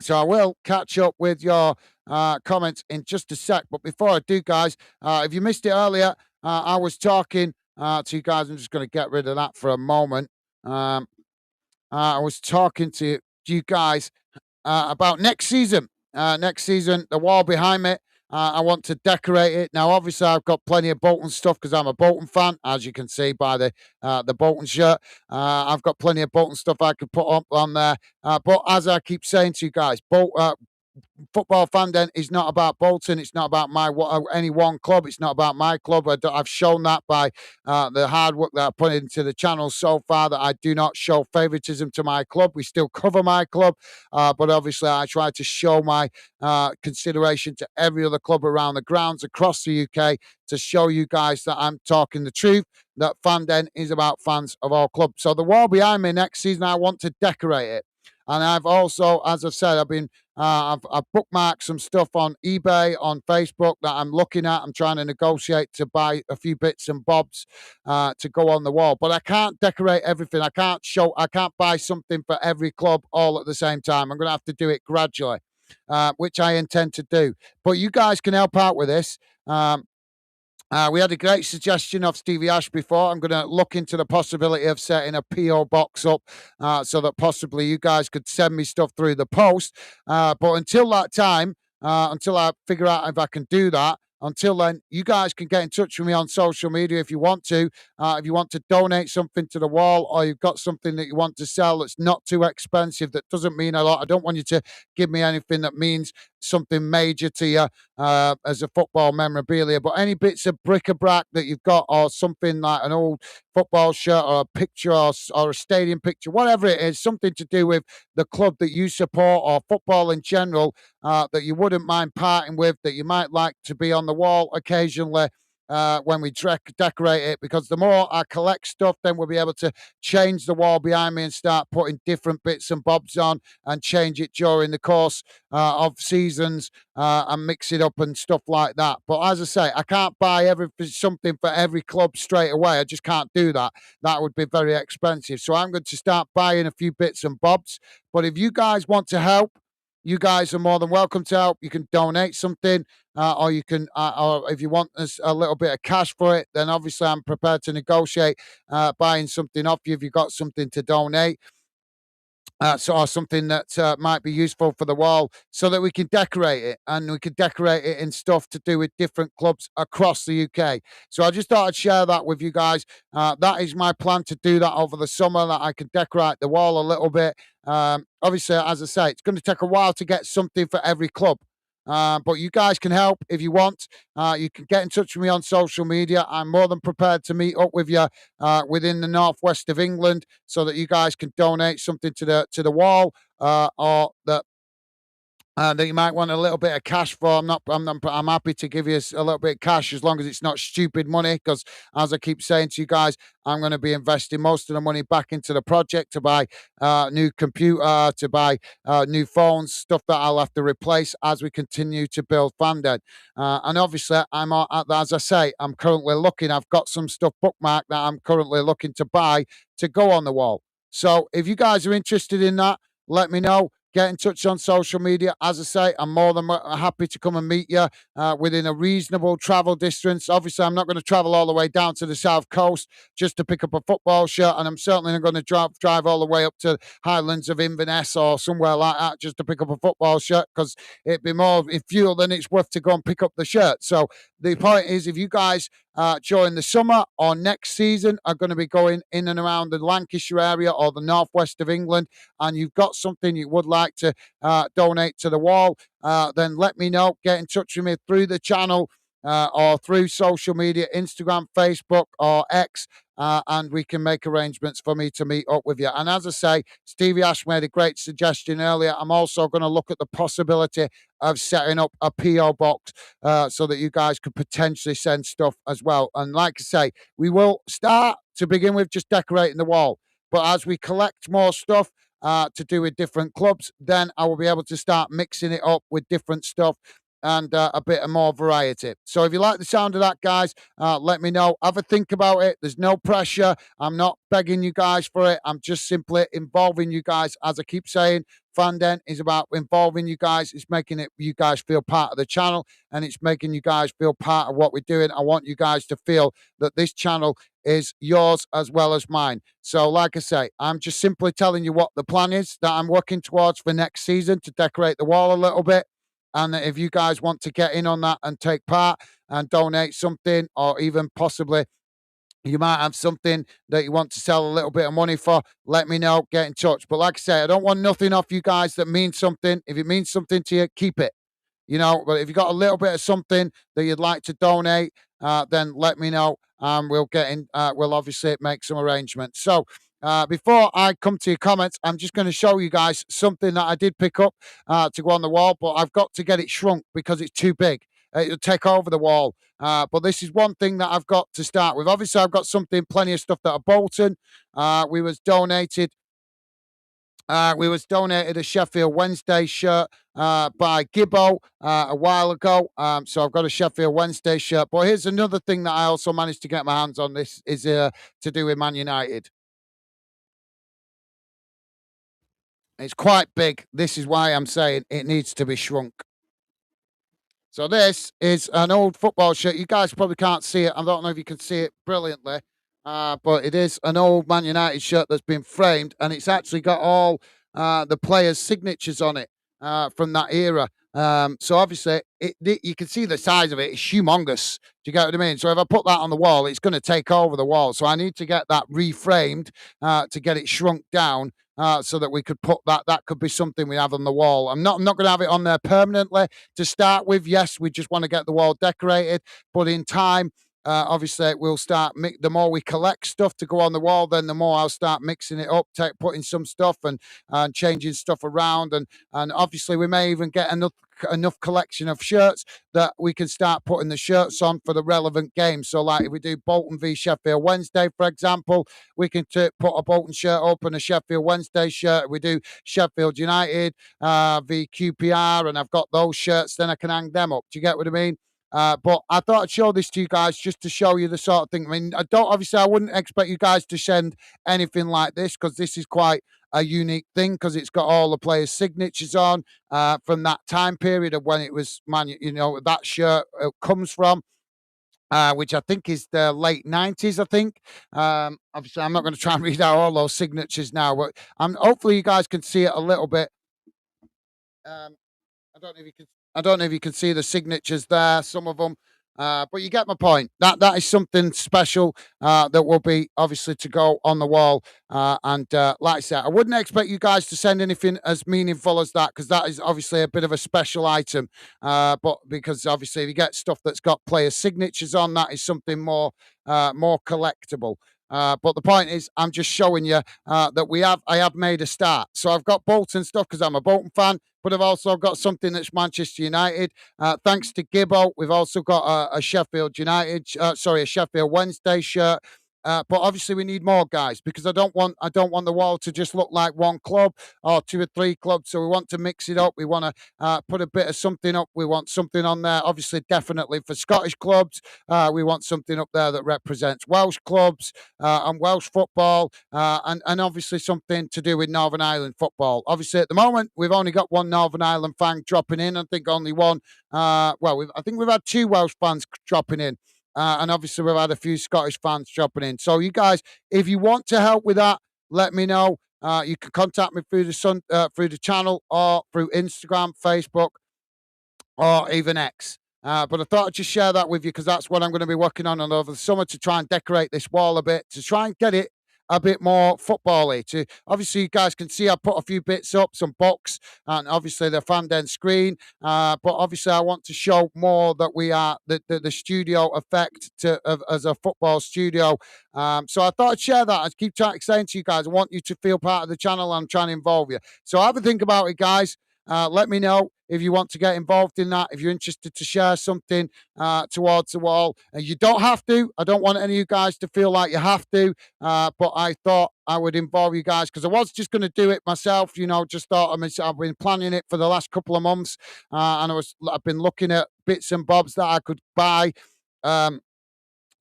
So I will catch up with your comments in just a sec. But before I do, guys, if you missed it earlier, I was talking to you guys. I'm just going to get rid of that for a moment. I was talking to you guys about next season. Next season, the wall behind me. I want to decorate it. Now, obviously, I've got plenty of Bolton stuff because I'm a Bolton fan, as you can see by the Bolton shirt. I've got plenty of Bolton stuff I could put up on there. But as I keep saying to you guys, Football Fan Den is not about Bolton. It's not about any one club. It's not about my club. I've shown that by the hard work that I put into the channel so far, that I do not show favoritism to my club. We still cover my club, but obviously I try to show my consideration to every other club around the grounds across the UK, to show you guys that I'm talking the truth, that Fan Den is about fans of all clubs. So the wall behind me next season, I want to decorate it. And I've also, as I've said, I've bookmarked some stuff on eBay, on Facebook, that I'm looking at. I'm trying to negotiate to buy a few bits and bobs to go on the wall. But I can't decorate everything. I can't buy something for every club all at the same time. I'm going to have to do it gradually, which I intend to do. But you guys can help out with this. We had a great suggestion of Stevie Ash before. I'm going to look into the possibility of setting a PO box up so that possibly you guys could send me stuff through the post. But until that time, until I figure out if I can do that, until then, you guys can get in touch with me on social media if you want to. If you want to donate something to the wall, or you've got something that you want to sell that's not too expensive, that doesn't mean a lot. I don't want you to give me anything that means something major to you as a football memorabilia, but any bits of bric-a-brac that you've got, or something like an old football shirt, or a picture, or a stadium picture, whatever it is, something to do with the club that you support, or football in general, that you wouldn't mind parting with, that you might like to be on the wall occasionally when we decorate it, because the more I collect stuff, then we'll be able to change the wall behind me and start putting different bits and bobs on, and change it during the course of seasons, and mix it up and stuff like that. But as I say, I can't buy something for every club straight away. I just can't do that. That would be very expensive. So I'm going to start buying a few bits and bobs. But if you guys want to help, you guys are more than welcome to help. You can donate something, or you can, or if you want a little bit of cash for it, then obviously I'm prepared to negotiate buying something off you if you've got something to donate. Or something that might be useful for the wall, so that we can decorate it, and we can decorate it in stuff to do with different clubs across the UK. So I just thought I'd share that with you guys. That is my plan, to do that over the summer, that I can decorate the wall a little bit. Obviously, as I say, it's going to take a while to get something for every club. But you guys can help if you want. You can get in touch with me on social media. I'm more than prepared to meet up with you within the northwest of England, so that you guys can donate something to the wall, or that you might want a little bit of cash for. I'm happy to give you a little bit of cash, as long as it's not stupid money. Because as I keep saying to you guys, I'm going to be investing most of the money back into the project, to buy new computer, to buy new phones, stuff that I'll have to replace as we continue to build Fan Den. And obviously, as I say, I'm currently looking. I've got some stuff bookmarked that I'm currently looking to buy to go on the wall. So if you guys are interested in that, let me know. Get in touch on social media. As I say, I'm more than happy to come and meet you within a reasonable travel distance. Obviously, I'm not going to travel all the way down to the south coast just to pick up a football shirt, and I'm certainly not going to drive all the way up to Highlands of Inverness or somewhere like that just to pick up a football shirt, because it'd be more in fuel than it's worth to go and pick up the shirt. So the point is, if you guys during the summer or next season are going to be going in and around the Lancashire area or the northwest of England, and you've got something you would like to donate to the wall, then let me know. Get in touch with me through the channel, or through social media, Instagram, Facebook, or X, and we can make arrangements for me to meet up with you. And as I say, Stevie Ash made a great suggestion earlier. I'm also going to look at the possibility of setting up a PO box, so that you guys could potentially send stuff as well. And like I say, we will start to begin with just decorating the wall. But as we collect more stuff to do with different clubs, then I will be able to start mixing it up with different stuff, and a bit of more variety. So if you like the sound of that, guys, let me know. Have a think about it. There's no pressure. I'm not begging you guys for it. I'm just simply involving you guys. As I keep saying, Fan Den is about involving you guys. It's making you guys feel part of the channel, and it's making you guys feel part of what we're doing. I want you guys to feel that this channel is yours as well as mine. So like I say, I'm just simply telling you what the plan is that I'm working towards for next season, to decorate the wall a little bit. And if you guys want to get in on that and take part and donate something, or even possibly you might have something that you want to sell a little bit of money for, let me know, get in touch. But like I say, I don't want nothing off you guys that means something. If it means something to you, keep it. But if you got a little bit of something that you'd like to donate, then let me know. We'll get in. We'll obviously make some arrangements. So before I come to your comments, I'm just going to show you guys something that I did pick up to go on the wall, but I've got to get it shrunk because it's too big. It'll take over the wall. But this is one thing that I've got to start with. Obviously, I've got something, plenty of stuff that are Bolton. We was donated we was donated a Sheffield Wednesday shirt by Gibbo a while ago. So I've got a Sheffield Wednesday shirt. But here's another thing that I also managed to get my hands on. This is to do with Man United. It's quite big. This is why I'm saying it needs to be shrunk. So this is an old football shirt. You guys probably can't see it. I don't know if you can see it brilliantly, but it is an old Man United shirt that's been framed, and it's actually got all the players' signatures on it from that era. So obviously, you can see the size of it. It's humongous. Do you get what I mean? So if I put that on the wall, it's going to take over the wall. So I need to get that reframed to get it shrunk down so that we could put that. That could be something we have on the wall. I'm not going to have it on there permanently to start with. Yes, we just want to get the wall decorated, but in time, obviously, we'll start. The more we collect stuff to go on the wall, then the more I'll start mixing it up, putting some stuff and changing stuff around, and obviously, we may even get enough collection of shirts that we can start putting the shirts on for the relevant games. So, like if we do Bolton v Sheffield Wednesday, for example, we can put a Bolton shirt up and a Sheffield Wednesday shirt. If we do Sheffield United v QPR, and I've got those shirts, then I can hang them up. Do you get what I mean? But I thought I'd show this to you guys just to show you the sort of thing. I mean, I wouldn't expect you guys to send anything like this because this is quite a unique thing because it's got all the players' signatures on from that time period of when it was, that shirt comes from. Which I think is the late 90s, I think. Obviously, I'm not going to try and read out all those signatures now, but hopefully you guys can see it a little bit. Um, I don't know if you can. I don't know if you can see the signatures there. Some of them, but you get my point. That is something special that will be obviously to go on the wall. And like I said, I wouldn't expect you guys to send anything as meaningful as that because that is obviously a bit of a special item. But because obviously, if you get stuff that's got player signatures on, that is something more collectible. But the point is, I'm just showing you that I have made a start. So I've got Bolton stuff because I'm a Bolton fan, but I've also got something that's Manchester United. Thanks to Gibbo, we've also got a Sheffield a Sheffield Wednesday shirt. But obviously we need more guys because I don't want the wall to just look like one club or two or three clubs. So we want to mix it up. We want to put a bit of something up. We want something on there. Obviously, definitely for Scottish clubs, we want something up there that represents Welsh clubs and Welsh football, and obviously something to do with Northern Ireland football. Obviously, at the moment, we've only got one Northern Ireland fan dropping in. I think only one. I think we've had two Welsh fans dropping in. And obviously, we've had a few Scottish fans dropping in. So, you guys, if you want to help with that, let me know. You can contact me through the channel or through Instagram, Facebook, or even X. But I thought I'd just share that with you because that's what I'm going to be working on over the summer to try and decorate this wall a bit, to try and get it a bit more football-y. Obviously, you guys can see I put a few bits up, some books, and obviously the fan den screen. But obviously, I want to show more that we are the studio effect as a football studio. So I thought I'd share that. I keep saying to you guys, I want you to feel part of the channel. I'm trying to involve you. So have a think about it, guys. Let me know if you want to get involved in that, if you're interested to share something towards the wall. You don't have to. I don't want any of you guys to feel like you have to. But I thought I would involve you guys because I was just going to do it myself. Just thought I've been planning it for the last couple of months, and I've been looking at bits and bobs that I could buy. That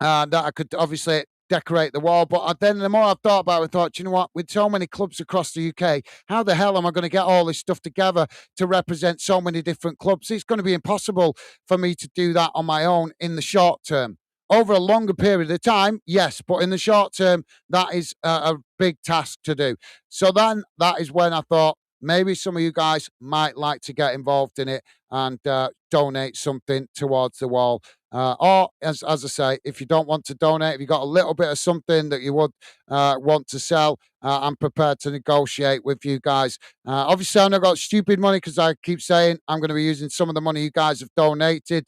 I could obviously decorate the wall. But then the more I've thought about it, I thought, you know what? With so many clubs across the UK, how the hell am I going to get all this stuff together to represent so many different clubs? It's going to be impossible for me to do that on my own in the short term. Over a longer period of time, yes, but in the short term, that is a big task to do. So then that is when I thought maybe some of you guys might like to get involved in it and donate something towards the wall. Or, as I say, if you don't want to donate, if you've got a little bit of something that you would want to sell, I'm prepared to negotiate with you guys. Obviously, I've not got stupid money because I keep saying I'm going to be using some of the money you guys have donated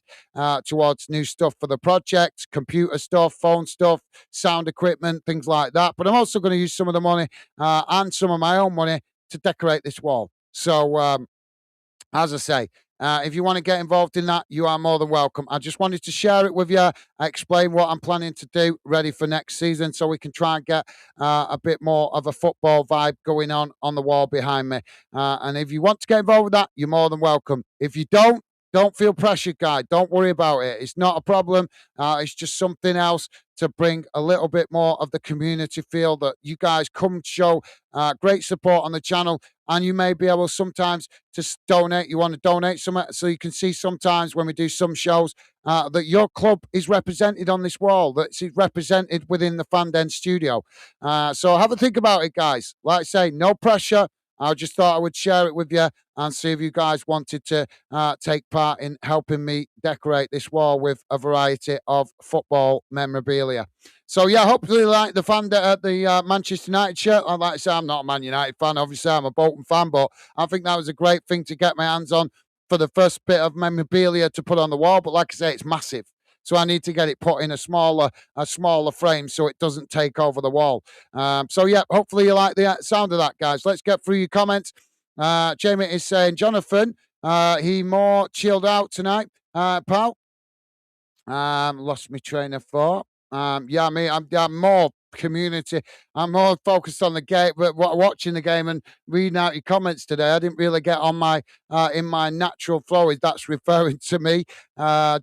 towards new stuff for the project, computer stuff, phone stuff, sound equipment, things like that. But I'm also going to use some of the money and some of my own money to decorate this wall. So, as I say, if you want to get involved in that, you are more than welcome. I just wanted to share it with you. I explain what I'm planning to do, ready for next season, so we can try and get a bit more of a football vibe going on the wall behind me. And if you want to get involved with that, you're more than welcome. If you don't feel pressured, guy. Don't worry about it. It's not a problem. It's just something else to bring a little bit more of the community feel that you guys come show great support on the channel, and you may be able sometimes to donate. You want to donate some, so you can see sometimes when we do some shows that your club is represented on this wall, that it's represented within the Fan Den studio. So have a think about it, guys. Like I say, no pressure. I just thought I would share it with you and see if you guys wanted to take part in helping me decorate this wall with a variety of football memorabilia. So yeah, hopefully like the Manchester United shirt. I'd like to say I'm not a Man United fan. Obviously, I'm a Bolton fan, but I think that was a great thing to get my hands on for the first bit of memorabilia to put on the wall. But like I say, it's massive. So I need to get it put in a smaller frame so it doesn't take over the wall. So yeah, hopefully you like the sound of that, guys. Let's get through your comments. Jamie is saying, Jonathan, he more chilled out tonight, pal. Lost my train of thought. Yeah, I'm more community. I'm more focused on the game, but watching the game and reading out your comments today. I didn't really get on my in my natural flow. If that's referring to me,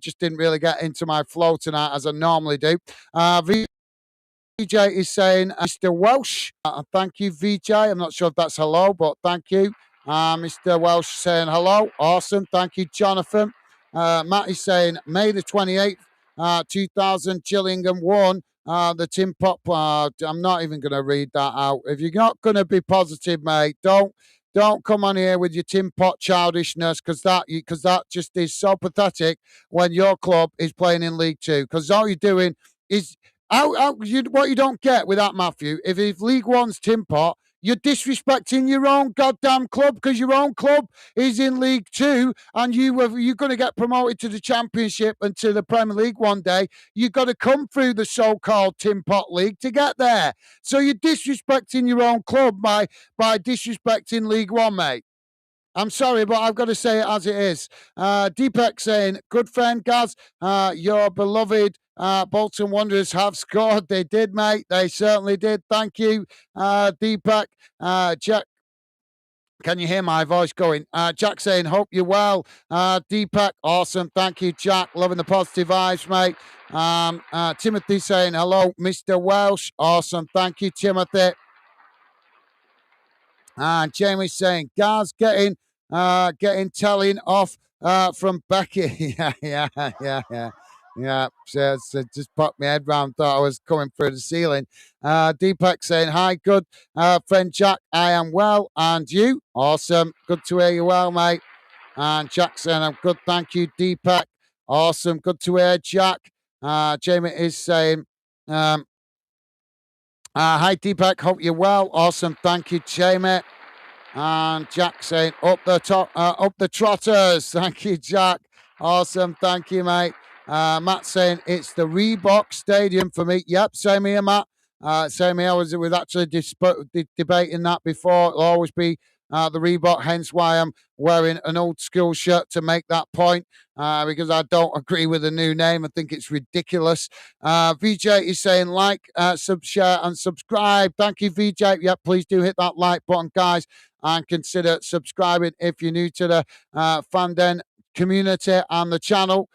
just didn't really get into my flow tonight as I normally do. VJ is saying, Mr. Welsh. Thank you, VJ. I'm not sure if that's hello, but thank you. Mr. Welsh saying hello. Awesome. Thank you, Jonathan. Matt is saying, May the 28th, 2000, Gillingham won the Tim Pot. I'm not even going to read that out. If you're not going to be positive, mate, don't come on here with your Tim Pot childishness, because that just is so pathetic when your club is playing in League Two. Because all you're doing is what you don't get with that, Matthew, if League One's Tim Pot, you're disrespecting your own goddamn club, because your own club is in League Two, and you're going to get promoted to the Championship and to the Premier League one day. You've got to come through the so-called Tim Pot League to get there. So you're disrespecting your own club by disrespecting League One, mate. I'm sorry, but I've got to say it as it is. Deepak saying, good friend, Gaz, your beloved Bolton Wanderers have scored. They did, mate. They certainly did. Thank you, Deepak. Jack, can you hear my voice going? Jack saying, hope you're well. Deepak, awesome. Thank you, Jack. Loving the positive vibes, mate. Timothy saying, hello, Mr. Welsh. Awesome. Thank you, Timothy. And Jamie saying, Gaz getting telling off from Becky. Yeah. So just popped my head round, thought I was coming through the ceiling. Deepak saying, hi, good friend Jack, I am well. And you? Awesome. Good to hear you well, mate. And Jack saying, I'm good, thank you, Deepak. Awesome. Good to hear, Jack. Jamie is saying, hi, Deepak, hope you're well. Awesome. Thank you, Jamie. And Jack saying, up the trotters. Thank you, Jack. Awesome. Thank you, mate. Matt saying, it's the Reebok Stadium for me. Yep, same here, Matt. Same here. I was actually debating that before. It'll always be the Reebok, hence why I'm wearing an old school shirt to make that point, because I don't agree with the new name. I think it's ridiculous. VJ is saying, like, share, and subscribe. Thank you, VJ. Yep, please do hit that like button, guys, and consider subscribing if you're new to the Fan Den community and the channel.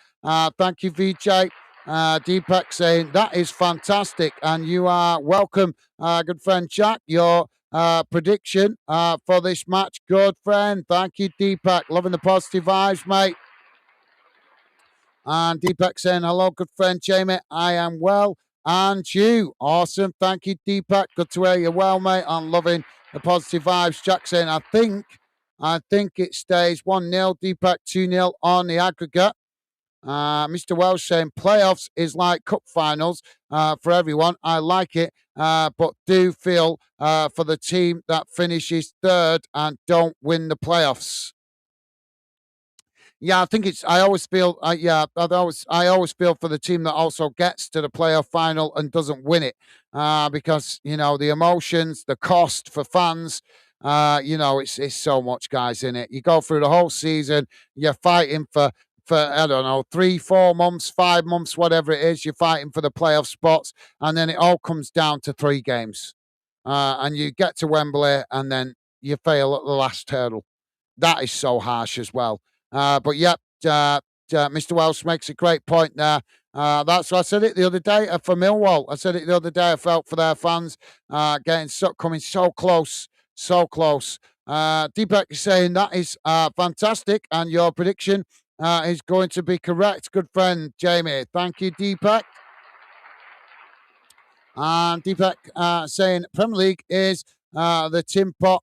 Thank you, VJ. Deepak saying, that is fantastic, and you are welcome, good friend Jack. Your prediction for this match, good friend. Thank you, Deepak. Loving the positive vibes, mate. And Deepak saying, hello, good friend Jamie. I am well. And you. Awesome. Thank you, Deepak. Good to hear you well, mate. I'm loving the positive vibes. Jack saying, I think it stays 1-0. Deepak 2-0 on the aggregate. Mr. Welsh saying playoffs is like cup finals for everyone. I like it, but do feel for the team that finishes third and don't win the playoffs. Yeah, I think it's. I always feel. Yeah, I always feel for the team that also gets to the playoff final and doesn't win it, because the emotions, the cost for fans. It's so much, guys, in it. You go through the whole season. You're fighting for I don't know 3, 4 months, 5 months, whatever it is. You're fighting for the playoff spots, and then it all comes down to 3 games, and you get to Wembley, and then you fail at the last hurdle. That is so harsh as well. But yep, Mr. Welsh makes a great point there. That's I said it the other day for Millwall. I said it the other day. I felt for their fans coming so close, so close. Deepak is saying that is fantastic, and your prediction is going to be correct. Good friend, Jamie. Thank you, Deepak. And Deepak saying Premier League the tin pot,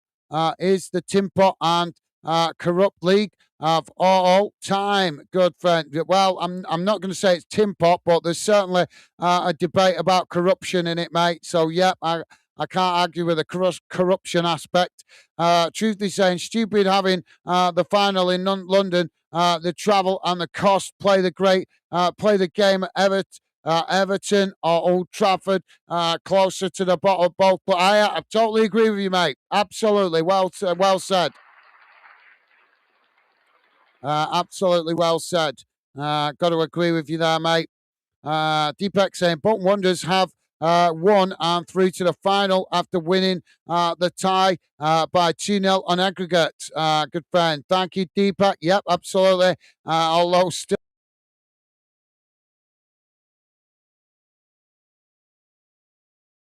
is the tin pot and corrupt league of all time. Good friend. Well, I'm not going to say it's tin pot, but there's certainly a debate about corruption in it, mate. So yep, I can't argue with the corruption aspect. Truth is saying, stupid having the final in London, the travel and the cost. Play the game at Everton or Old Trafford, closer to the bottom of both. But I totally agree with you, mate. Absolutely, well said. Absolutely well said. Got to agree with you there, mate. Deepak saying Bolton Wanderers have won and through to the final after winning the tie by 2-0 on aggregate. Good friend. Thank you, Deepak. Yep, absolutely. Although still,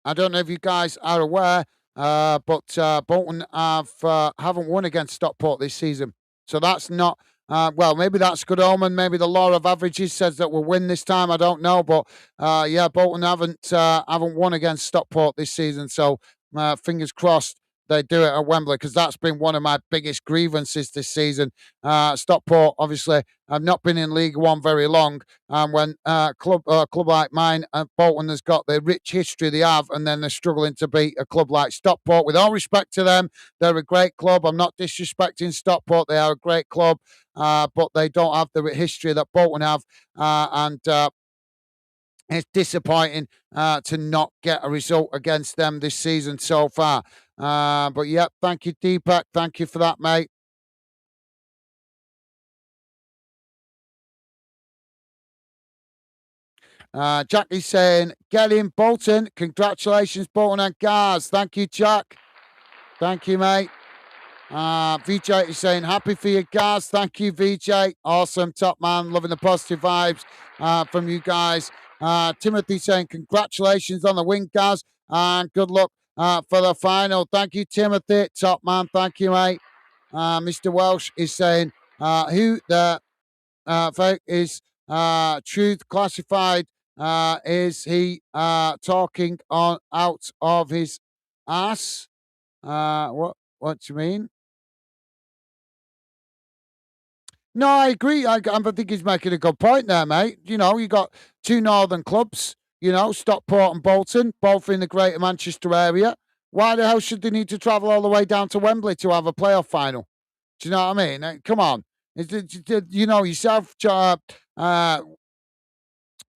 I don't know if you guys are aware, but Bolton haven't won against Stockport this season. So that's not. Well, maybe that's good omen. Maybe the law of averages says that we'll win this time. I don't know, but yeah, Bolton haven't won against Stockport this season. So fingers crossed they do it at Wembley, because that's been one of my biggest grievances this season. Stockport obviously have not been in League One very long, and when club like mine, Bolton, has got the rich history they have, and then they're struggling to beat a club like Stockport. With all respect to them, they're a great club. I'm not disrespecting Stockport; they are a great club, but they don't have the history that Bolton have, and it's disappointing to not get a result against them this season so far. But yeah, thank you, Deepak. Thank you for that, mate. Jack is saying, get in, Bolton. Congratulations, Bolton and Gars. Thank you, Jack. Thank you, mate. VJ is saying, happy for you, Gars. Thank you, VJ. Awesome, top man. Loving the positive vibes from you guys. Timothy saying, congratulations on the win, Gaz, and good luck for the final. Thank you, Timothy. Top man. Thank you, mate. Mr. Welsh is saying, who the fake is truth classified? Is he talking on out of his ass? What do you mean? No, I agree. I think he's making a good point there, mate. You got two northern clubs, Stockport and Bolton, both in the Greater Manchester area. Why the hell should they need to travel all the way down to Wembley to have a playoff final? Do you know what I mean? Come on. You know yourself,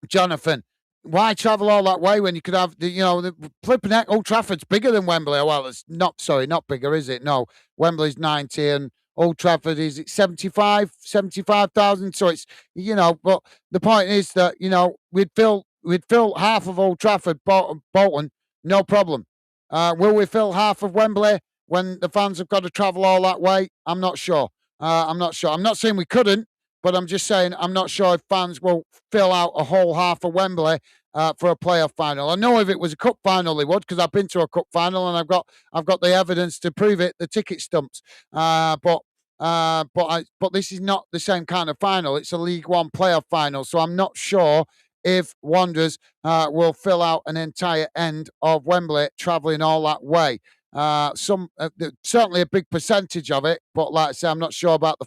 Jonathan. Why travel all that way when you could have the flipping heck? Old Trafford's bigger than Wembley. Well, it's not. Sorry, not bigger, is it? No, Wembley's 90 and Old Trafford is 75,000. So it's but the point is that we'd fill half of Old Trafford, Bolton, no problem. Will we fill half of Wembley when the fans have got to travel all that way? I'm not sure. I'm not sure. I'm not saying we couldn't, but I'm just saying I'm not sure if fans will fill out a whole half of Wembley for a playoff final. I know if it was a cup final, they would, because I've been to a cup final and I've got the evidence to prove it. The ticket stumps, but this is not the same kind of final. It's a League One playoff final, so I'm not sure if Wanderers will fill out an entire end of Wembley travelling all that way. certainly a big percentage of it, but like I say, I'm not sure about the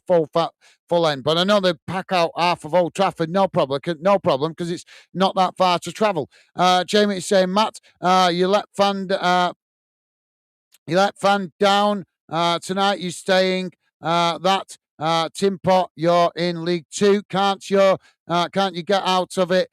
full end. But I know they pack out half of Old Trafford, no problem, because it's not that far to travel. Jamie is saying, Matt, you let fan down tonight. You staying that Tim Pot? You're in League Two, can't you? Can't you get out of it,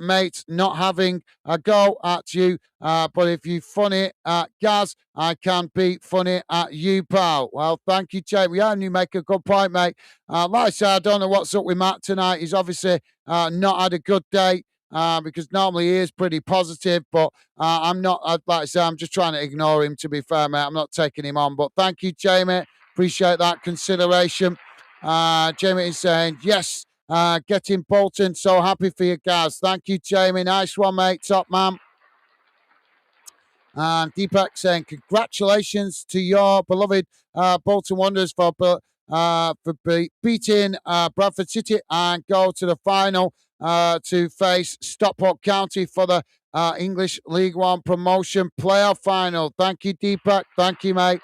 mate? Not having a go at you, but if you funny at Gaz, I can be funny at you, pal. Well, thank you, Jake. Yeah, and you make a good point, mate. Like I said, I don't know what's up with Matt tonight. He's obviously not had a good day. Because normally he is pretty positive, but I'm not, like I say, I'm just trying to ignore him, to be fair, mate. I'm not taking him on. But thank you, Jamie. Appreciate that consideration. Jamie is saying, yes, getting Bolton. So happy for you guys. Thank you, Jamie. Nice one, mate. Top man. And Deepak saying, congratulations to your beloved Bolton Wanderers for beating Bradford City and go to the final to face Stockport County for the English League One promotion playoff final. Thank you, Deepak. Thank you, mate.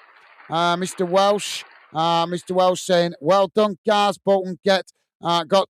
Mr. Welsh. Mr. Welsh saying, well done, guys. Bolton got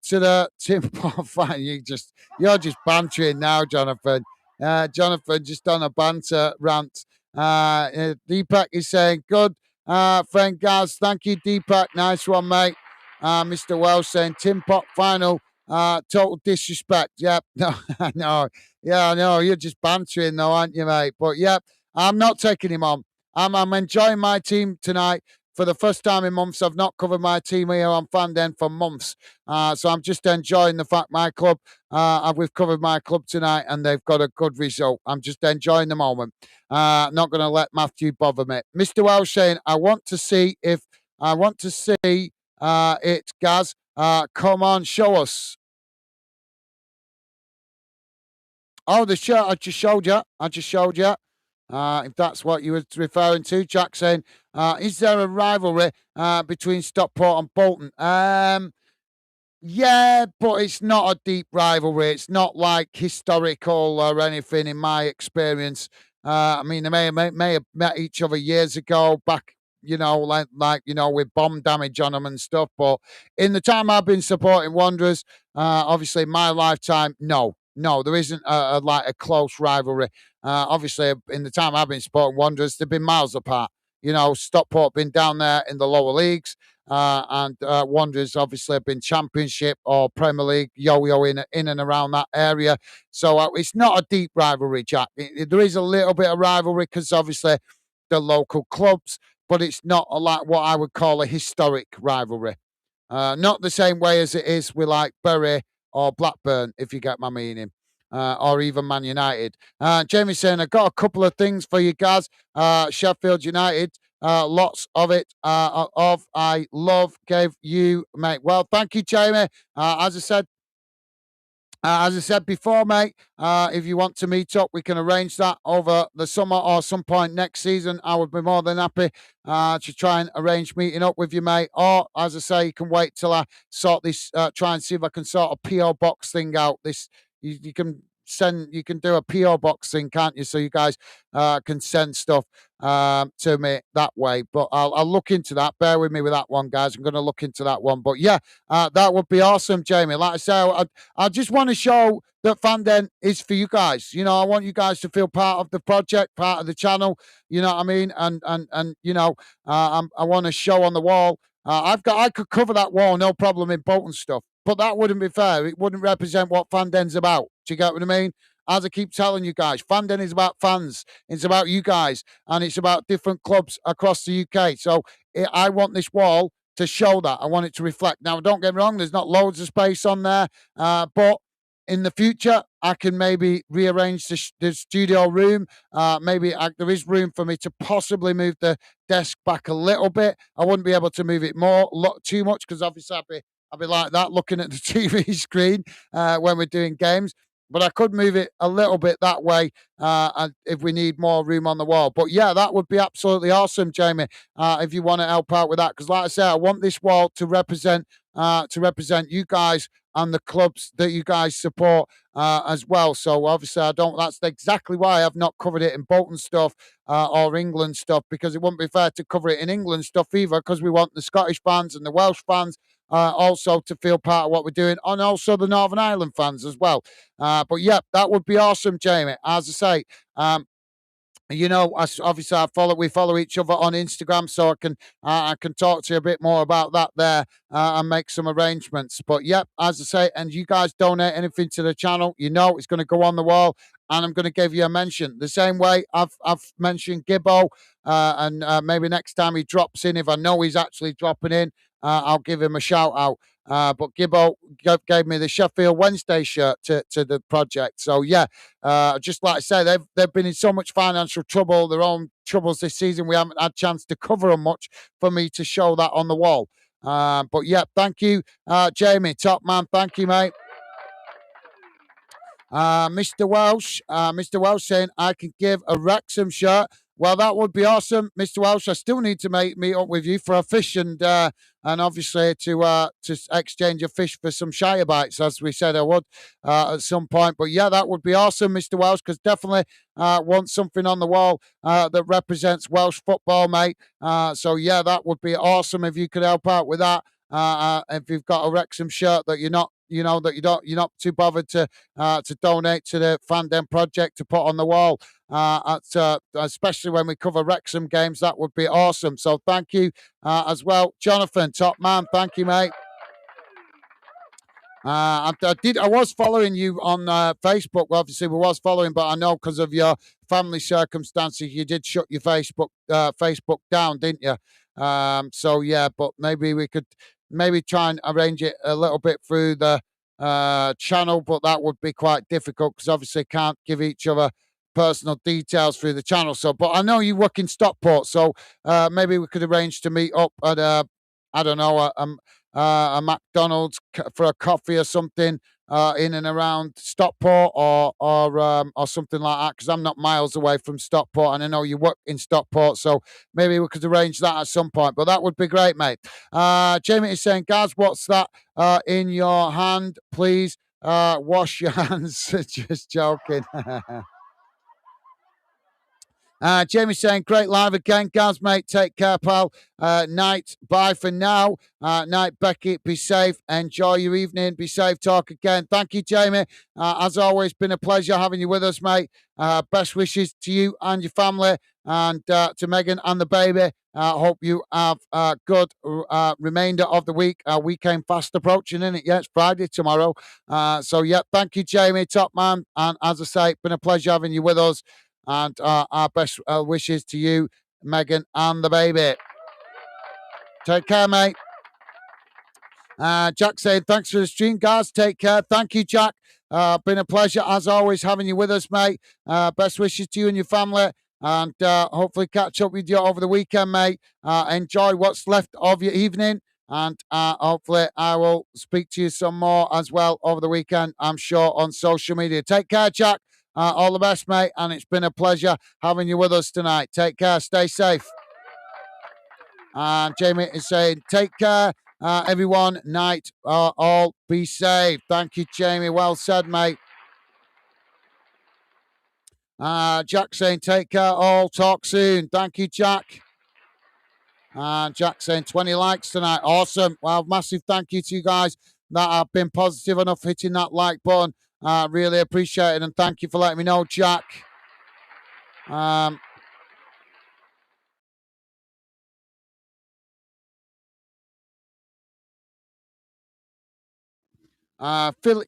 to the Tim Pot final. You're just bantering now, Jonathan. Jonathan just on a banter rant. Deepak is saying, good, friend Gaz. Thank you, Deepak. Nice one, mate. Mr. Wells saying, Tim Pot final. Total disrespect. Yep. No, I know. Yeah, I know. You're just bantering, though, aren't you, mate? But, yeah, I'm not taking him on. I'm enjoying my team tonight. For the first time in months, I've not covered my team here on Fanden for months. So I'm just enjoying the fact my club, we've covered my club tonight and they've got a good result. I'm just enjoying the moment. Not going to let Matthew bother me. Mr. Welsh saying, I want to see it, Gaz. Come on, show us. Oh, the shirt I just showed you. If that's what you were referring to, Jack saying, is there a rivalry between Stockport and Bolton? Yeah, but it's not a deep rivalry. It's not like historical or anything, in my experience. I mean, they may have met each other years ago, back, with bomb damage on them and stuff. But in the time I've been supporting Wanderers, obviously in my lifetime, no, there isn't like a close rivalry. Obviously, in the time I've been supporting Wanderers, they've been miles apart. Stockport been down there in the lower leagues, and Wanderers obviously have been Championship or Premier League, yo-yo in and around that area. So it's not a deep rivalry, Jack. There is a little bit of rivalry because obviously the local clubs, but it's not like what I would call a historic rivalry. Not the same way as it is with like Bury or Blackburn, if you get my meaning. Or even Man United. Jamie's saying, I've got a couple of things for you guys. Sheffield United, lots of it, I love, gave you, mate. Well, thank you, Jamie. As I said before, mate, if you want to meet up, we can arrange that over the summer or some point next season. I would be more than happy to try and arrange meeting up with you, mate. Or, as I say, you can wait till I sort this, try and see if I can sort a PO box thing out. You can do a PO box thing, can't you? So you guys can send stuff to me that way. But I'll look into that. Bear with me with that one, guys. I'm going to look into that one. But yeah, that would be awesome, Jamie. Like I say, I just want to show that Fanden is for you guys. I want you guys to feel part of the project, part of the channel. You know what I mean? And I want to show on the wall. I could cover that wall, no problem, in Bolton stuff. But that wouldn't be fair. It wouldn't represent what Fanden's about. Do you get what I mean? As I keep telling you guys, Fanden is about fans. It's about you guys. And it's about different clubs across the UK. So I want this wall to show that. I want it to reflect. Now, don't get me wrong. There's not loads of space on there. But in the future, I can maybe rearrange the studio room. There is room for me to possibly move the desk back a little bit. I wouldn't be able to move it too much because obviously I'd be like that looking at the TV screen when we're doing games. But I could move it a little bit that way if we need more room on the wall. But yeah, that would be absolutely awesome, Jamie, if you want to help out with that. Because like I said, I want this wall to represent you guys and the clubs that you guys support as well. So obviously, I don't. That's exactly why I've not covered it in Bolton stuff or England stuff, because it wouldn't be fair to cover it in England stuff either, because we want the Scottish fans and the Welsh fans also to feel part of what we're doing, and also the Northern Ireland fans as well. But yeah, that would be awesome, Jamie. As I say, obviously we follow each other on Instagram, so I can talk to you a bit more about that there and make some arrangements. But yep, as I say, and you guys donate anything to the channel, it's going to go on the wall, and I'm going to give you a mention the same way I've mentioned Gibbo, and maybe next time he drops in, if I know he's actually dropping in, I'll give him a shout out. But Gibbo gave me the Sheffield Wednesday shirt to the project. So yeah, just like I say, they've been in so much financial trouble, their own troubles this season. We haven't had a chance to cover them much for me to show that on the wall. But yeah, thank you, Jamie, top man. Thank you, mate. Mr. Welsh saying I can give a Wrexham shirt. Well, that would be awesome, Mr. Welsh. I still need to meet up with you for a fish and obviously to exchange a fish for some Shire bites, as we said I would at some point. But yeah, that would be awesome, Mr. Welsh, because definitely want something on the wall that represents Welsh football, mate. So yeah, that would be awesome if you could help out with that. If you've got a Wrexham shirt that you're not, you're not too bothered to donate to the Fandom project to put on the wall, especially when we cover Wrexham games, that would be awesome. So thank you as well, Jonathan, top man. Thank you, mate. I was following you on Facebook. Obviously, we was following, but I know because of your family circumstances, you did shut your Facebook down, didn't you? So yeah, but maybe we could try and arrange it a little bit through the channel, but that would be quite difficult because obviously can't give each other personal details through the channel. So, but I know you work in Stockport, so maybe we could arrange to meet up at I don't know, a McDonald's for a coffee or something in and around Stockport or something like that, because I'm not miles away from Stockport and I know you work in Stockport, so maybe we could arrange that at some point. But that would be great, mate. Jamie is saying, Gaz, what's that in your hand? Please wash your hands. Just joking. Jamie's saying, great live again. Gaz, mate, take care, pal. Night, bye for now. Night, Becky, be safe. Enjoy your evening. Be safe. Talk again. Thank you, Jamie. As always, been a pleasure having you with us, mate. Best wishes to you and your family, and to Megan and the baby. Hope you have a good remainder of the week. Weekend fast approaching, isn't it? Yeah, it's Friday tomorrow. So, yeah, thank you, Jamie, top man. And as I say, been a pleasure having you with us. And our best wishes to you, Megan, and the baby. Take care, mate. Jack saying, thanks for the stream, guys. Take care. Thank you, Jack. Been a pleasure, as always, having you with us, mate. Best wishes to you and your family. And hopefully catch up with you over the weekend, mate. Enjoy what's left of your evening. And hopefully I will speak to you some more as well over the weekend, I'm sure, on social media. Take care, Jack. All the best, mate, and it's been a pleasure having you with us tonight. Take care, stay safe. And Jamie is saying, take care, everyone. Night, all be safe. Thank you, Jamie. Well said, mate. Jack saying, take care, all. Talk soon. Thank you, Jack. Jack saying 20 likes tonight. Awesome. Well, massive thank you to you guys that have been positive enough hitting that like button. Really appreciate it, and thank you for letting me know, Jack. Phil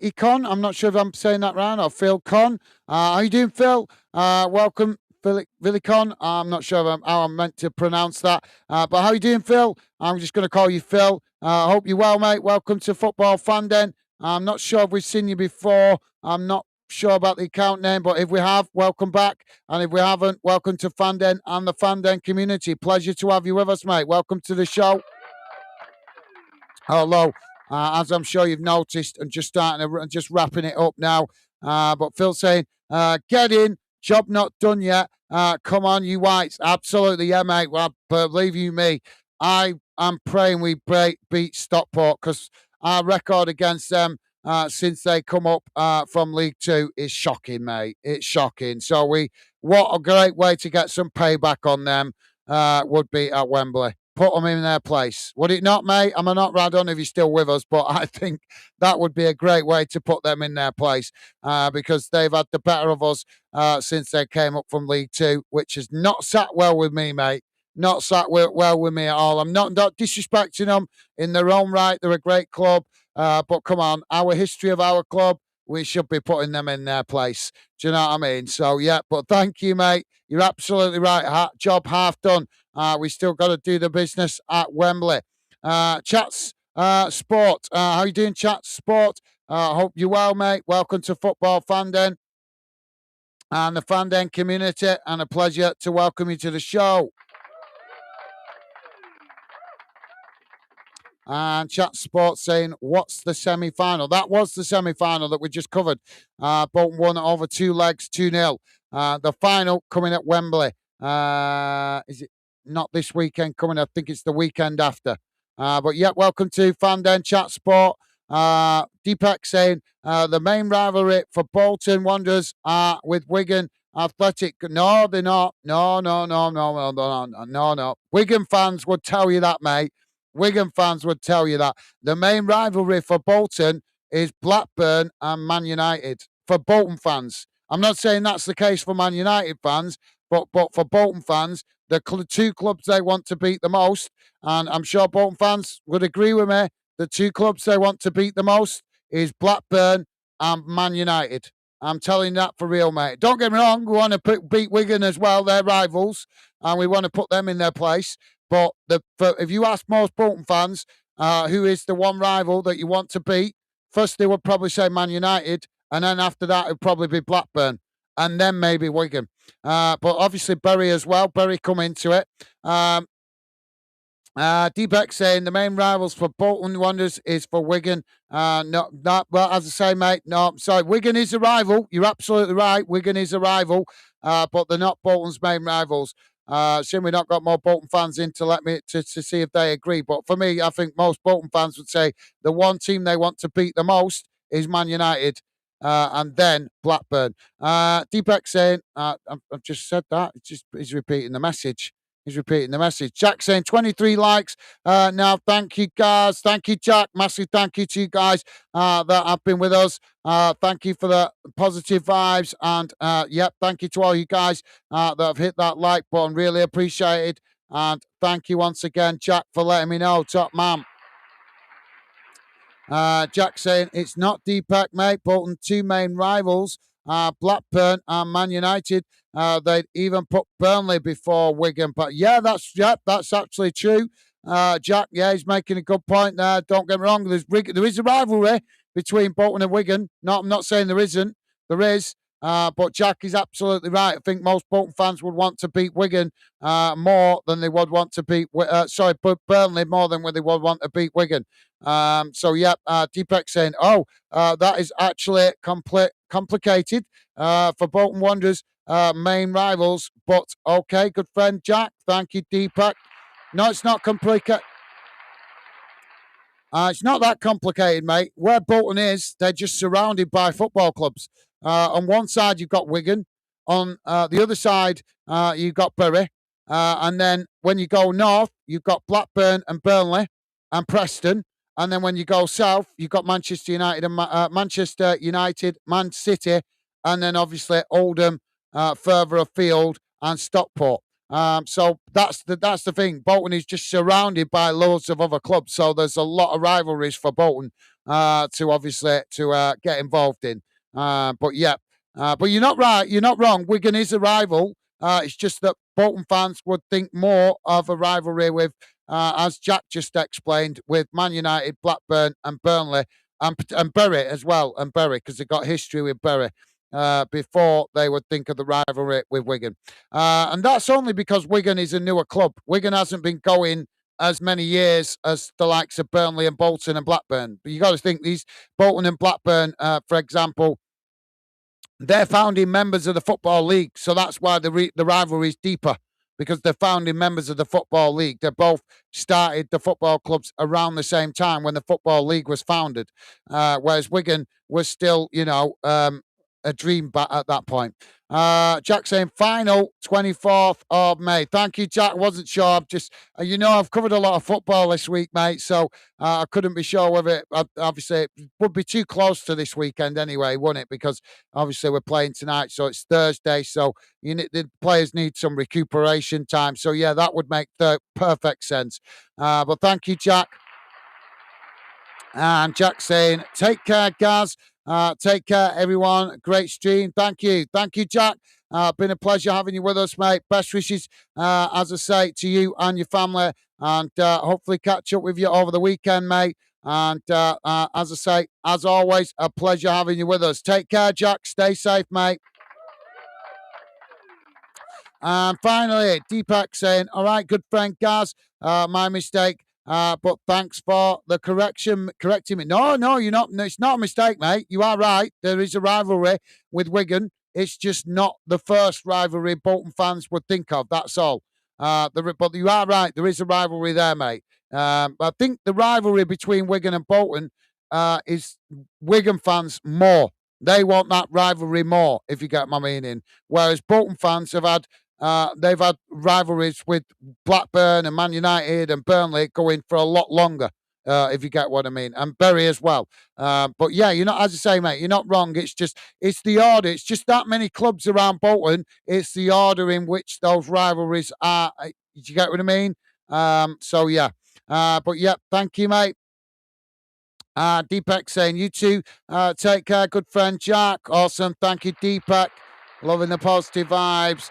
Econ, I'm not sure if I'm saying that right, or Phil Con. How you doing, Phil? Welcome, Phil Econ. I'm not sure how I'm meant to pronounce that, but how you doing, Phil? I'm just going to call you Phil. I hope you're well, mate. Welcome to Football Fandom. I'm not sure if we've seen you before. I'm not sure about the account name, but if we have, welcome back. And if we haven't, welcome to Fandom and the Fandom community. Pleasure to have you with us, mate. Welcome to the show. Hello. As I'm sure you've noticed, and just wrapping it up now. But Phil saying, get in, job not done yet. Come on, you whites. Absolutely, yeah, mate. Well, believe you me, I am praying we beat Stockport, because our record against them since they come up from League Two is shocking, mate. It's shocking. So what a great way to get some payback on them would be at Wembley. Put them in their place. Would it not, mate? I'm not Radon if you're still with us, but I think that would be a great way to put them in their place because they've had the better of us since they came up from League Two, which has not sat well with me, mate. Not sat well with me at all. I'm not disrespecting them in their own right. They're a great club. But come on, our history of our club, we should be putting them in their place. Do you know what I mean? So, yeah, but thank you, mate. You're absolutely right. Job half done. We still got to do the business at Wembley. Chats Sport. How you doing, Chats Sport? Hope you're well, mate. Welcome to Football Fandom and the Fandom community, and a pleasure to welcome you to the show. And Chat Sports saying, what's the semi-final? That was the semi-final that we just covered. Bolton won over 2 legs, 2-0. The final coming at Wembley. Is it not this weekend coming? I think it's the weekend after. But yeah, welcome to Fandom Chat Sport. Deepak saying, the main rivalry for Bolton Wanderers are with Wigan Athletic. No, they're not. No. Wigan fans would tell you that, mate. Wigan fans would tell you that. The main rivalry for Bolton is Blackburn and Man United. For Bolton fans. I'm not saying that's the case for Man United fans, but for Bolton fans, the two clubs they want to beat the most, and I'm sure Bolton fans would agree with me, the two clubs they want to beat the most is Blackburn and Man United. I'm telling you that for real, mate. Don't get me wrong, we want to beat Wigan as well, they're rivals, and we want to put them in their place. But if you ask most Bolton fans who is the one rival that you want to beat, first they would probably say Man United, and then after that it would probably be Blackburn, and then maybe Wigan. But obviously Bury as well. Bury come into it. Deepak saying the main rivals for Bolton Wanderers is for Wigan. Well, as I say, mate, no, sorry. Wigan is a rival. You're absolutely right. Wigan is a rival, but they're not Bolton's main rivals. Soon we not got more Bolton fans in to let me to see if they agree. But for me, I think most Bolton fans would say the one team they want to beat the most is Man United, and then Blackburn. Deepak saying, I've just said that. He's repeating the message. He's repeating the message. Jack saying 23 likes. Now, thank you, guys. Thank you, Jack. Massive thank you to you guys that have been with us. Thank you for the positive vibes. And, yep, thank you to all you guys that have hit that like button. Really appreciate it. And thank you once again, Jack, for letting me know. Top man. Jack saying it's not Deepak, mate. Bolton, two main rivals. Blackburn and Man United. They'd even put Burnley before Wigan. But yeah, that's actually true. Jack, yeah, he's making a good point there. Don't get me wrong. There is a rivalry between Bolton and Wigan. No, I'm not saying there isn't. There is. But Jack is absolutely right. I think most Bolton fans would want to beat Wigan more than they would want to beat. Burnley more than they would want to beat Wigan. So yeah, Deepak saying, that is actually complicated for Bolton Wanderers, main rivals. But okay, good friend Jack. Thank you, Deepak. No, it's not complicated. It's not that complicated, mate. Where Bolton is, they're just surrounded by football clubs. On one side, you've got Wigan. On the other side, you've got Bury. And then when you go north, you've got Blackburn and Burnley and Preston. And then when you go south, you've got Manchester United and Man City, and then obviously Oldham further afield and Stockport. So that's the thing. Bolton is just surrounded by loads of other clubs, so there's a lot of rivalries for Bolton to get involved in. But yeah, but you're not right. You're not wrong. Wigan is a rival. It's just that Bolton fans would think more of a rivalry with, as Jack just explained, with Man United, Blackburn, and Burnley, and Bury as well, and Bury because they got history with Bury. Before they would think of the rivalry with Wigan. And that's only because Wigan is a newer club. Wigan hasn't been going as many years as the likes of Burnley and Bolton and Blackburn. But you got to think these Bolton and Blackburn, for example, they're founding members of the Football League. So that's why the rivalry is deeper. because they're founding members of the Football League. They both started the football clubs around the same time when the Football League was founded, whereas Wigan was still, a dream at that point. Jack saying final 24th of May. Thank you, Jack. Wasn't sure. I've just, I've covered a lot of football this week, mate. So I couldn't be sure whether obviously it would be too close to this weekend anyway, wouldn't it? Because obviously we're playing tonight, so it's Thursday. So the players need some recuperation time. So yeah, that would make the perfect sense. But thank you, Jack. And Jack saying, take care, Gaz. Take care, everyone. Great stream. Thank you. Thank you, Jack. Been a pleasure having you with us, mate. Best wishes, as I say, to you and your family. And hopefully catch up with you over the weekend, mate. And as I say, as always, a pleasure having you with us. Take care, Jack. Stay safe, mate. And finally, Deepak saying, all right, good friend Gaz, my mistake. But thanks for the correcting me. No, you're not. No, it's not a mistake, mate. You are right. There is a rivalry with Wigan. It's just not the first rivalry Bolton fans would think of. That's all. But you are right. There is a rivalry there, mate. I think the rivalry between Wigan and Bolton is Wigan fans more. They want that rivalry more, if you get my meaning. Whereas Bolton fans have had they've had rivalries with Blackburn and Man United and Burnley going for a lot longer, if you get what I mean, and Bury as well. But yeah, you're not, as I say, mate, you're not wrong. It's the order. It's just that many clubs around Bolton. It's the order in which those rivalries are. Do you get what I mean? So yeah. But yeah, thank you, mate. Deepak saying, you too. Take care, good friend Jack. Awesome. Thank you, Deepak. Loving the positive vibes.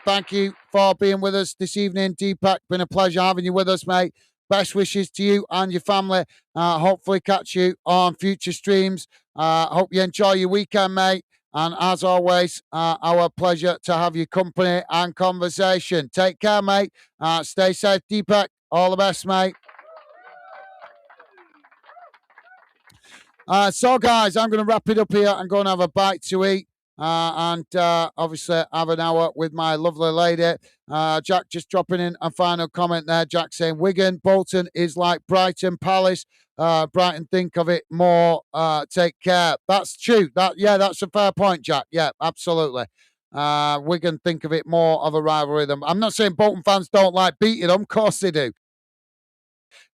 Thank you for being with us this evening, Deepak. Been a pleasure having you with us, mate. Best wishes to you and your family. Hopefully catch you on future streams. Hope you enjoy your weekend, mate. And as always, our pleasure to have your company and conversation. Take care, mate. Stay safe, Deepak. All the best, mate. So, guys, I'm going to wrap it up here and go and have a bite to eat. And obviously have an hour with my lovely lady. Jack just dropping in a final comment there. Jack saying, Wigan, Bolton is like Brighton Palace. Brighton think of it more. Take care. That's true. That's a fair point, Jack. Yeah, absolutely. Wigan think of it more of a rivalry than... I'm not saying Bolton fans don't like beating them. Of course they do.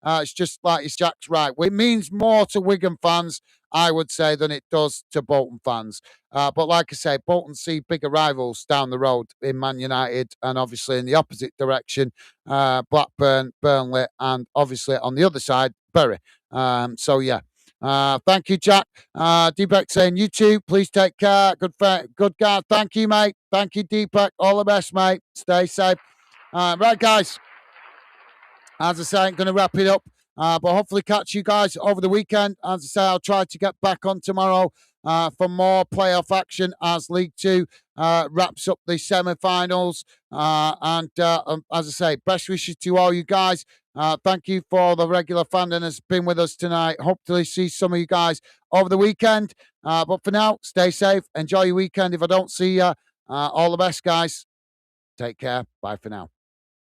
It's just like Jack's right. It means more to Wigan fans, I would say, than it does to Bolton fans. But like I say, Bolton see bigger rivals down the road in Man United and obviously in the opposite direction, Blackburn, Burnley, and obviously on the other side, Bury. So, yeah. Thank you, Jack. Deepak saying, you too, please take care. Good guy. Thank you, mate. Thank you, Deepak. All the best, mate. Stay safe. Right, guys. As I say, I'm going to wrap it up, but hopefully catch you guys over the weekend. As I say, I'll try to get back on tomorrow for more playoff action as League Two wraps up the semi-finals. And as I say, best wishes to all you guys. Thank you for the regular fan that has been with us tonight. Hopefully see some of you guys over the weekend. But for now, stay safe. Enjoy your weekend. If I don't see you, all the best, guys. Take care. Bye for now.